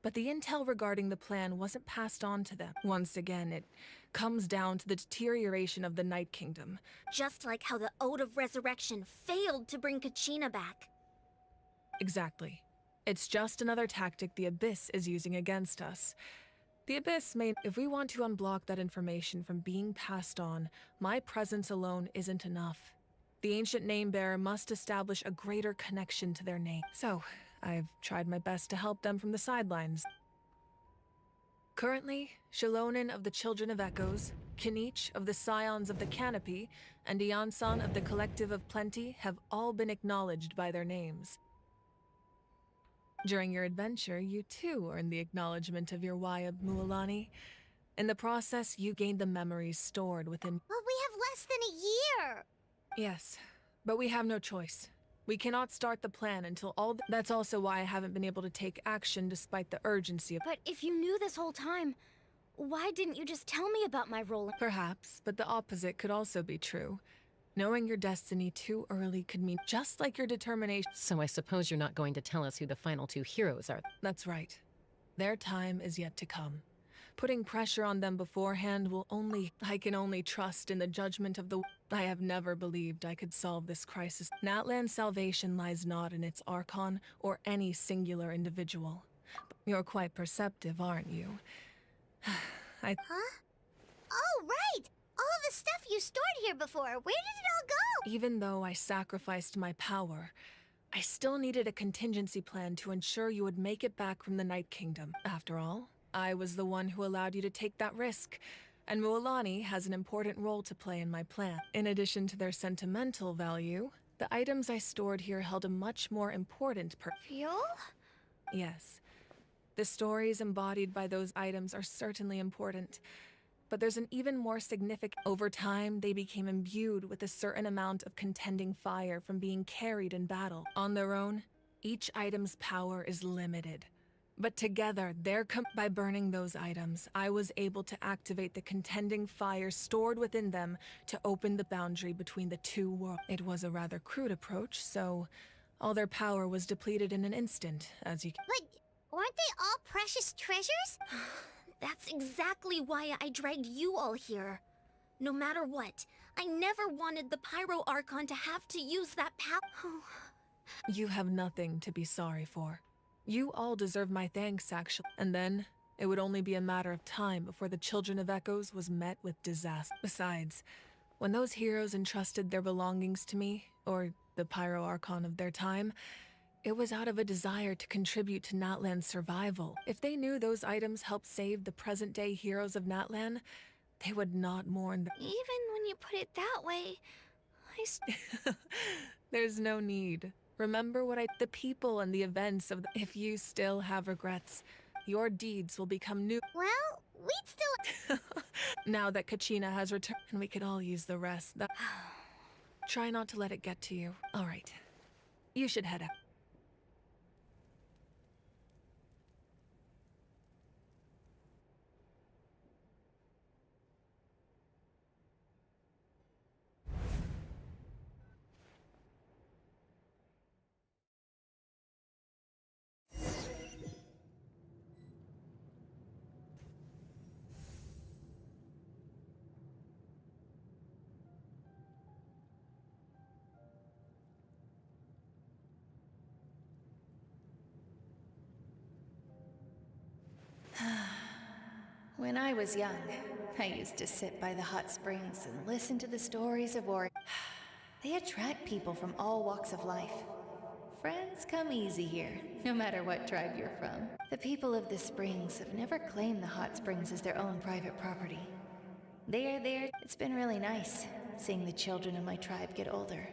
but the intel regarding the plan wasn't passed on to them. Once again, it comes down to the deterioration of the Night Kingdom. Just like how the Ode of Resurrection failed to bring Kachina back. Exactly. It's just another tactic the Abyss is using against us. The Abyss may... If we want to unblock that information from being passed on, my presence alone isn't enough. The ancient name-bearer must establish a greater connection to their name. So, I've tried my best to help them from the sidelines. Currently, Shilonin of the Children of Echoes, Kinich of the Scions of the Canopy, and Iansan of the Collective of Plenty have all been acknowledged by their names. During your adventure, you too earned the acknowledgement of your Wyab, Mualani. In the process, you gained the memories stored within... But we have less than a year! Yes, but we have no choice. We cannot start the plan until all... That's also why I haven't been able to take action despite the urgency of... But if you knew this whole time, why didn't you just tell me about my role? Perhaps, but the opposite could also be true. Knowing your destiny too early could mean just like your determination. So I suppose you're not going to tell us who the final 2 heroes are. That's right. Their time is yet to come. Putting pressure on them beforehand will only... I can only trust in the judgment of the... I have never believed I could solve this crisis. Natlan's salvation lies not in its Archon or any singular individual. You're quite perceptive, aren't you? Huh? Oh, right! All of the stuff you stored here before, where did it all go? Even though I sacrificed my power, I still needed a contingency plan to ensure you would make it back from the Night Kingdom. After all, I was the one who allowed you to take that risk, and Mualani has an important role to play in my plan. In addition to their sentimental value, the items I stored here held a much more important Fuel? Yes. The stories embodied by those items are certainly important, but there's an even more significant... Over time, they became imbued with a certain amount of contending fire from being carried in battle. On their own, each item's power is limited. But together, by burning those items, I was able to activate the contending fire stored within them to open the boundary between the 2 worlds. It was a rather crude approach, so all their power was depleted in an instant, as you can... But Aren't they all precious treasures? That's exactly why I dragged you all here. No matter what, I never wanted the Pyro Archon to have to use that power. You have nothing to be sorry for. You all deserve my thanks, actually. And then, it would only be a matter of time before the Children of Echoes was met with disaster. Besides, when those heroes entrusted their belongings to me, or the Pyro Archon of their time, it was out of a desire to contribute to Natlan's survival. If they knew those items helped save the present-day heroes of Natlan, they would not mourn Even when you put it that way, There's no need. Remember the people and the events of if you still have regrets, your deeds will become new. Well, we'd still... Now that Kachina has returned, and we could all use the rest. Try not to let it get to you. All right. You should head out. When I was young, I used to sit by the hot springs and listen to the stories of warriors. They attract people from all walks of life. Friends come easy here, no matter what tribe you're from. The people of the springs have never claimed the hot springs as their own private property. They are there. It's been really nice, seeing the children of my tribe get older.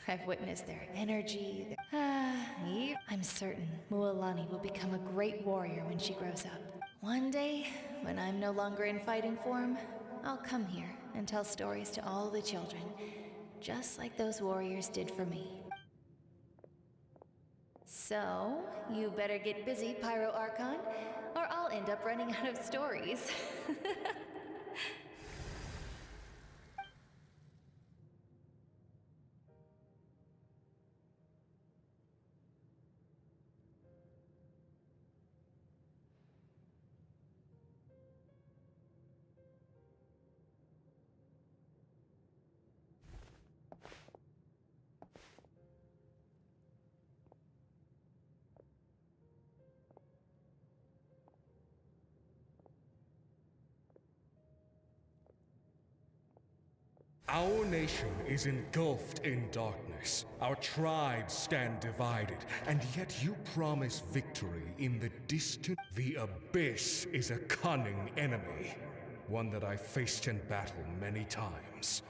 I've witnessed their energy. I'm certain Mualani will become a great warrior when she grows up. One day, when I'm no longer in fighting form, I'll come here and tell stories to all the children, just like those warriors did for me. So, you better get busy, Pyro Archon, or I'll end up running out of stories. Our nation is engulfed in darkness. Our tribes stand divided, and yet you promise victory in the distant... The Abyss is a cunning enemy, one that I faced in battle many times.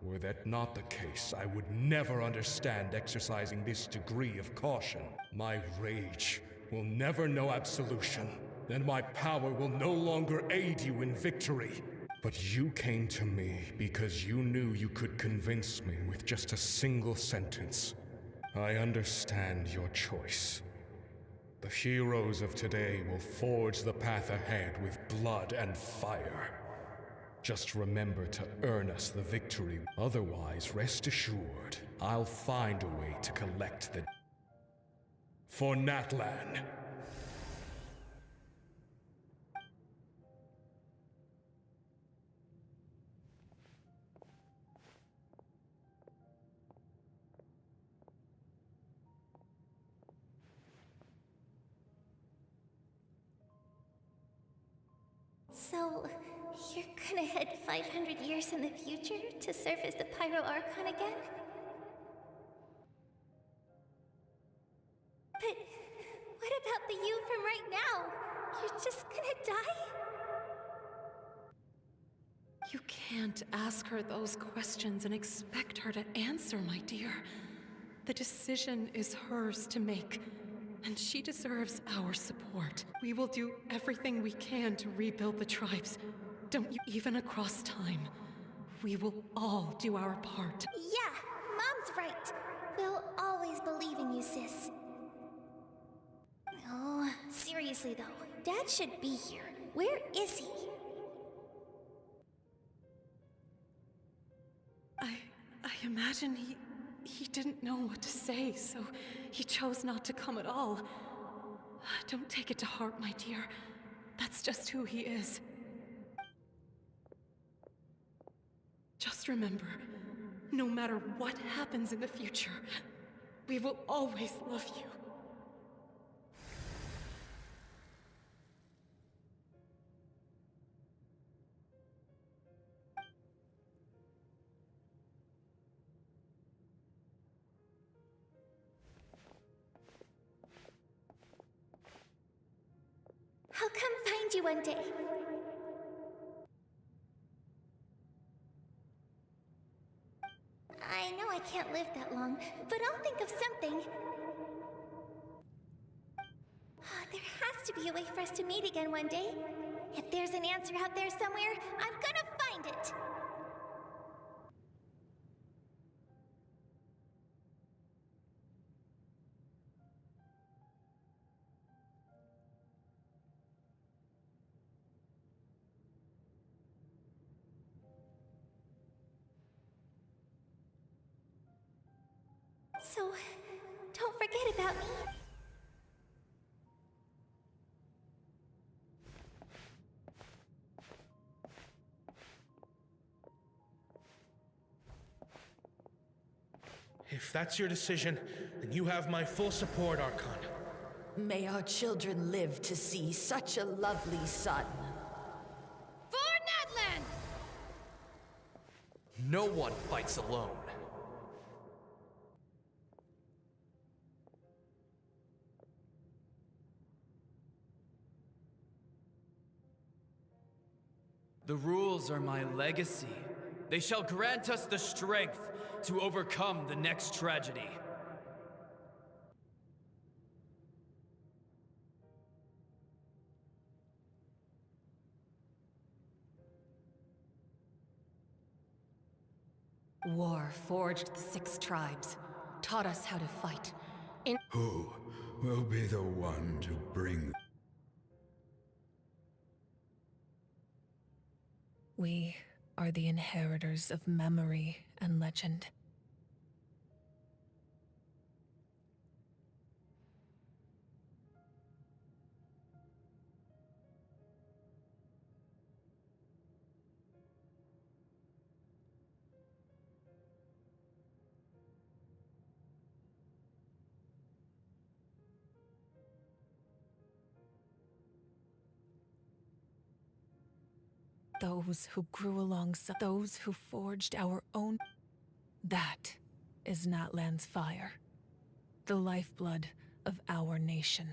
Were that not the case, I would never understand exercising this degree of caution. My rage will never know absolution, and my power will no longer aid you in victory. But you came to me because you knew you could convince me with just a single sentence. I understand your choice. The heroes of today will forge the path ahead with blood and fire. Just remember to earn us the victory. Otherwise, rest assured, I'll find a way to collect the... For Natlan. So, you're gonna head 500 years in the future to serve as the Pyro Archon again? But what about the you from right now? You're just gonna die? You can't ask her those questions and expect her to answer, my dear. The decision is hers to make, and she deserves our support. We will do everything we can to rebuild the tribes. Don't you, even across time. We will all do our part. Yeah, Mom's right. We'll always believe in you, sis. Oh, seriously though, Dad should be here. Where is he? I imagine he didn't know what to say, so he chose not to come at all. Don't take it to heart, my dear. That's just who he is. Just remember, no matter what happens in the future, we will always love you. I'll come find you one day. I know I can't live that long, but I'll think of something. There has to be a way for us to meet again one day. If there's an answer out there somewhere, I'm gonna find it. So, don't forget about me. If that's your decision, then you have my full support, Archon. May our children live to see such a lovely son. For Natlan! No one fights alone. The rules are my legacy. They shall grant us the strength to overcome the next tragedy. War forged the 6 tribes, taught us how to fight. Who will be the one to bring... We are the inheritors of memory and legend. Those who grew alongside, those who forged our own. That is Natlan's fire, the lifeblood of our nation.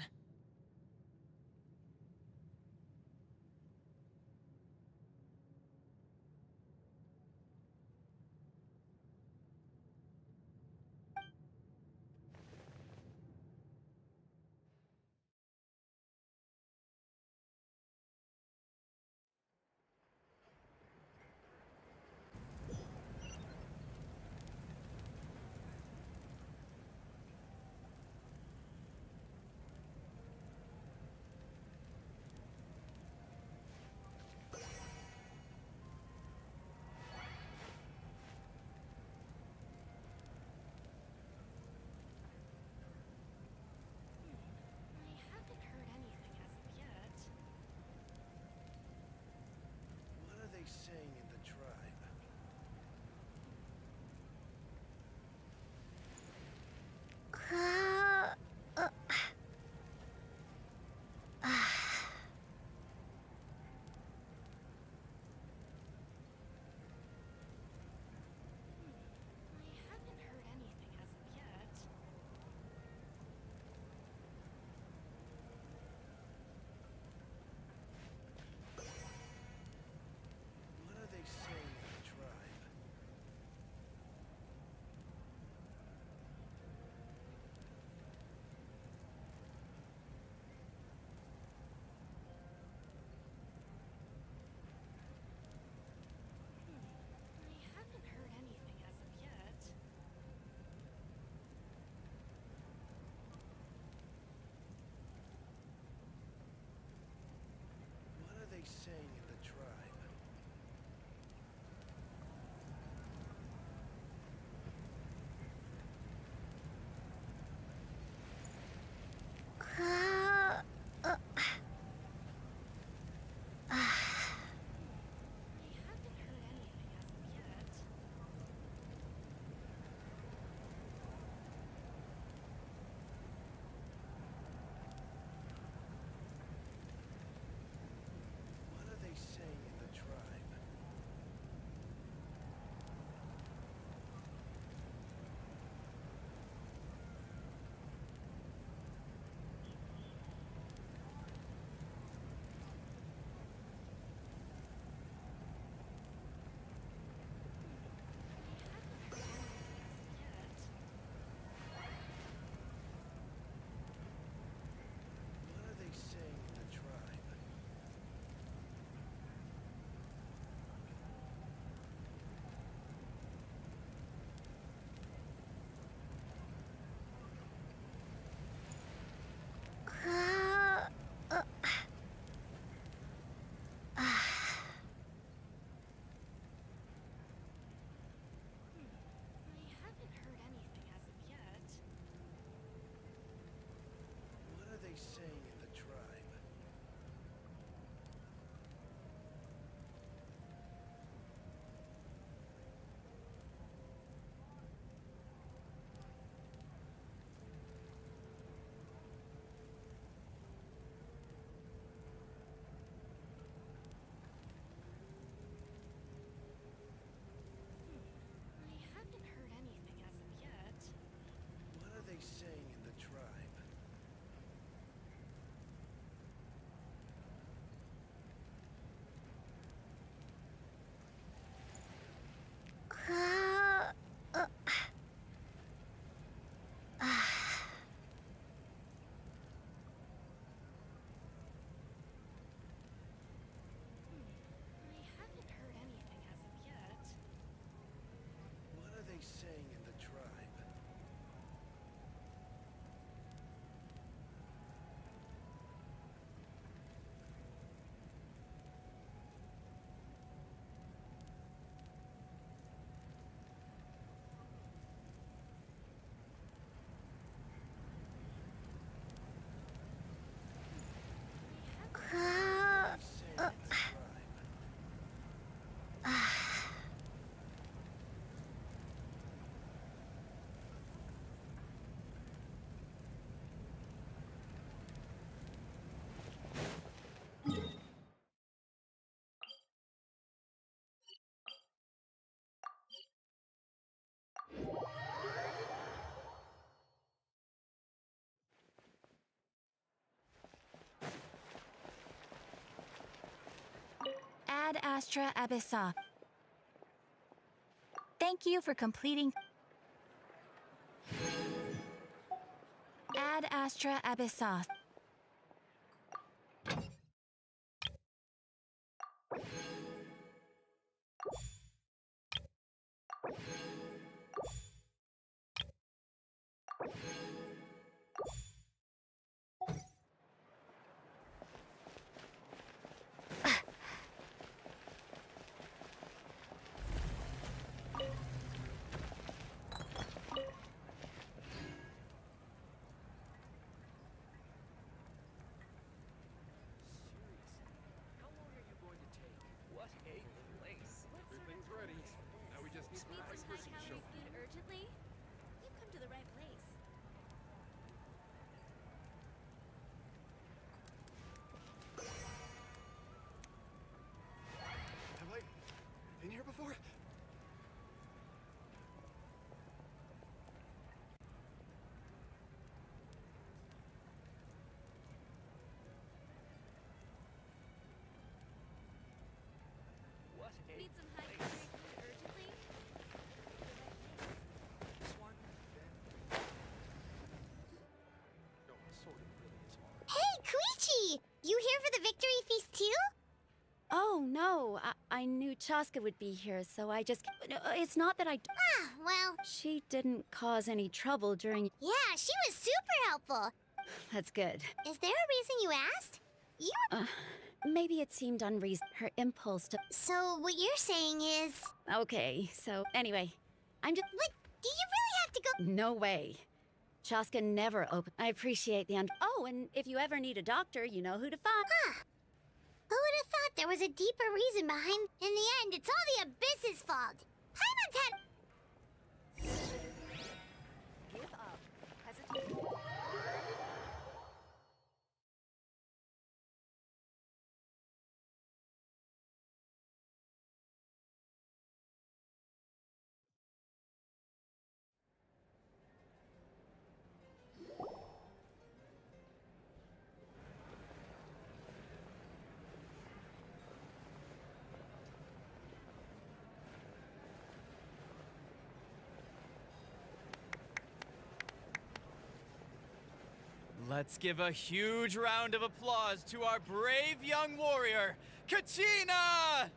Ad Astra Abyssa. Thank you for completing. Ad Astra Abyssa. Everything's ready. Now we just need the right person to show up. food urgently? You've come to the right place. Have I been here before? Need some high-calorie food urgently? Hey, Koichi! You here for the victory feast too? Oh, no. I knew Chaska would be here, so I just. No, it's not that I. Ah, well. She didn't cause any trouble during. Yeah, she was super helpful. That's good. Is there a reason you asked? You. Maybe it seemed unreasonable. Her impulse to. So, what you're saying is. Okay, so anyway, I'm just. What? Do you really have to go? No way. Chaska never opened. I appreciate the Oh, and if you ever need a doctor, you know who to find. Huh. Who would have thought there was a deeper reason behind? In the end, it's all the Abyss's fault. Paimon's had. Give up. Hesitate. Let's give a huge round of applause to our brave young warrior, Kachina!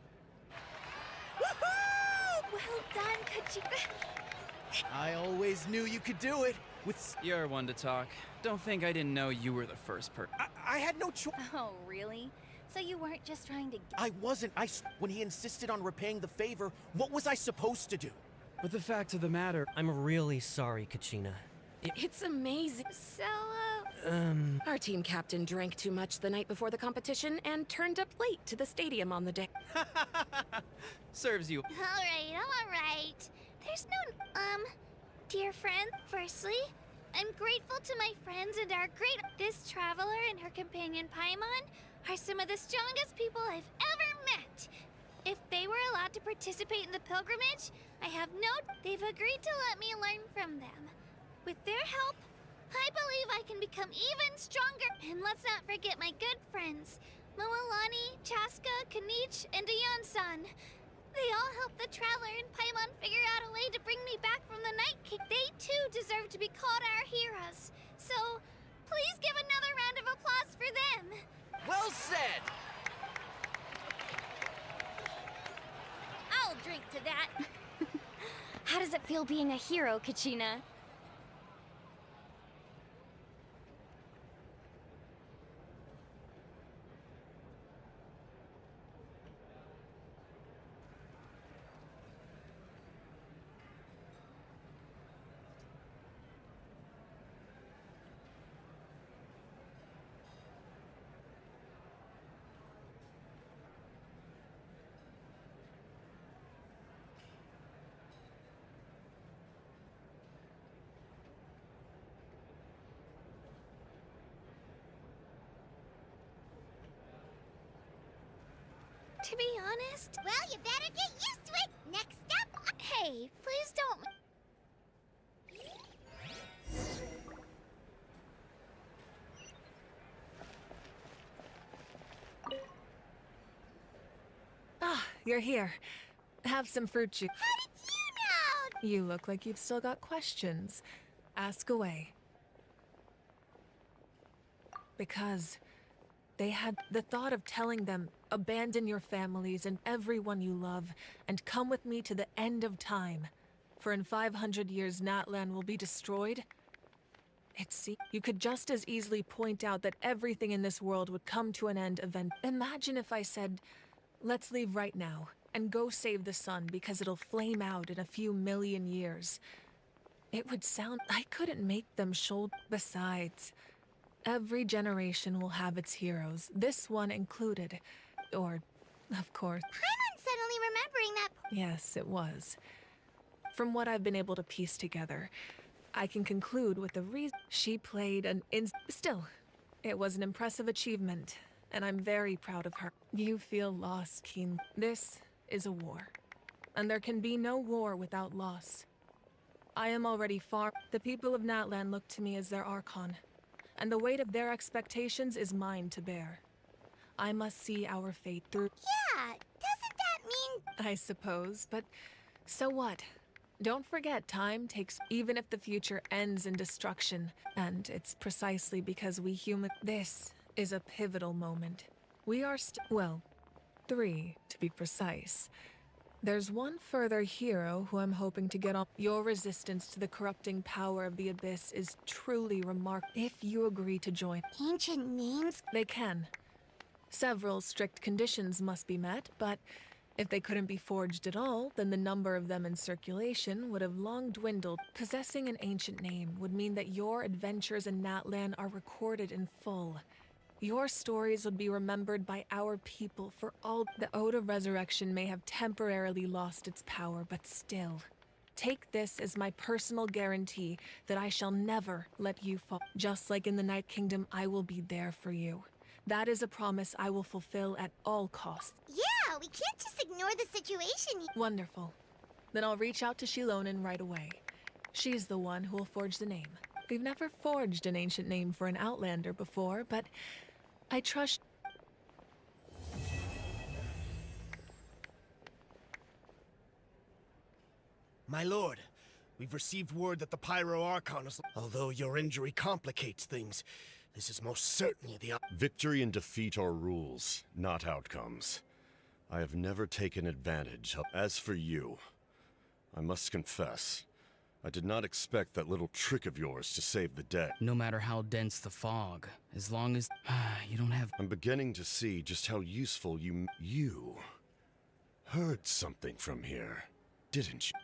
Woohoo! Well done, Kachina. I always knew you could do it. You're one to talk. Don't think I didn't know you were the first person. I had no choice. Oh, really? So you weren't just trying to. I wasn't. When he insisted on repaying the favor, what was I supposed to do? But the fact of the matter, I'm really sorry, Kachina. It's amazing. So, Our team captain drank too much the night before the competition and turned up late to the stadium on the day. Serves you. Alright. There's no, dear friend, firstly, I'm grateful to my friends and our great. This traveler and her companion Paimon are some of the strongest people I've ever met. If they were allowed to participate in the pilgrimage, I have they've agreed to let me learn from them. With their help, I believe I can become even stronger. And let's not forget my good friends, Moalani, Chaska, Kanich, and Dion-san. They all helped the Traveler and Paimon figure out a way to bring me back from the Night King. They too deserve to be called our heroes. So, please give another round of applause for them. Well said! I'll drink to that. How does it feel being a hero, Kachina? To be honest... Well, you better get used to it! Next up... Hey, please don't... you're here. Have some fruit juice. How did you know? You look like you've still got questions. Ask away. Because they had the thought of telling them, abandon your families and everyone you love, and come with me to the end of time. For in 500 years, Natlan will be destroyed. You could just as easily point out that everything in this world would come to an end eventually. Imagine if I said, let's leave right now, and go save the sun because it'll flame out in a few million years. It would sound... I couldn't make them shoulder... Besides, every generation will have its heroes, this one included. Or, of course... Paimon's suddenly remembering that... Yes, it was. From what I've been able to piece together, I can conclude with the reason she played an Still, it was an impressive achievement, and I'm very proud of her. You feel loss, Keen. This is a war, and there can be no war without loss. I am already far... The people of Natlan look to me as their Archon, and the weight of their expectations is mine to bear. I must see our fate through... Yeah, doesn't that mean... I suppose, but so what? Don't forget, time takes... Even if the future ends in destruction, and it's precisely because we human... This is a pivotal moment. We are well, 3, to be precise. There's one further hero who I'm hoping to get on. Your resistance to the corrupting power of the Abyss is truly remarkable. If you agree to join... Ancient names? They can. Several strict conditions must be met, but if they couldn't be forged at all, then the number of them in circulation would have long dwindled. Possessing an ancient name would mean that your adventures in Natlan are recorded in full. Your stories would be remembered by our people for all... The Ode of Resurrection may have temporarily lost its power, but still. Take this as my personal guarantee that I shall never let you fall. Just like in the Night Kingdom, I will be there for you. That is a promise I will fulfill at all costs. Yeah, we can't just ignore the situation. Wonderful. Then I'll reach out to Shilonen right away. She's the one who will forge the name. We've never forged an ancient name for an Outlander before, but I trust... My lord, we've received word that the Pyro Archon is... Although your injury complicates things, this is most certainly the... Victory and defeat are rules, not outcomes. I have never taken advantage of... As for you, I must confess, I did not expect that little trick of yours to save the day. No matter how dense the fog, as long as you don't have... I'm beginning to see just how useful you heard something from here, didn't you?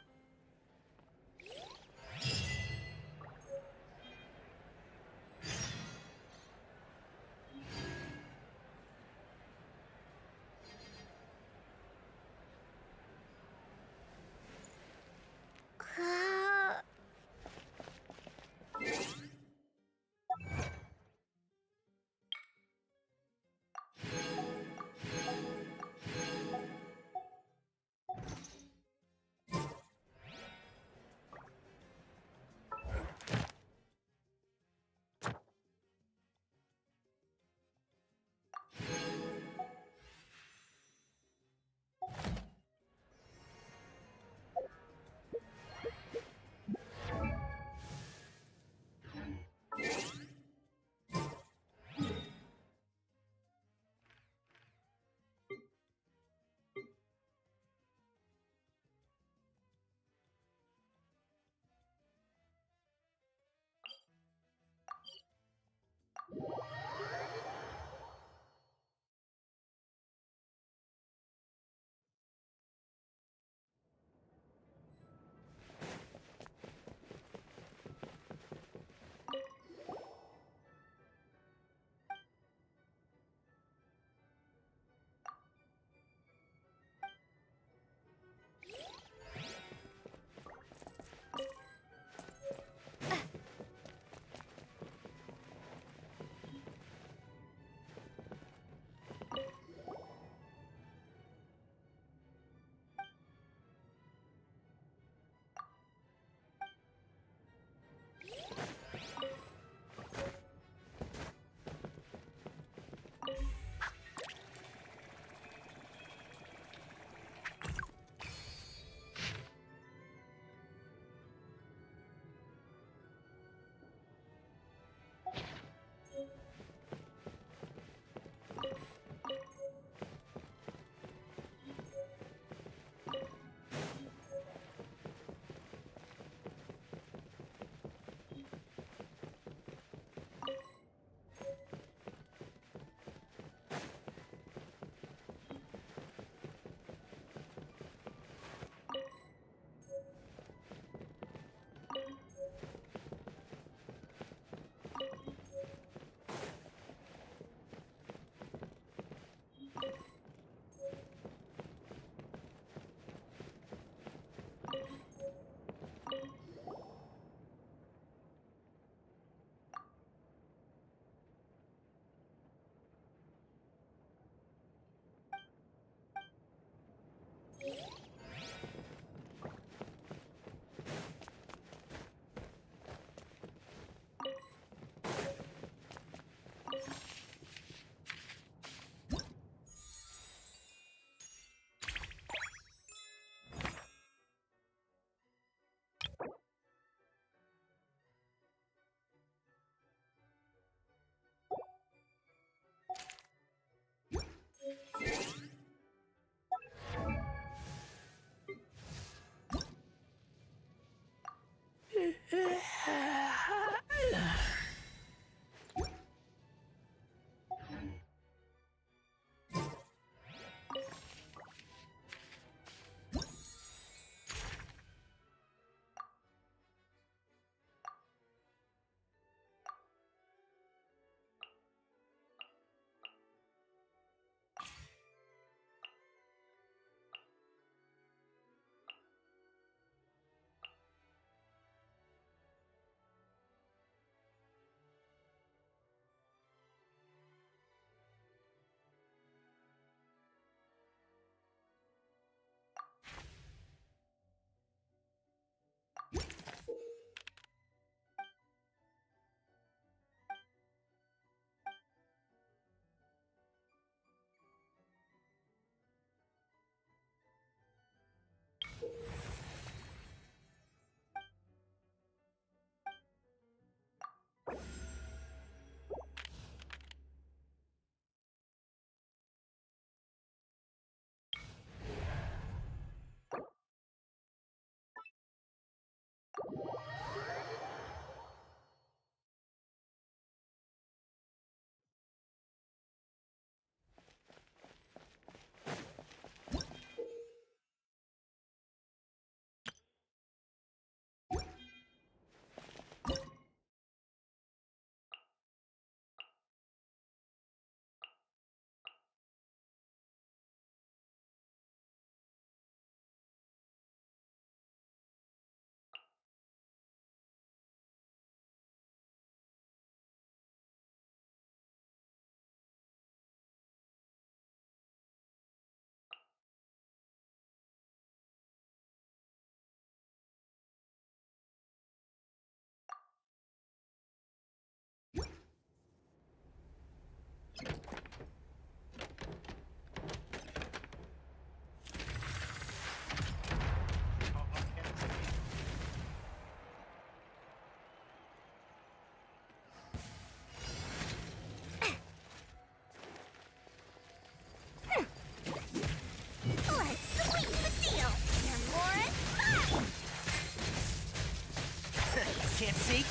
Can't see?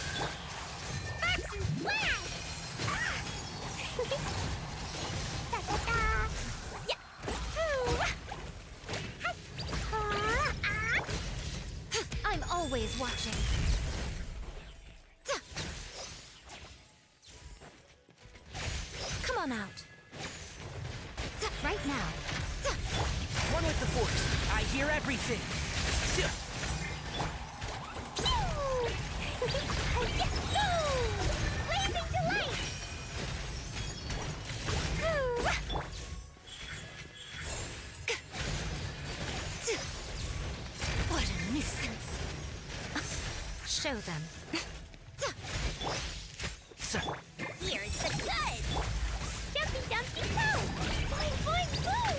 I'm always watching. Come on out. Right now. One with the Force. I hear everything. Blazing delight! What a nuisance. Show them. Here's the good! Jumpy dumpty boom! Boing boing boom!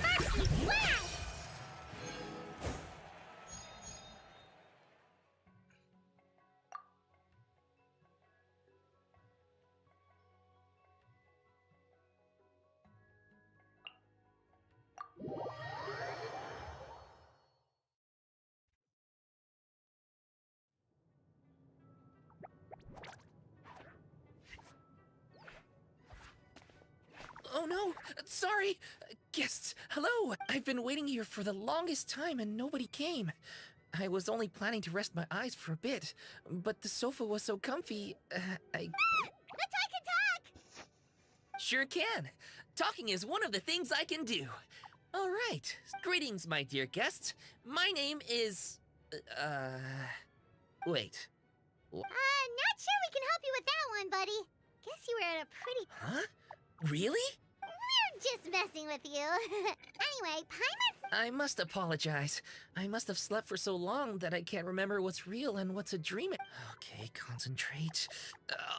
Sparksy flash! Oh no! Sorry! Guests, hello! I've been waiting here for the longest time and nobody came. I was only planning to rest my eyes for a bit, but the sofa was so comfy, I... Let's talk! Sure can! Talking is one of the things I can do. Alright, greetings, my dear guests. My name is... wait. Not sure we can help you with that one, buddy. Guess you were at a pretty... Huh? Really? We're just messing with you. Anyway, Paimon's... I must apologize. I must have slept for so long that I can't remember what's real and what's a dream. Okay, concentrate.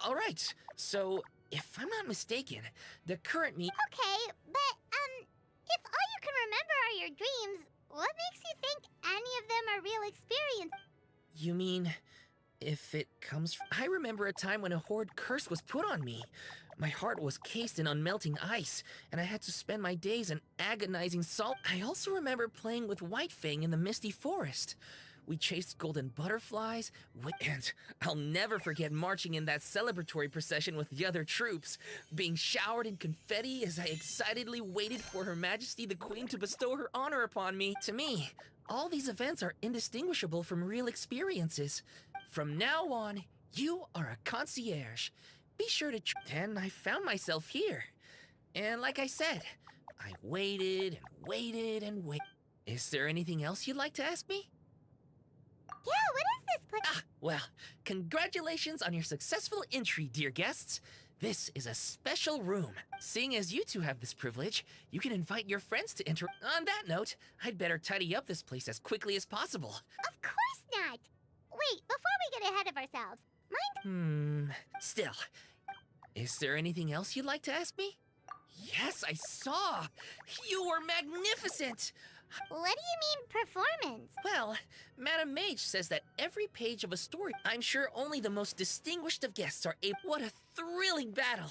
All right. So, if I'm not mistaken, the current me... Okay, but, if all you can remember are your dreams, what makes you think any of them are real experience? You mean, if it comes... I remember a time when a horde curse was put on me. My heart was cased in unmelting ice, and I had to spend my days in agonizing salt. I also remember playing with Whitefang in the misty forest. We chased golden butterflies, and I'll never forget marching in that celebratory procession with the other troops, being showered in confetti as I excitedly waited for Her Majesty the Queen to bestow her honor upon me. To me, all these events are indistinguishable from real experiences. From now on, you are a concierge. Be sure to and I found myself here. And like I said, I waited and waited and waited. Is there anything else you'd like to ask me? Yeah, what is this place? Well, congratulations on your successful entry, dear guests. This is a special room. Seeing as you two have this privilege, you can invite your friends to enter. On that note, I'd better tidy up this place as quickly as possible. Of course not! Wait, before we get ahead of ourselves, Still, is there anything else you'd like to ask me? Yes, I saw! You were magnificent! What do you mean, performance? Well, Madam Mage says that every page of a story, I'm sure only the most distinguished of guests are able. What a thrilling battle!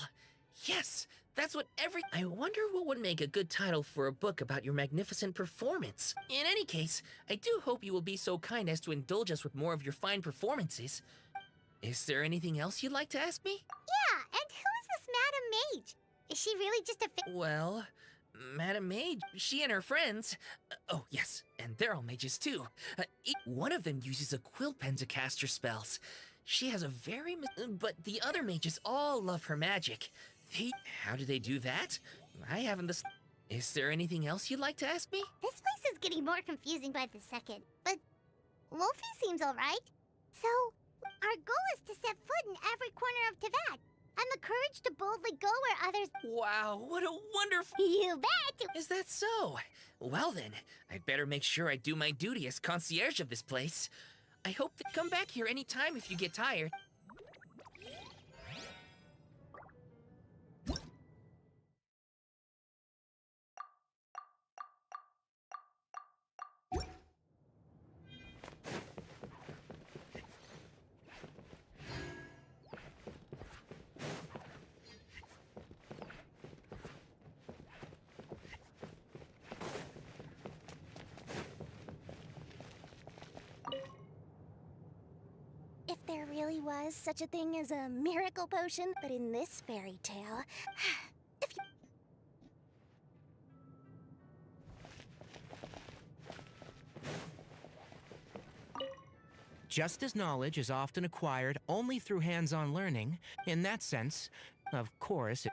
Yes, that's what I wonder what would make a good title for a book about your magnificent performance. In any case, I do hope you will be so kind as to indulge us with more of your fine performances. Is there anything else you'd like to ask me? Yeah, and who is this Madam Mage? Is she really just a Well, Madam Mage, she and her friends... oh, yes, and they're all mages too. One of them uses a quill pen to cast her spells. She has a very... but the other mages all love her magic. How do they do that? I haven't the... Is there anything else you'd like to ask me? This place is getting more confusing by the second, but Wolfie seems alright. So, our goal is to set foot in every corner of Teyvat, and the courage to boldly go where others... Wow, what a wonderful... You bet! Is that so? Well then, I'd better make sure I do my duty as concierge of this place. I hope to come back here anytime if you get tired. there really was such a thing as a miracle potion, but in this fairy tale, if you... Just as knowledge is often acquired only through hands-on learning, in that sense, of course,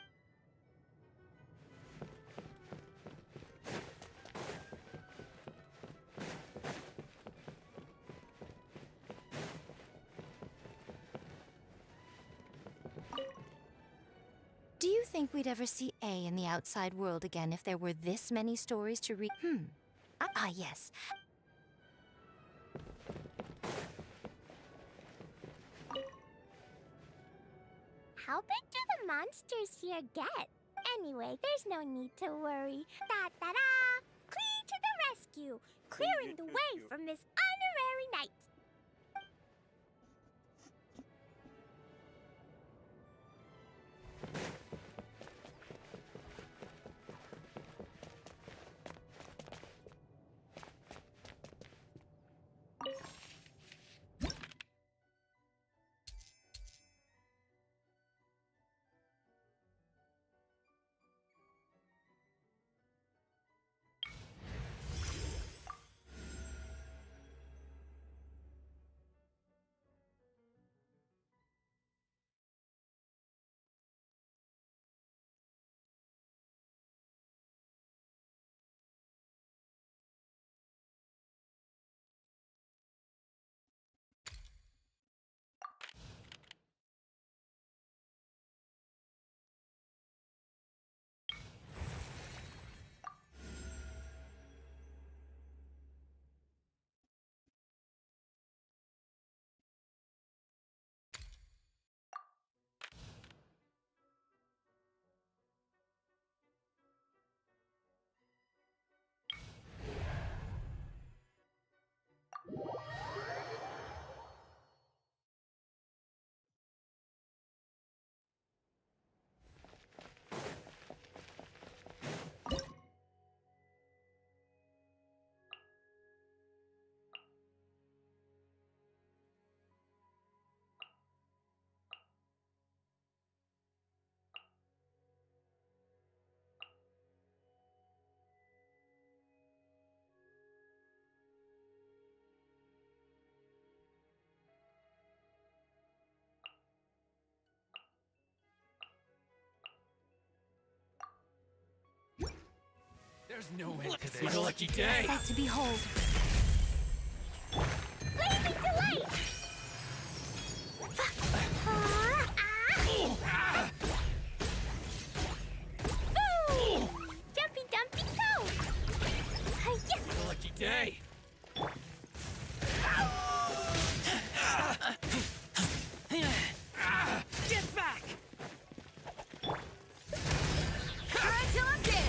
Do you think we'd ever see A in the outside world again if there were this many stories to read? Yes. How big do the monsters here get? Anyway, there's no need to worry. Da-da-da! Clee to the rescue! Clearing the way from this honorary knight! There's no end to this. My lucky day! Sight to behold. Blazing delight! Ooh! Jumpy dumpy go! Yes! My lucky day! Get back! Cry till I'm dead!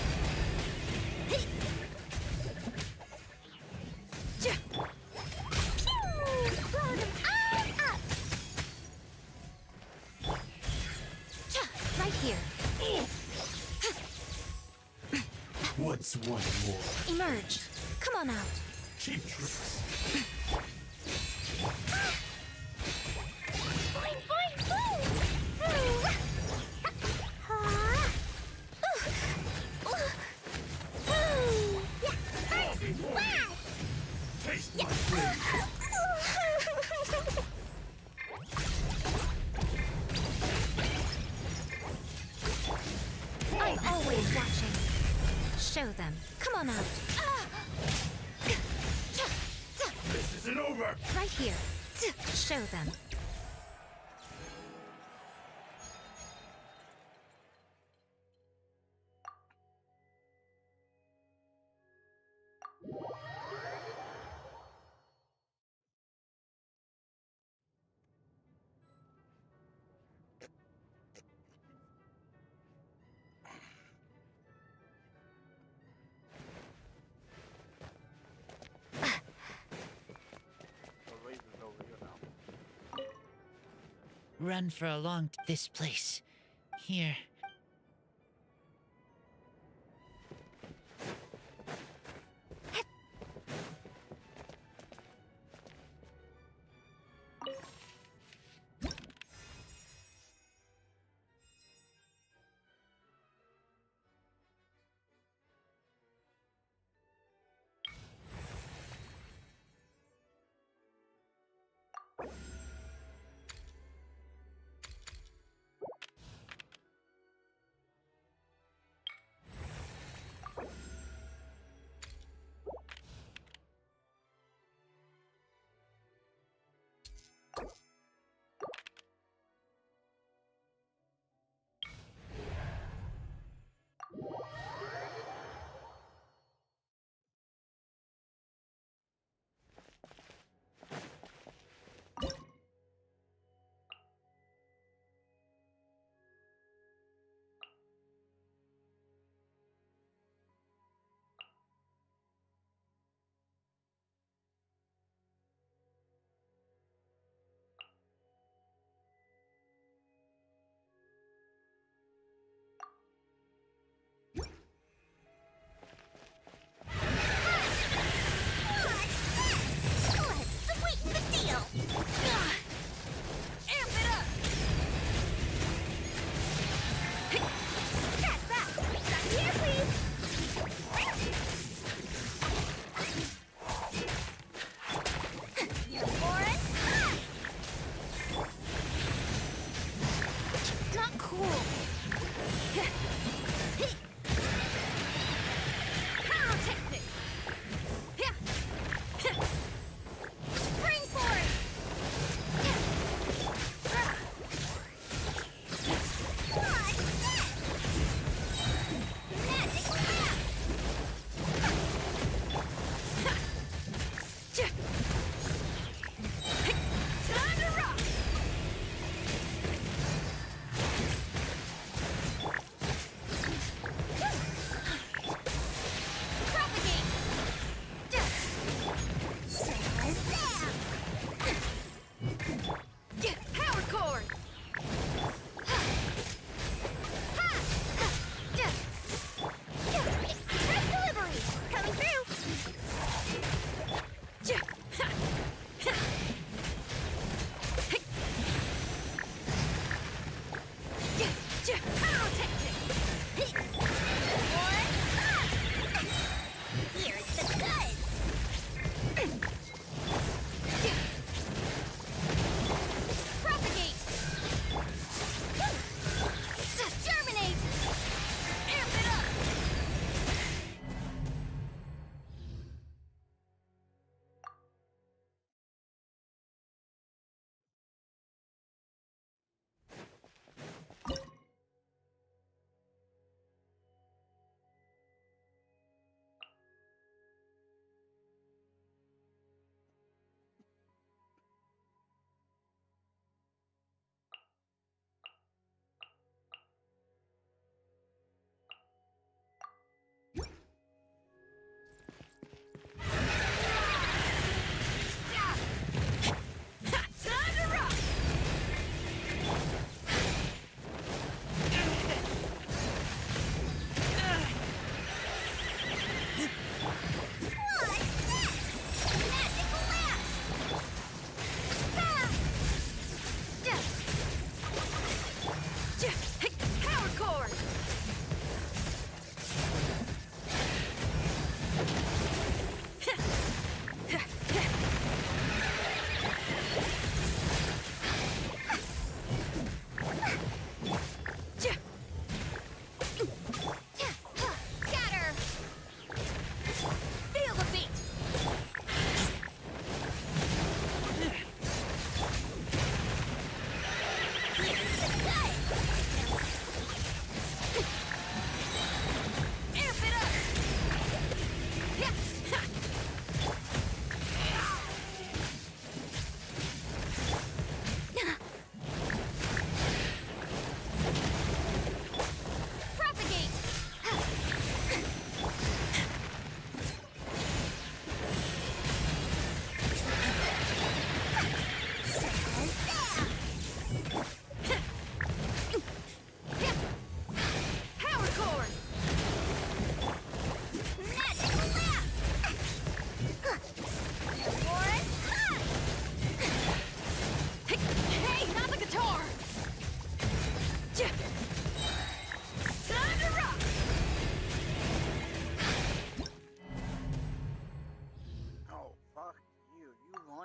Blow them all up! Right here. What's one more? Emerge. Come on out. Cheap tricks. Boing, boing, boom! Taste my blade. I'm always watching. Show them. Come on out. This isn't over. Right here. Show them. Run for a long this place. Here.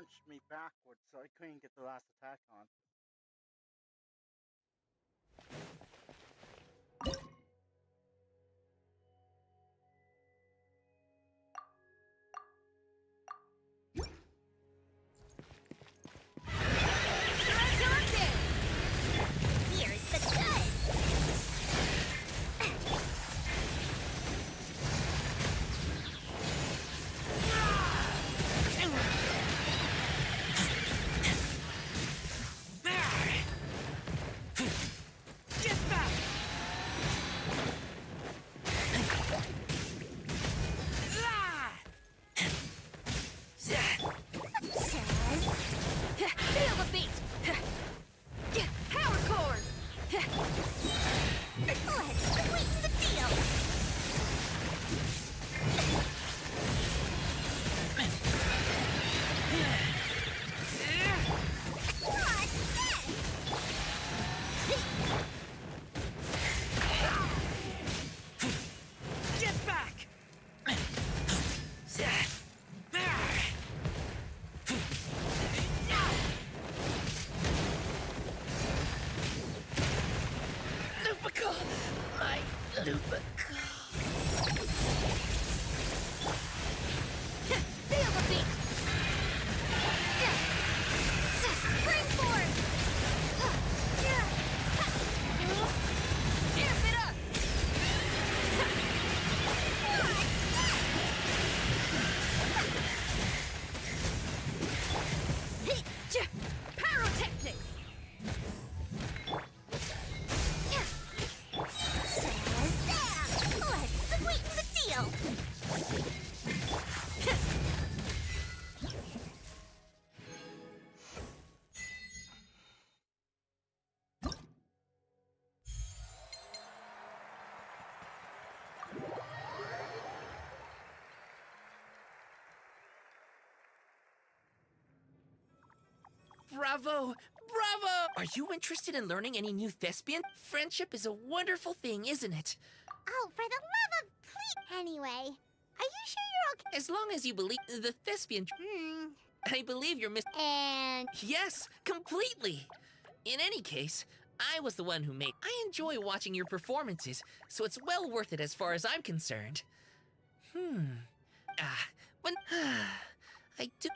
punched me backwards, so I couldn't get the last attack on. Here's the goods! Get back! Feel the beat! Power chord! Let's sweeten the deal! What's this? Get back! Lupical! My Lupical. Feel the beat! Springboard! Amp it up! Pyrotechnics! Shazam! Let's sweeten the deal! Bravo! Bravo! Are you interested in learning any new thespian? Friendship is a wonderful thing, isn't it? Oh, for the love of please! Anyway, are you sure you're okay? As long as you believe the thespian. I believe you're And Yes, completely. In any case, I was the one who made. I enjoy watching your performances, so it's well worth it as far as I'm concerned. When I do.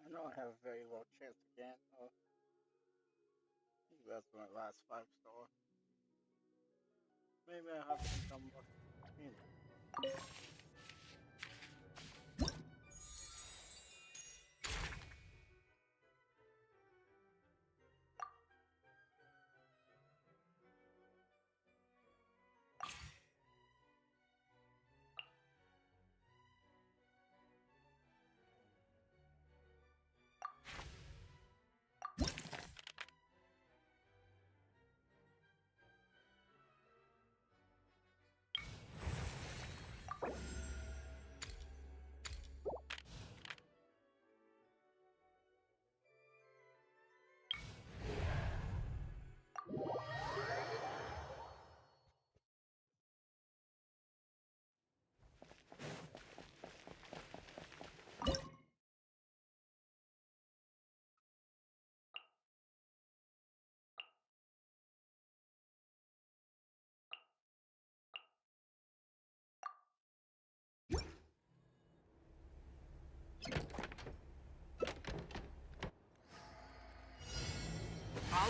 I know I have a very low chance again. I think that's my last 5-star. Maybe I have to become lucky.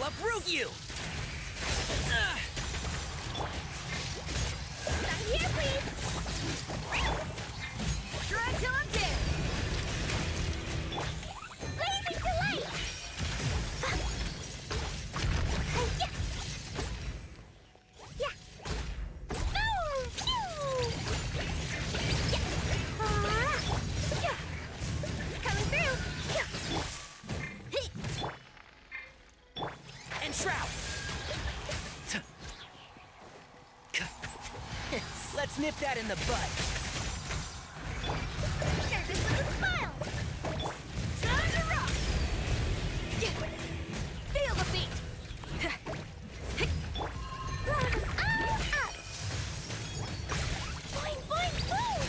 Uproot you! Down here, please! Try till I'm dead! Blazing delight! Yeah! Boom! Pew! Yeah! Coming through! And Shroud! Let's nip that in the bud. Surface with a smile! Time to rock! Feel the beat! Up! Boing, boing, boing!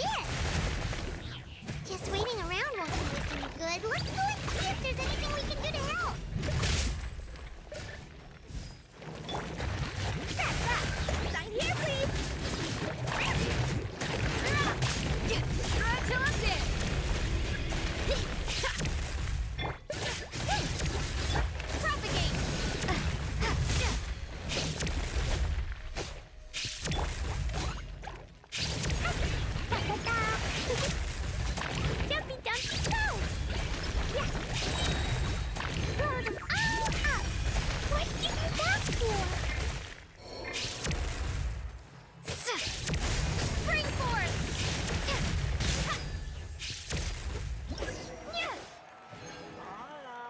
abyss! Just waiting around won't do us any good. Let's go and see if there's anything we can do to help. That's up! Sign here, please! Try till I'm dead! Propagate! Jumpy dumpy go! Yeah! Blow them all up! What did you do that for? Spring force! Hello.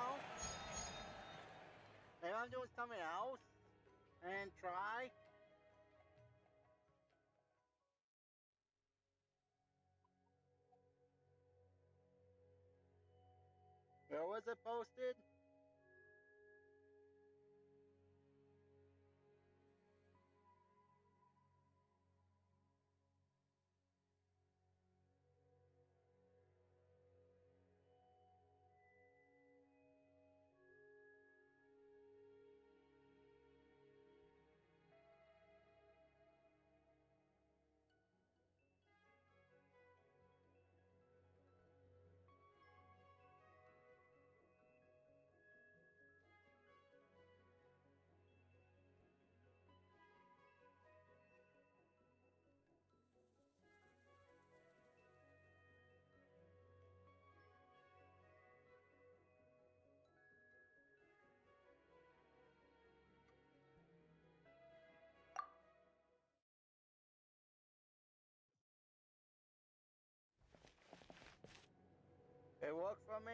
Maybe I'm doing something else and try. Where was it posted? It worked for me.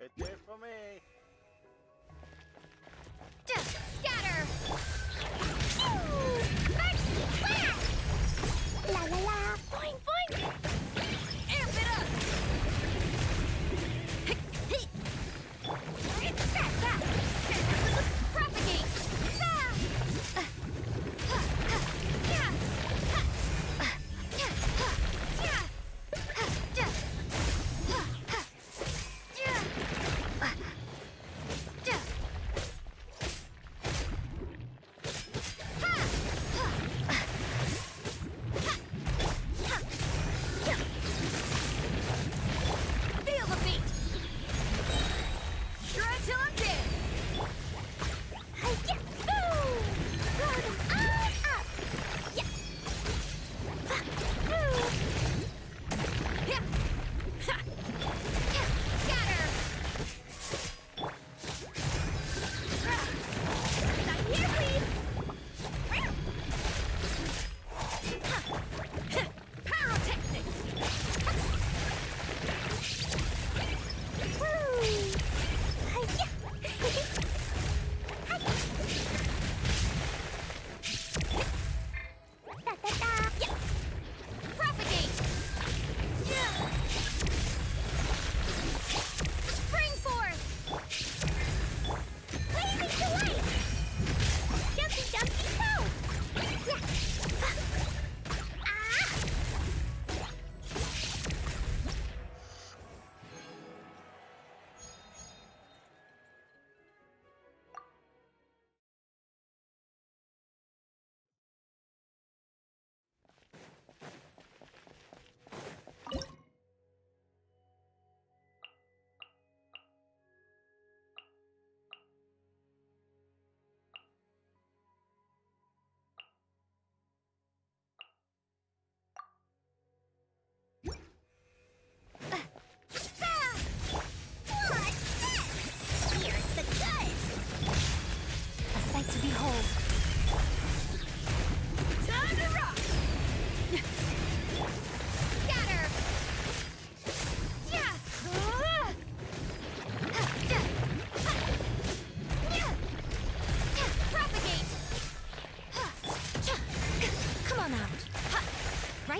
It did for me. Just scatter! Mercy, whack! La la la! Boing, boing! Amp it up! That! Propagate!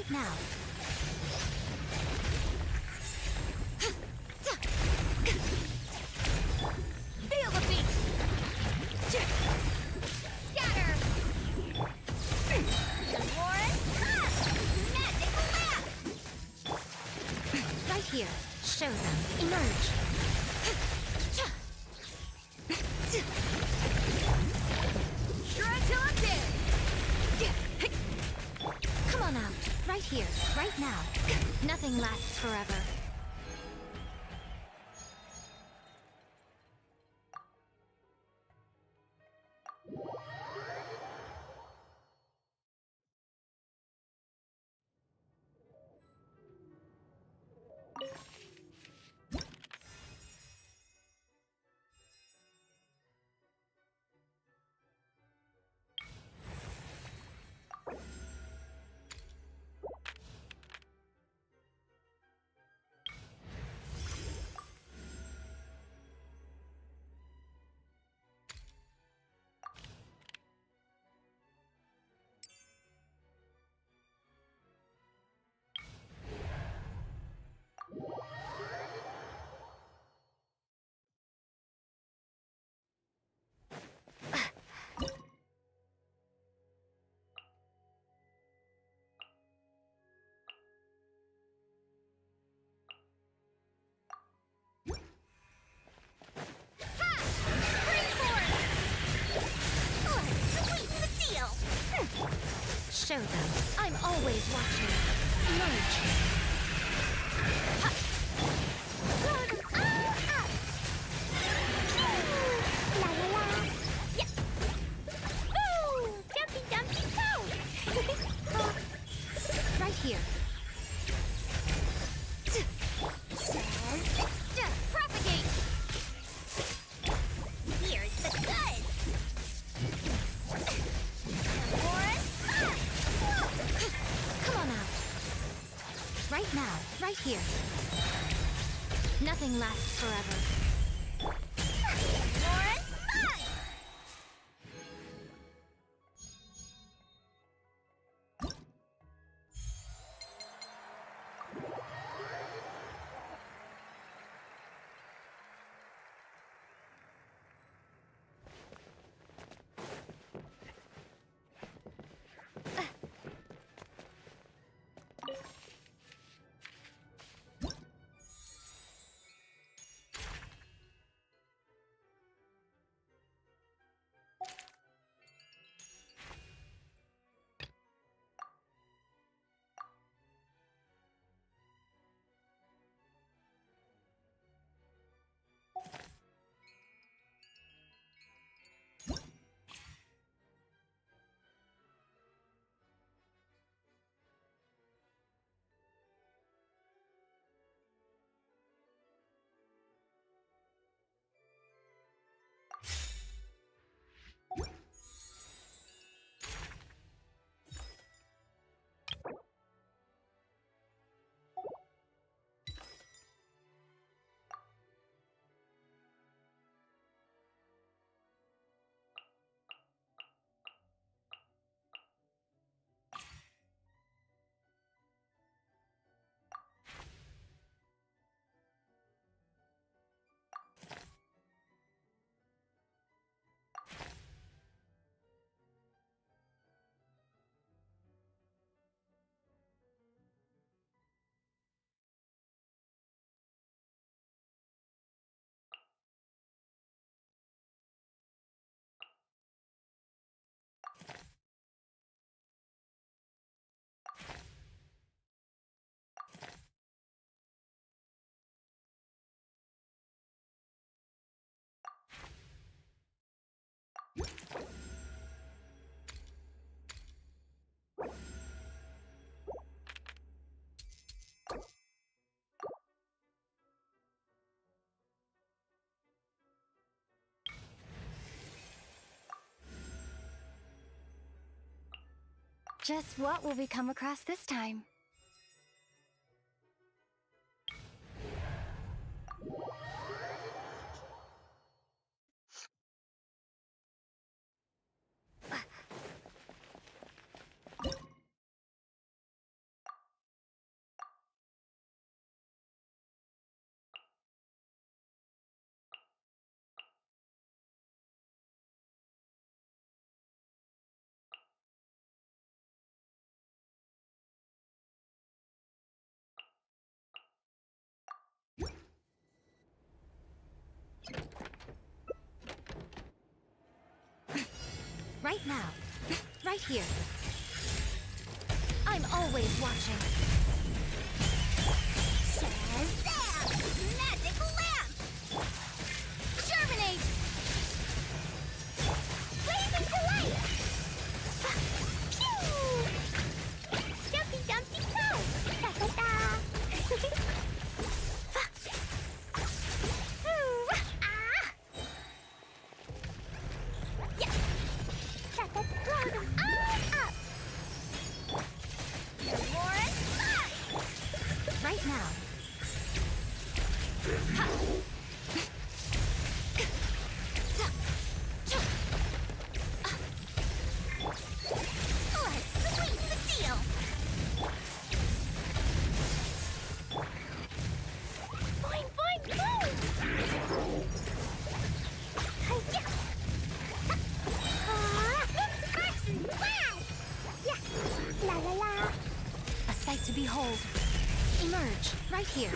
right now. Feel the beat! Scatter! Warren! Magic whip! Right here. Show them. Emerge. Shred till I'm dead! Come on out. Right here. Right now. Nothing lasts forever. Show them. I'm always watching. Emerge. La la la. Yeah. Woo! Jumpy, jumpy, go! Right here. Propagate! Here's the goods! Warren! Come on out. Right now. Right here. Nothing lasts forever. Warren! Fine! Just what will we come across this time? right now. Right here. I'm always watching. Shazam! Magic lamp! Germinate! Blazing delight! Phew! Jumpy Dumpty Go! Ta-ta-ta! Yeah! Ta-ta-ta! Blow them all up! Lauren, Right now. Let's sweeten the deal! Boing, boing, boom! Hi-ya! Sparks and flash! Yeah! La la la! A sight to behold. Emerge right here.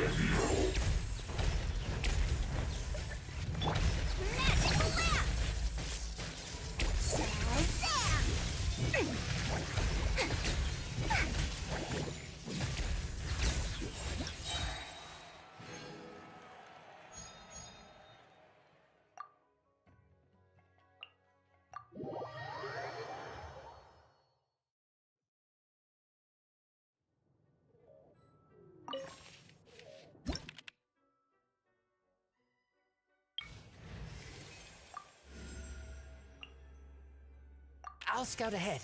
magic lamp! Shazam! I'll scout ahead.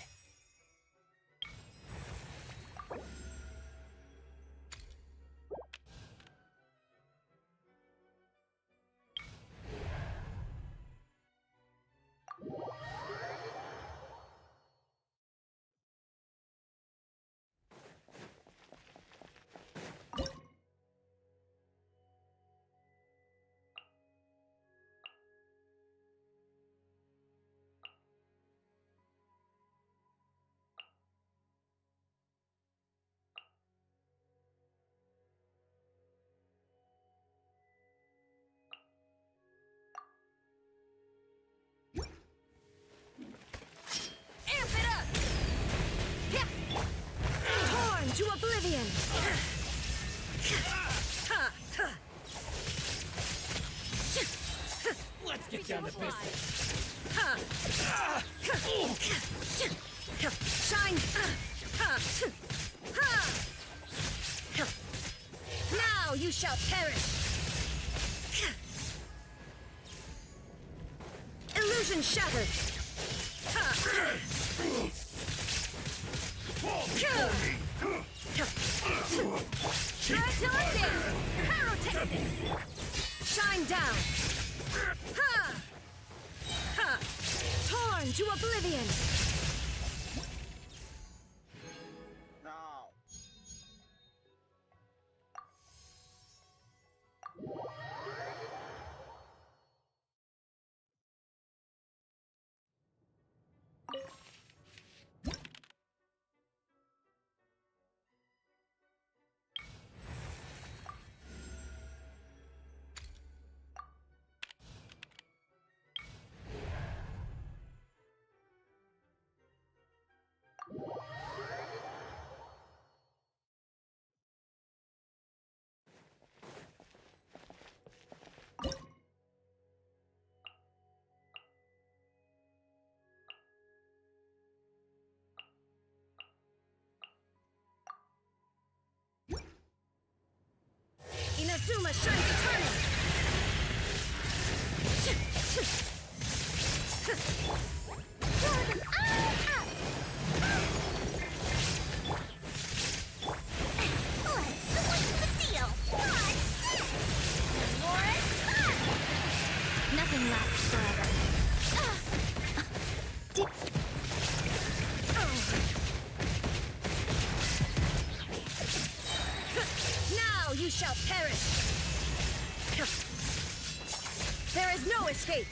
Amp it up! Torn to oblivion! Let's get down to business. Shine! Now you shall perish! Illusion shattered! Try till I'm dead! Pyrotechnics! Shine down! Ha! Ha! Torn to oblivion! No. Inazuma shines eternal! Blow them all up! Let's sweeten the deal! What's this? Lauren, Nothing lasts forever. Now you shall perish! There is no escape!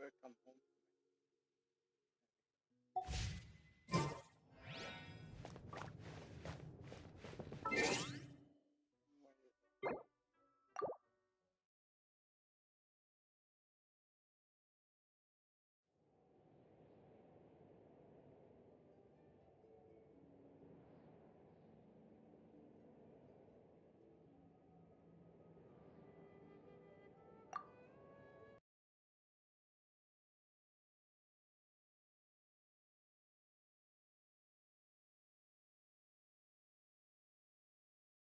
never come home to me.